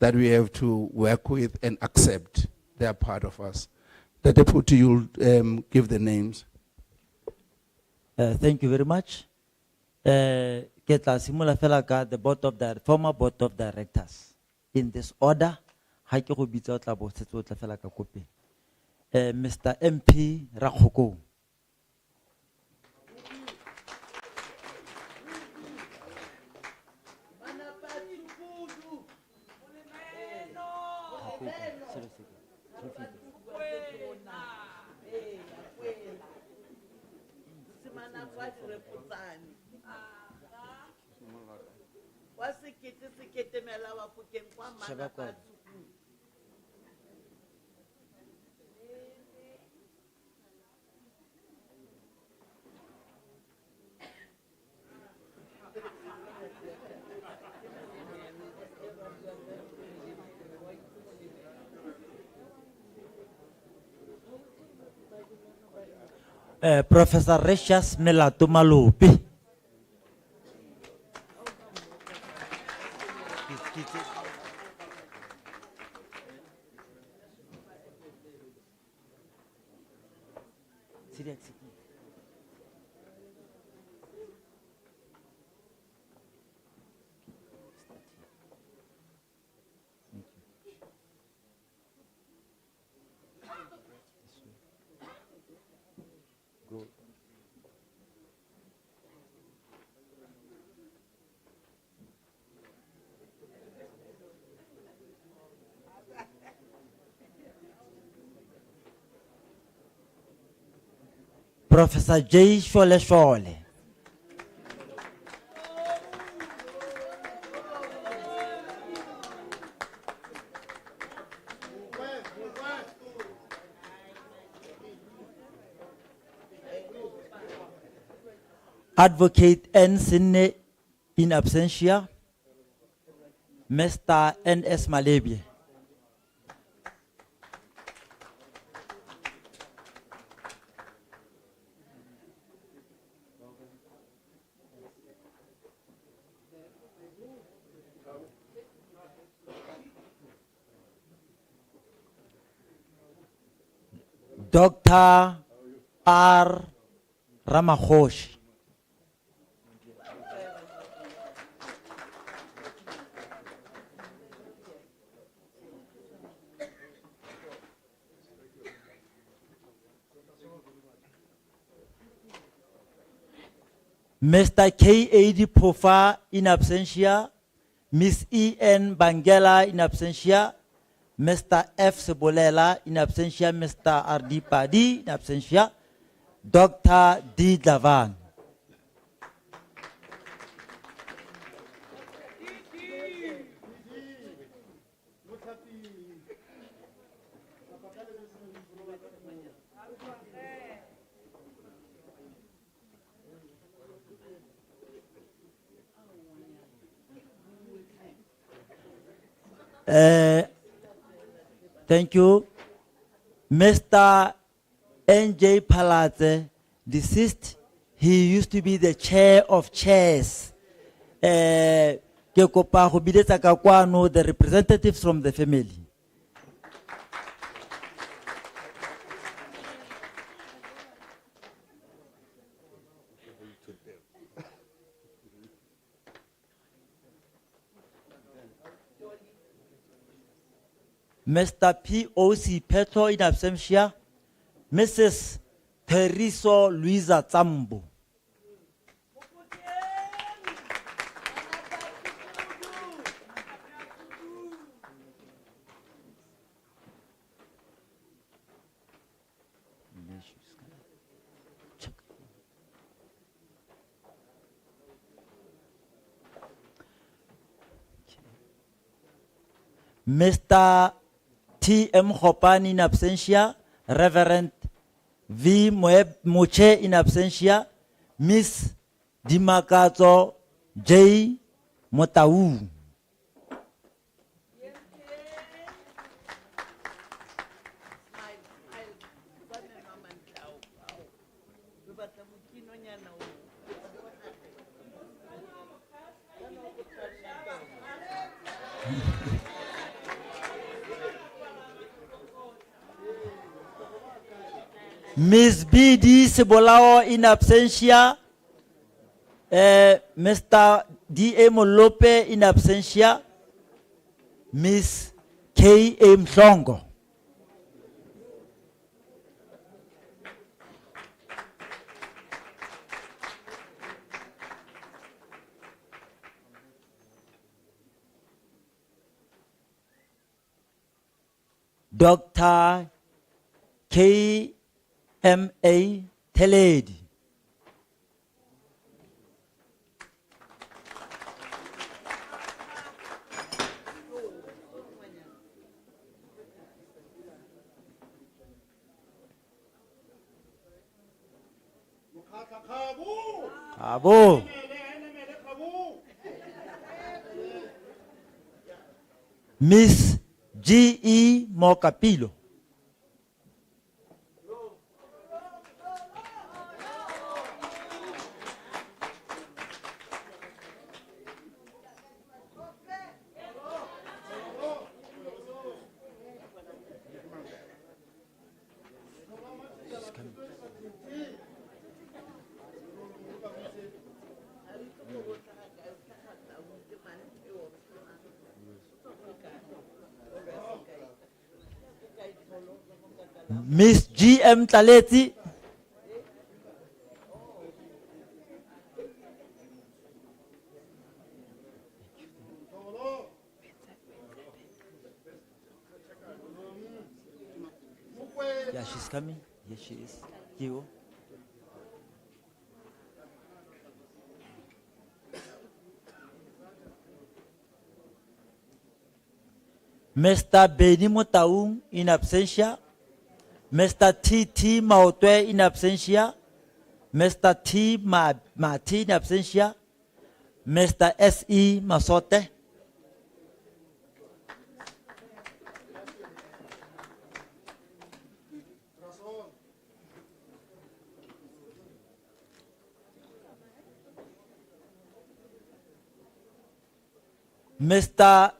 that we have to work with and accept. They are part of us. The deputy, you'll give the names. Thank you very much. The board of the former board of directors in this order. Mr. MP Rakhoko. Professor Reshas Melatumalupi. Professor J. Shole. Advocate N. Sinne in absentia. Mr. N.S. Malebie. Dr. R. Ramakhoshi. Mr. K.A.D. Pofa in absentia, Miss E.N. Bangela in absentia, Mr. F. Sebolela in absentia, Mr. R.D. Padi in absentia, Dr. D. Davan. Thank you. Mr. N.J. Palate, deceased, he used to be the chair of chairs. Ke kopa go biletsa ka kwano the representatives from the family. Mr. P.O.C. Petro in absentia, Mrs. Teriso Luisa Zambo. Mr. T.M. Hopani in absentia, Reverend V. Moche in absentia, Miss Dimakato J. Motau. Miss B.D. Sebolao in absentia, Mr. D.A. Molope in absentia, Miss K.A. Mhlongo. Dr. K.M.A. Teledi. Abo. Miss G.E. Mokapilo. Miss G.M. Taleti. Yeah, she's coming. Yes, she is. You. Mr. Beni Motaung in absentia. Mr. T.T. Maotwe in absentia. Mr. T. Mati in absentia. Mr. S.E. Masote. Mr.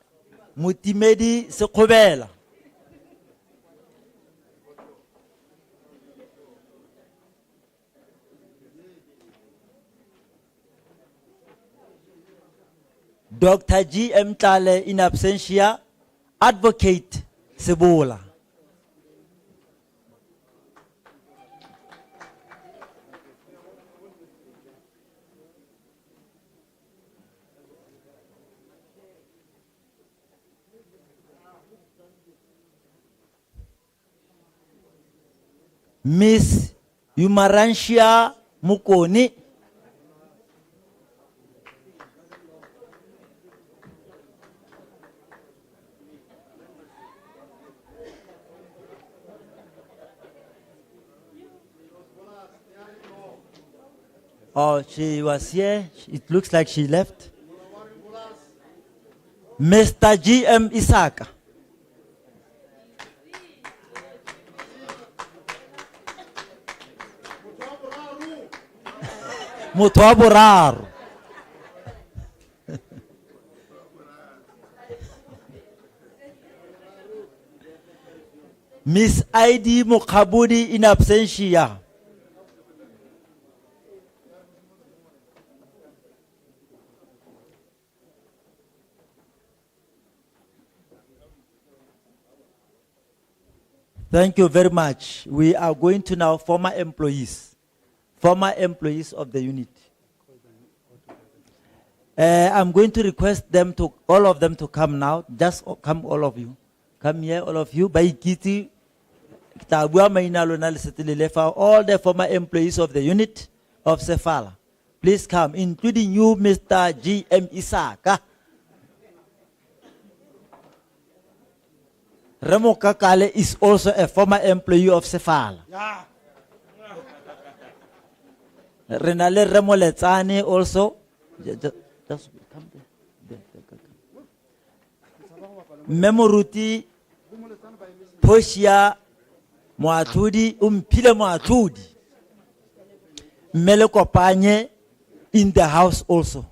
Mutimedi Sekobela. Dr. G.M. Tale in absentia, Advocate Sebola. Miss Yumaranshia Mukoni. Oh, she was here. It looks like she left. Mr. G.M. Isaka. Mutwaboraru. Miss ID Mukhabudi in absentia. Thank you very much. We are going to now former employees of the unit. I'm going to request them to, all of them to come now. Just come, all of you. Come here, all of you. Baikiti, all the former employees of the unit of Sefala. Please come, including you, Mr. G.M. Isaka. Remo Kakale is also a former employee of Sefala. Renale Remo Letsane also. Just come there. Memoruti Poshia Moatudi Umpile Moatudi. Melekopanye in the house also.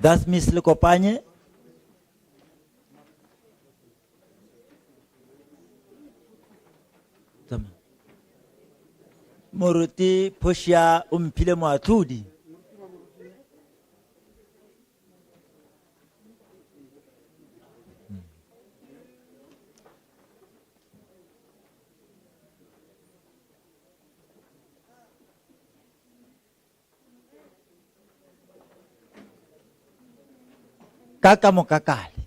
That's Miss Lekopanye. Moruti Poshia Umpile Moatudi. Kaka mo kakali.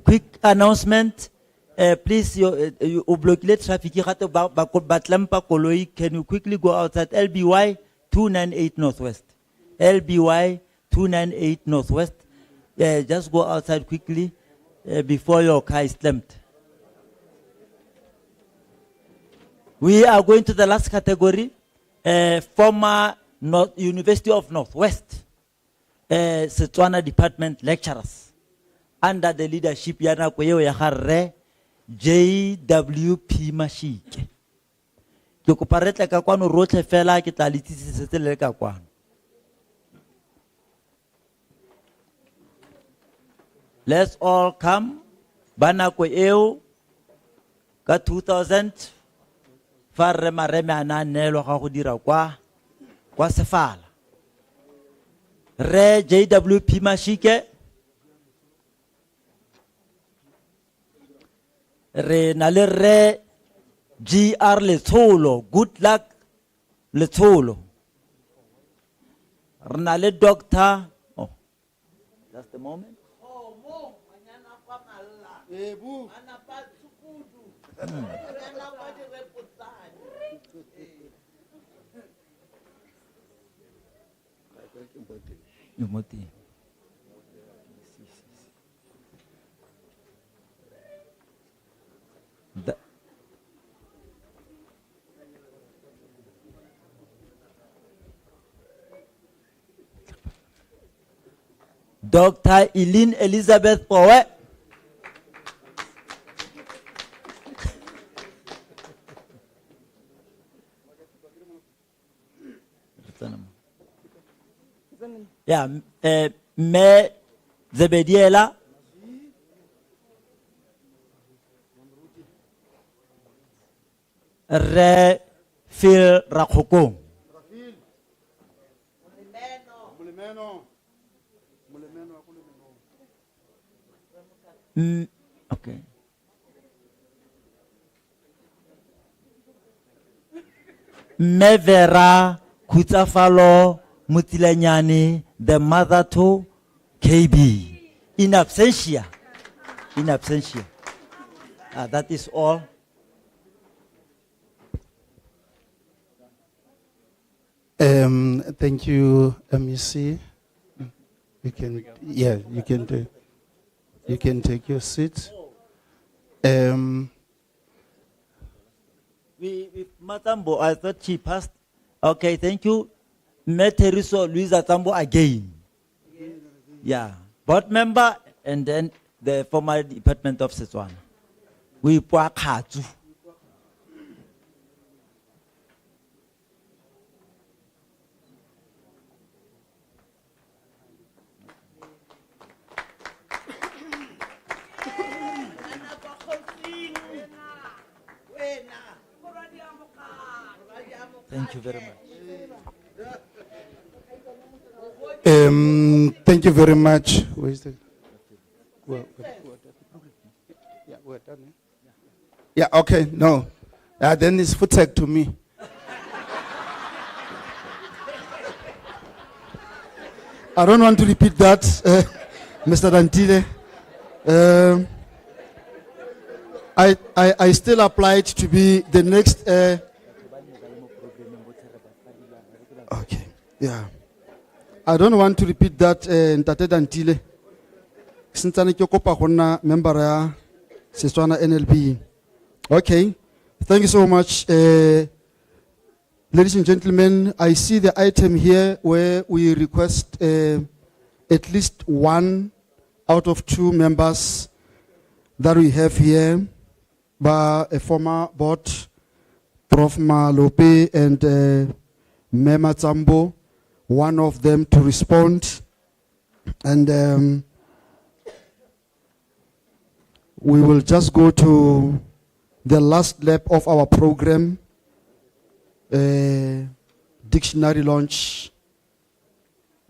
Quick announcement. Please, you obligate traffic. Can you quickly go outside? LBY 298 Northwest. LBY 298 Northwest. Just go outside quickly before your car is slammed. We are going to the last category. Former University of Northwest Setswana Department lecturers under the leadership yana kweo ya harre JWP Mashike. Ke koparetla ka kwano rotlhe fela ke tla letsitse le ka kwano. Let's all come. Banako eo ka 2000 farre mareme ananelo ga go dira kwa Sefala. Re JWP Mashike. Re na le re GR Letsholo, good luck Letsholo. Re na le Dr. That's the moment. Yomoti. Da- Dr. Eileen Elizabeth Powe. Yeah, Me Zebediela. Re Phil Rakokong. Okay. Mevera Kutsafalo Mutilanyani, the mother to KB. In absentia. In absentia. That is all. Thank you, MEC. You can, yeah, you can take your seat. With Matambo, I thought she passed. Okay, thank you. Meteriso Luisa Tambo again. Yeah, board member and then the former Department of Setswana. We Puakatu. Thank you very much. Thank you very much. Where is the? Yeah, we're done. Yeah, okay, no. Then it's footstep to me. I don't want to repeat that, Mr. Dantile. I still applied to be the next. Okay, yeah. I don't want to repeat that, Ntate Dantile. Since I'm a member of Setswana NLB. Okay, thank you so much. Ladies and gentlemen, I see the item here where we request at least 1 out of 2 members that we have here, by a former board, Prof. Malope and Mema Tsambo, one of them to respond. And we will just go to the last lap of our program, dictionary launch.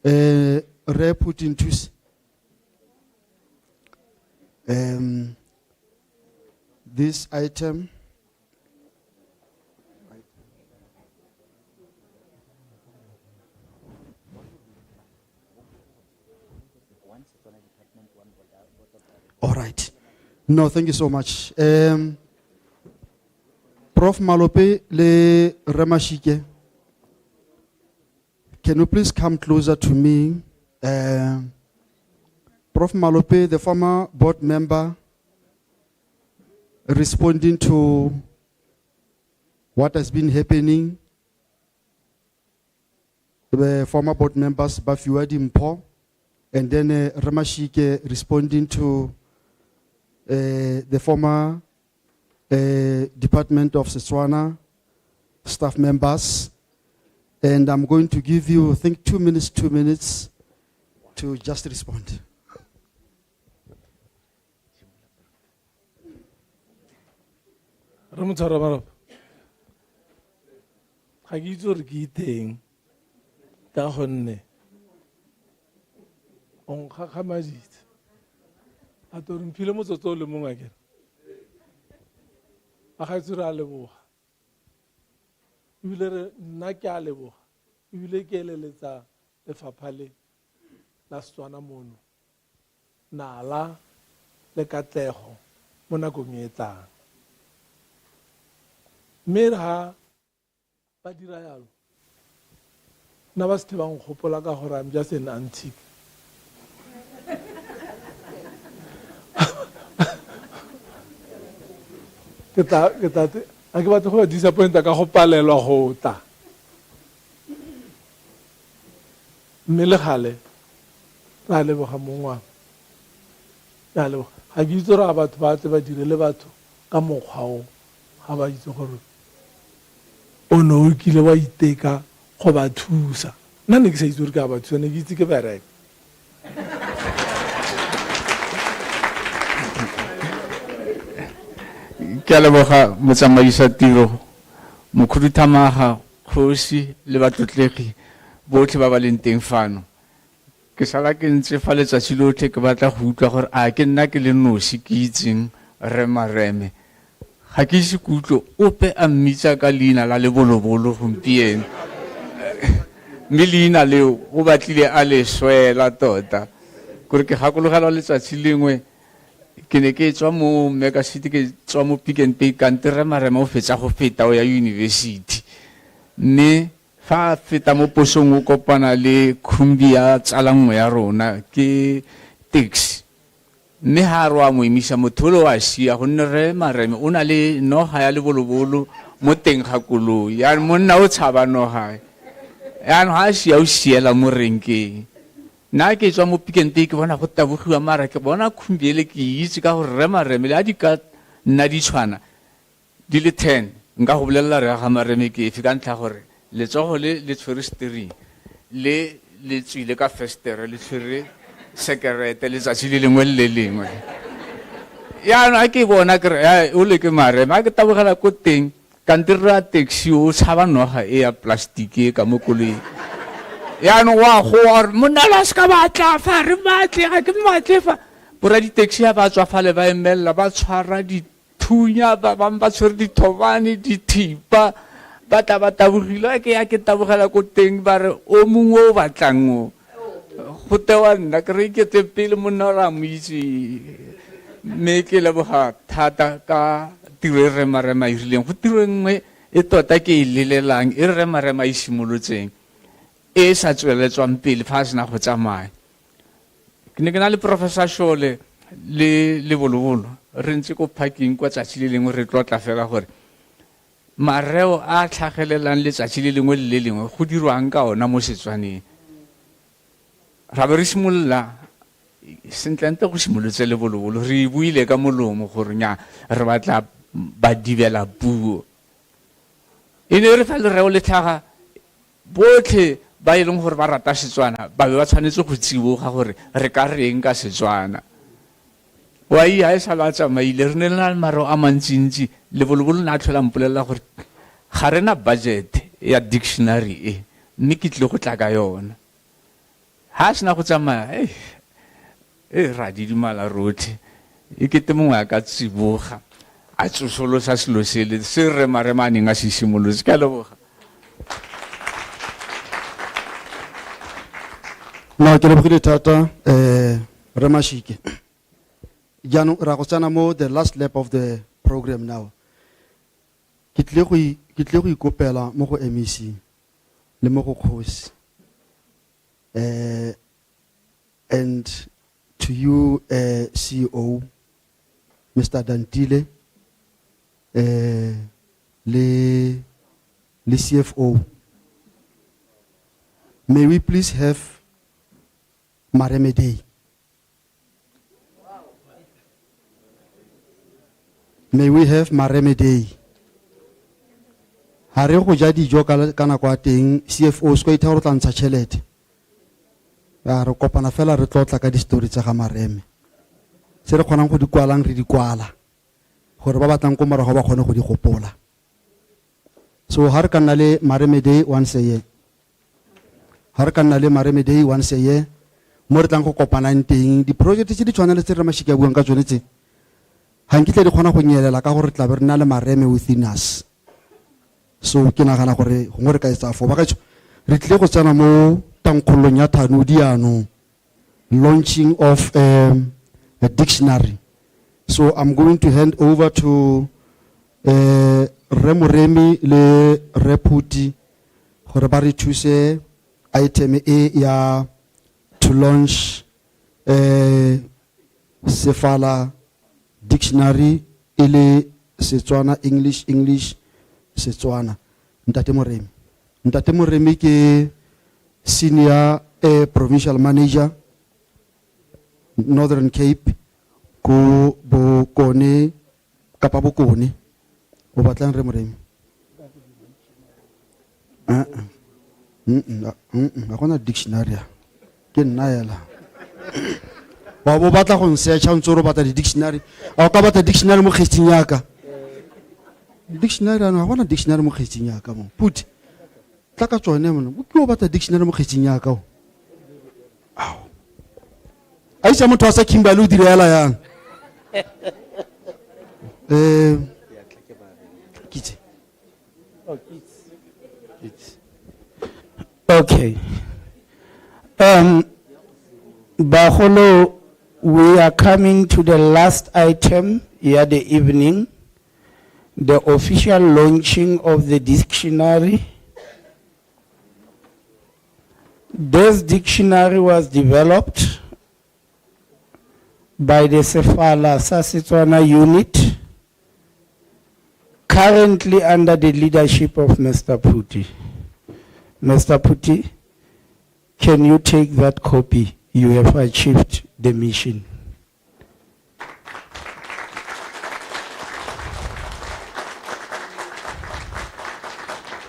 Put into this item. All right. No, thank you so much. Prof. Malope le Ramashike, can you please come closer to me? Prof. Malope, the former board member, responding to what has been happening. The former board members, Bafiwadi Mpo, and then Ramashike responding to the former Department of Setswana staff members. And I'm going to give you, I think, 2 minutes to just respond. Ramutshwara Marap. Ga ke itse gore ke iteng ka gonne o nkgakgamaditse a to re mphile motsotso o le mongwe akere a gaetso re a leboga ebile re nna ke a leboga ebile ke eleletsa lefapha le la Setswana mono nala le katlego mo nakong e tlang. Mme ha ba dira yalo, nna ba se the bang gopola ka gore I'm just an antique. Ke batle go ba disappointa ka go palelwa go tla. Mme le gale ra leboga mongwana, ra leboga. Ga ke itse gore ga batho ba tle ba dire le batho ka mokgwa o, ga ba itse gore o ne o kile wa iteka go ba thusa. Nna ne ke sa itse gore ke a ba thusa, ne ke itse ke bereka. Ke a leboga motsamaisa tiro, mokhuduthamaga, kgosi le batlotlegi botlhe ba ba leng teng fano. Ke sala ke ntse fa letsatsi lotlhe ke batla go utlwa gore a ke nna ke le nosi ke itseng Remareme. Ga ke ise ke utlwe ope a mmitsa ka leina la lebolobolo gompieno. Mme leina leo o batlile a le swela tota. Kore ke gakologela letsatsi lengwe ke ne ke tswa mo Mega City, ke tswa mo Pick n Pay kante Remareme o fetsa go feta o ya university. Mme fa feta mo posong o kopana le khumbi ya tsala nngwe ya rona ke taxi. Mme ha rwa mo emisa motho lo a sia gonne Remareme o na le noga ya lebolobolo mo teng ga koloi. Ya monna o tshaba noga. Ya no ha sia o siela mo renkeng. Na ke tswa mo Pick n Pay ke bona go tabogiwa mara ke bona khumbi ele ke itse ka gore Remareme le a di ka nna di tshwana di le 10 nka go bolelela re ga Mareme ke efe ka ntlha gore letsogo le tshwere steering le tswile ka festere le tshwere sekerete letsatsi le lengwe le lengwe. Yaanong a ke bona ke re o le ke Mareme a ke tabogela ko teng kante ra taxi o tshaba noga e ya plastiki ka mo koloi. Yaanong wa go gore monna la se ka batla fa re batle ga ke batle fa bora di-taxi ya ba tswa fale ba emelela ba tshwara dithunya ba bangwe ba tshwere dithobane dithipa ba tla ba tabogile ke ya ke tabogela ko teng ba re o mongwe o batlang o go tewa nna ke re iketse pele monna o ra mo itse. Mme ke leboga thata ka tiro e Remareme a irileng go tiro nngwe e tota ke e lelelang e Remareme a e simolotseng e sa tsweletswang pele fa a sena go tsamaya. Ke ne ke na le Professor Shole le lebolobolo re ntse ko parking kwa tsatsi le lengwe re tlotla fela gore mareo a tlhagelelang letsatsi le lengwe le lengwe go dirwang ka ona mo Setswaneng. Ra be re simolola sentlente go simolotse lebolobolo re buile ka molomo gore nya re batla ba dibela puo. E ne re fa lereo le tlhaga botlhe ba e leng gore ba rata Setswana ba be ba tshwanetse go tsiboga gore re ka reng ka Setswana. Wa ia e sa la tsamaile re ne le na le mareo a mantsintsi lebolobolo na tlhola mpolelela gore ga rena budget ya dictionary e mme ke tle go tla ka yona. Ha sena go tsamaya ra didimala rotlhe e kete mongwe a ka tsiboga a tsosolosa selo sele se Remareme a neng a se simolotse. Ke a leboga. No, ke lebogile thata re Mashike. Jaanong ra go tsena mo the last lap of the program now. Ke tle go ikopela mo go MEC le mo go kgosi. And to you CEO Mr. Dantile le CFO, may we please have Mareme Day. May we have Mareme Day. Ha re go ja dijo ka nako a teng CFO se go itha go tlantsha tšhelete. Ya re kopana fela re tlotla ka di-story tsa ga Mareme. Se re kgonang go di kwalang re di kwala gore ba batlang ko morago ba kgone go di gopola. So ha re ka nna le Mareme Day once a year. Ha re ka nna le Mareme Day once a year mo re tlang go kopanang teng di-project tse di tshwana le tse re Mashike a buang ka tsone tse. Ha nkitle di kgona go nyelela ka gore tla be re na le Mareme within us. So ke nagana gore gongwe re ka etsa fo ba ka re tle go tsena mo tankgolong ya Thano diano launching of a dictionary. So I'm going to hand over to Remoremi le Reputi gore ba re thuse item e ya to launch Sefala dictionary ile Setswana-English, English, Setswana. Ntate Moremi ke senior provincial manager Northern Cape ko Bokone Kapa Bokone o batlang Remoremi a gona dictionary ke nna yela wa bo batla go nsearcha ntse ro batla di dictionary a ka batla dictionary mo kgetsing yaka dictionary ana gona dictionary mo kgetsing yaka mo puti tla ka tsone mona o tlo batla dictionary mo kgetsing yaka o a isa motho a sa Kimberley o direla yang kitse Okay. Baholo, we are coming to the last item here the evening, the official launching of the dictionary. This dictionary was developed by the Sefala Setswana unit, currently under the leadership of Mr. Puti. Mr. Puti, can you take that copy? You have achieved the mission.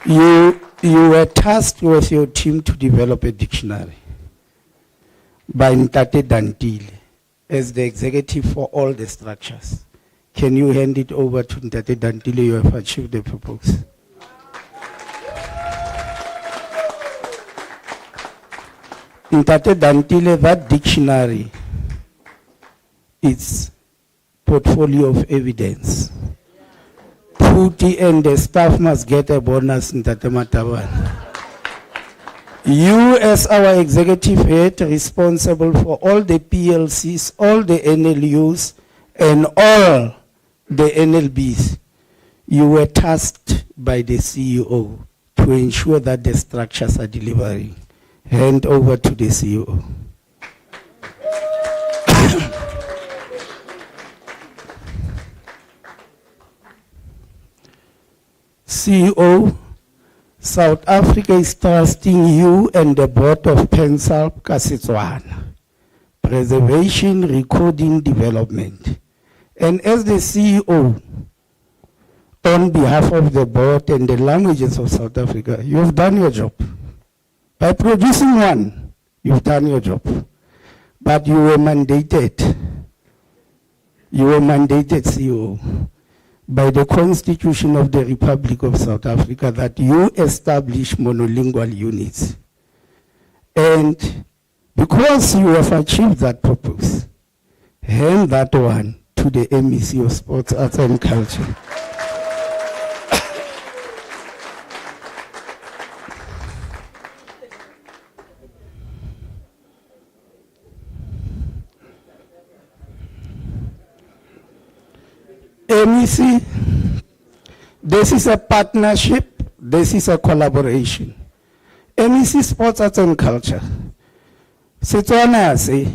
You were tasked with your team to develop a dictionary by Ntate Dantile as the executive for all the structures. Can you hand it over to Ntate Dantile? You have achieved the purpose. Ntate Dantile, that dictionary, its portfolio of evidence. Puti and the staff must get a bonus, Ntate Mataban. You as our executive head responsible for all the PLCs, all the NLUs, and all the NLBs, you were tasked by the CEO to ensure that the structures are delivering. Hand over to the CEO. CEO, South Africa is trusting you and the board of Pensal Setswana, preservation, recording, development. And as the CEO, on behalf of the board and the languages of South Africa, you have done your job. By producing one, you've done your job. But you were mandated, CEO, by the Constitution of the Republic of South Africa that you establish monolingual units. And because you have achieved that purpose, hand that one to the MEC of Sports, Arts and Culture. MEC, this is a partnership, this is a collaboration. MEC Sports, Arts and Culture. Setswana se,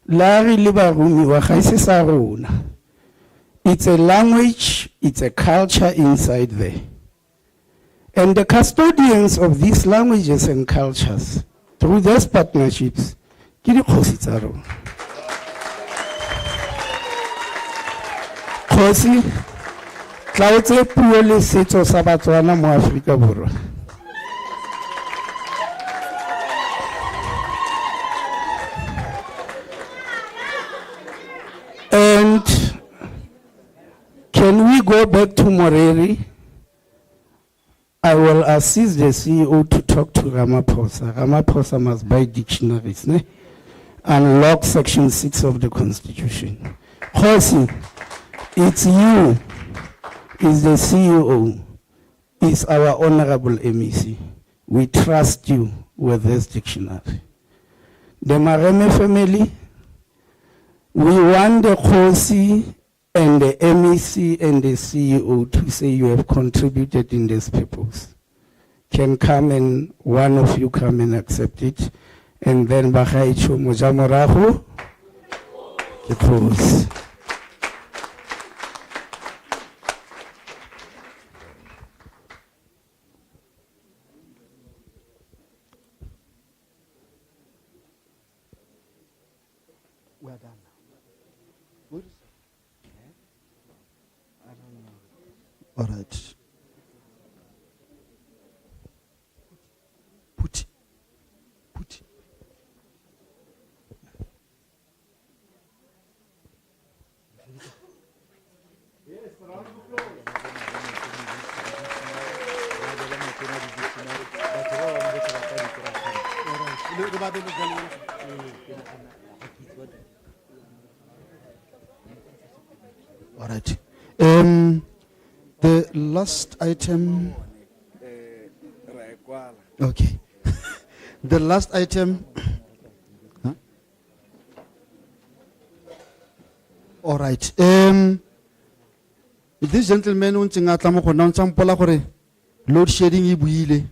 Larry Libarumi wa gaise sa rona. It's a language, it's a culture inside there. And the custodians of these languages and cultures, through these partnerships, ke dikgosi tsa rona. Kgosi, tlaotse puo le setso sa Batswana mo Afrika Borwa. And can we go back to Moreri? I will assist the CEO to talk to Ramaphosa. Ramaphosa must buy dictionaries, ne? And lock section 6 of the Constitution. Kgosi, it's you, is the CEO, is our honorable MEC. We trust you with this dictionary. The Mareme family, We want the Khosi and the MEC and the CEO to say you have contributed in these peoples. Can come and one of you come and accept it. And then Bahaichu Mujamorahu. Because We are done now. What is it? I don't know. All right. Put. All right. The last item. Okay. The last item. Huh? All right. This gentleman wants to load shedding ibuile.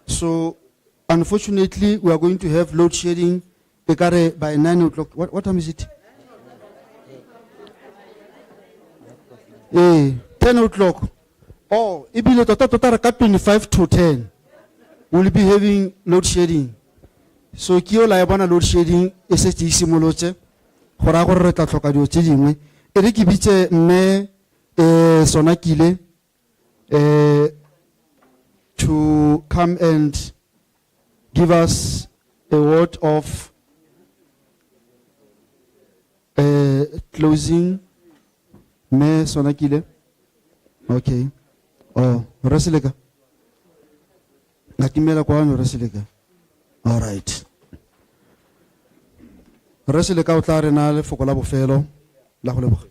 So unfortunately we are going to have load shedding by 9 o'clock. What time is it? 10 o'clock. Oh, ibile tota 25 to 10. We'll be having load shedding. So kio la yabana load shedding eseti simoloche. Hora gore re tla tlhoka dio tse dingwe. E re ke bitse mme Sonakile to come and give us a word of closing. Me Sonakile. Okay. Oh, Rasileka. Nakimela kwano Rasileka. All right. Rasileka o tla re na le foko la bofelo la go leboga.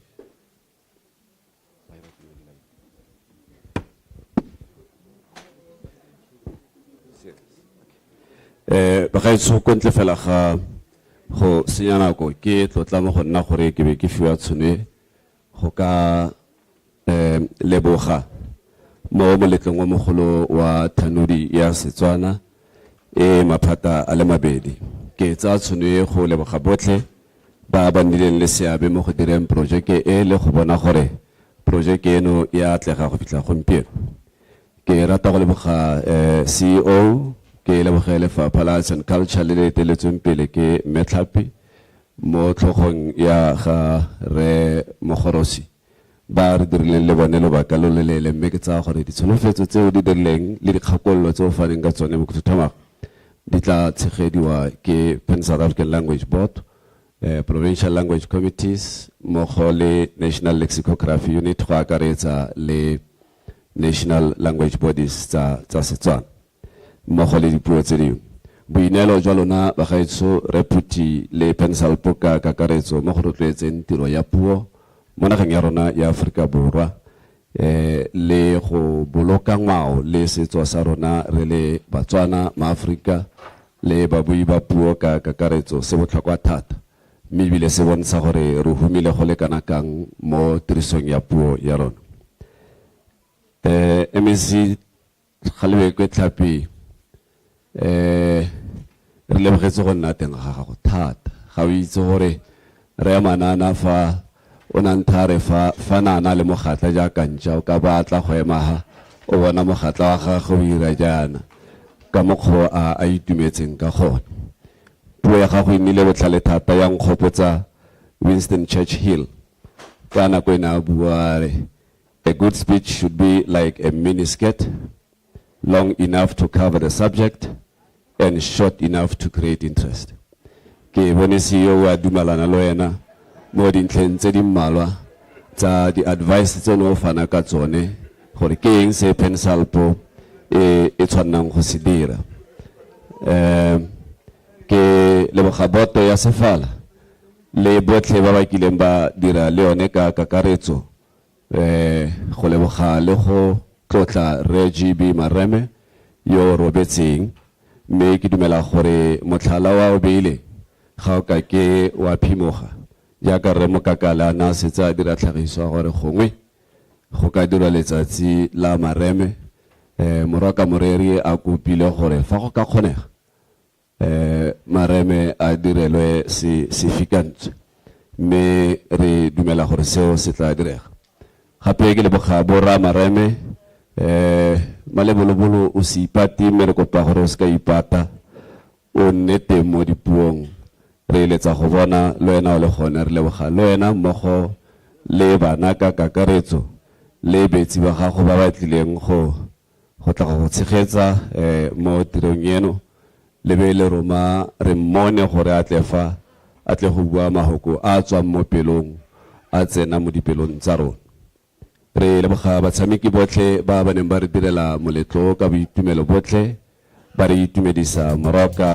Bagaetso ko ntle fela ga go senya nako ke tlotla mo go nna gore ke be ke fiwa tshone go ka leboga mo moletlong wa mogolo wa thanodi ya Setswana maphata a le mabedi. Ke tsa tshone go leboga botlhe ba ba nnileng le seabe mo go direng projeke le go bona gore projeke eno ya atlega go fitla gompieno. Ke rata go leboga CEO ke leboga Lefapha la Arts and Culture le le teletsweng pele ke Metlapi mo tlhogong ya ga re Mogorosi ba re dirileng le bone lobaka lo lelele mme ke tsa gore ditsholofetso tseo di dirileng le dikgakololo tseo faneng ka tsone mo khuthamaga di tla tshegediwa ke Pan South African Language Board, Provincial Language Committees mmogo le National Lexicography Unit go akaretsa le National Language Bodies tsa Setswana mmogo le dipuo tse dingwe. Boineelo jwa lona bagaetso reputi le pensalpo ka kakaretso mo go rotloetseng tiro ya puo mo nageng ya rona ya Aforika Borwa le go boloka ngwao le setso sa rona re le Batswana maAforika le babui ba puo ka kakaretso se botlhokwa thata mme ebile se bontsha gore re humile go le kana kang mo tirisong ya puo ya rona. MEC Kgalebekwe Tlhapi re lebogetse go nna teng ga gago thata ga o itse gore re manana fa o nantha re fa nana le mogatla jaaka ntša o ka batla go ema o bona mogatla wa gagwe o ira jaana ka mokgwa a itumetseng ka gone. Puo ya gago e nnile botlhale thata ya nkgopotsa Winston Churchill ka nako e ne a bua re a good speech should be like a miniskirt, long enough to cover the subject and short enough to create interest. Ke bone CEO wa dumalana lo yena mo dintlheng tse di mmalwa tsa di advice tse no fana ka tsone gore ke eng se pensalpo e tshwanang go se dira. Ke leboga boto ya Sefala le botlhe ba ba kileng ba dira le one ka kakaretso go leboga le go tlotla re GB Mareme yo robetseng mme ke dumela gore motlhala wa o beile ga o ka ke wa phimoga jaaka re mokakala na setse a dira tlhagiso gore gongwe go ka dirwa letsatsi la mareme moraka moreri a kopile gore fa go ka kgonega mareme a direlwe sefikantswe mme re dumela gore seo se tla direga gape ke leboga borra mareme malebolobolo o se ipate mme re kopa gore o se ka ipata o nne teng mo dipuong re eletsa go bona le wena o le gone re leboga le wena mmogo le bana ka kakaretso le betsi ba gago ba ba tlileng go tla go tshegetsa mo tirong eno le be le roma re mmone gore a tle go bua mahoko a tswang mo pelong a tsena mo dipelong tsa rona re leboga batshameki botlhe ba neng ba re direla moletlo ka boitumelo botlhe ba re itumedisa moroka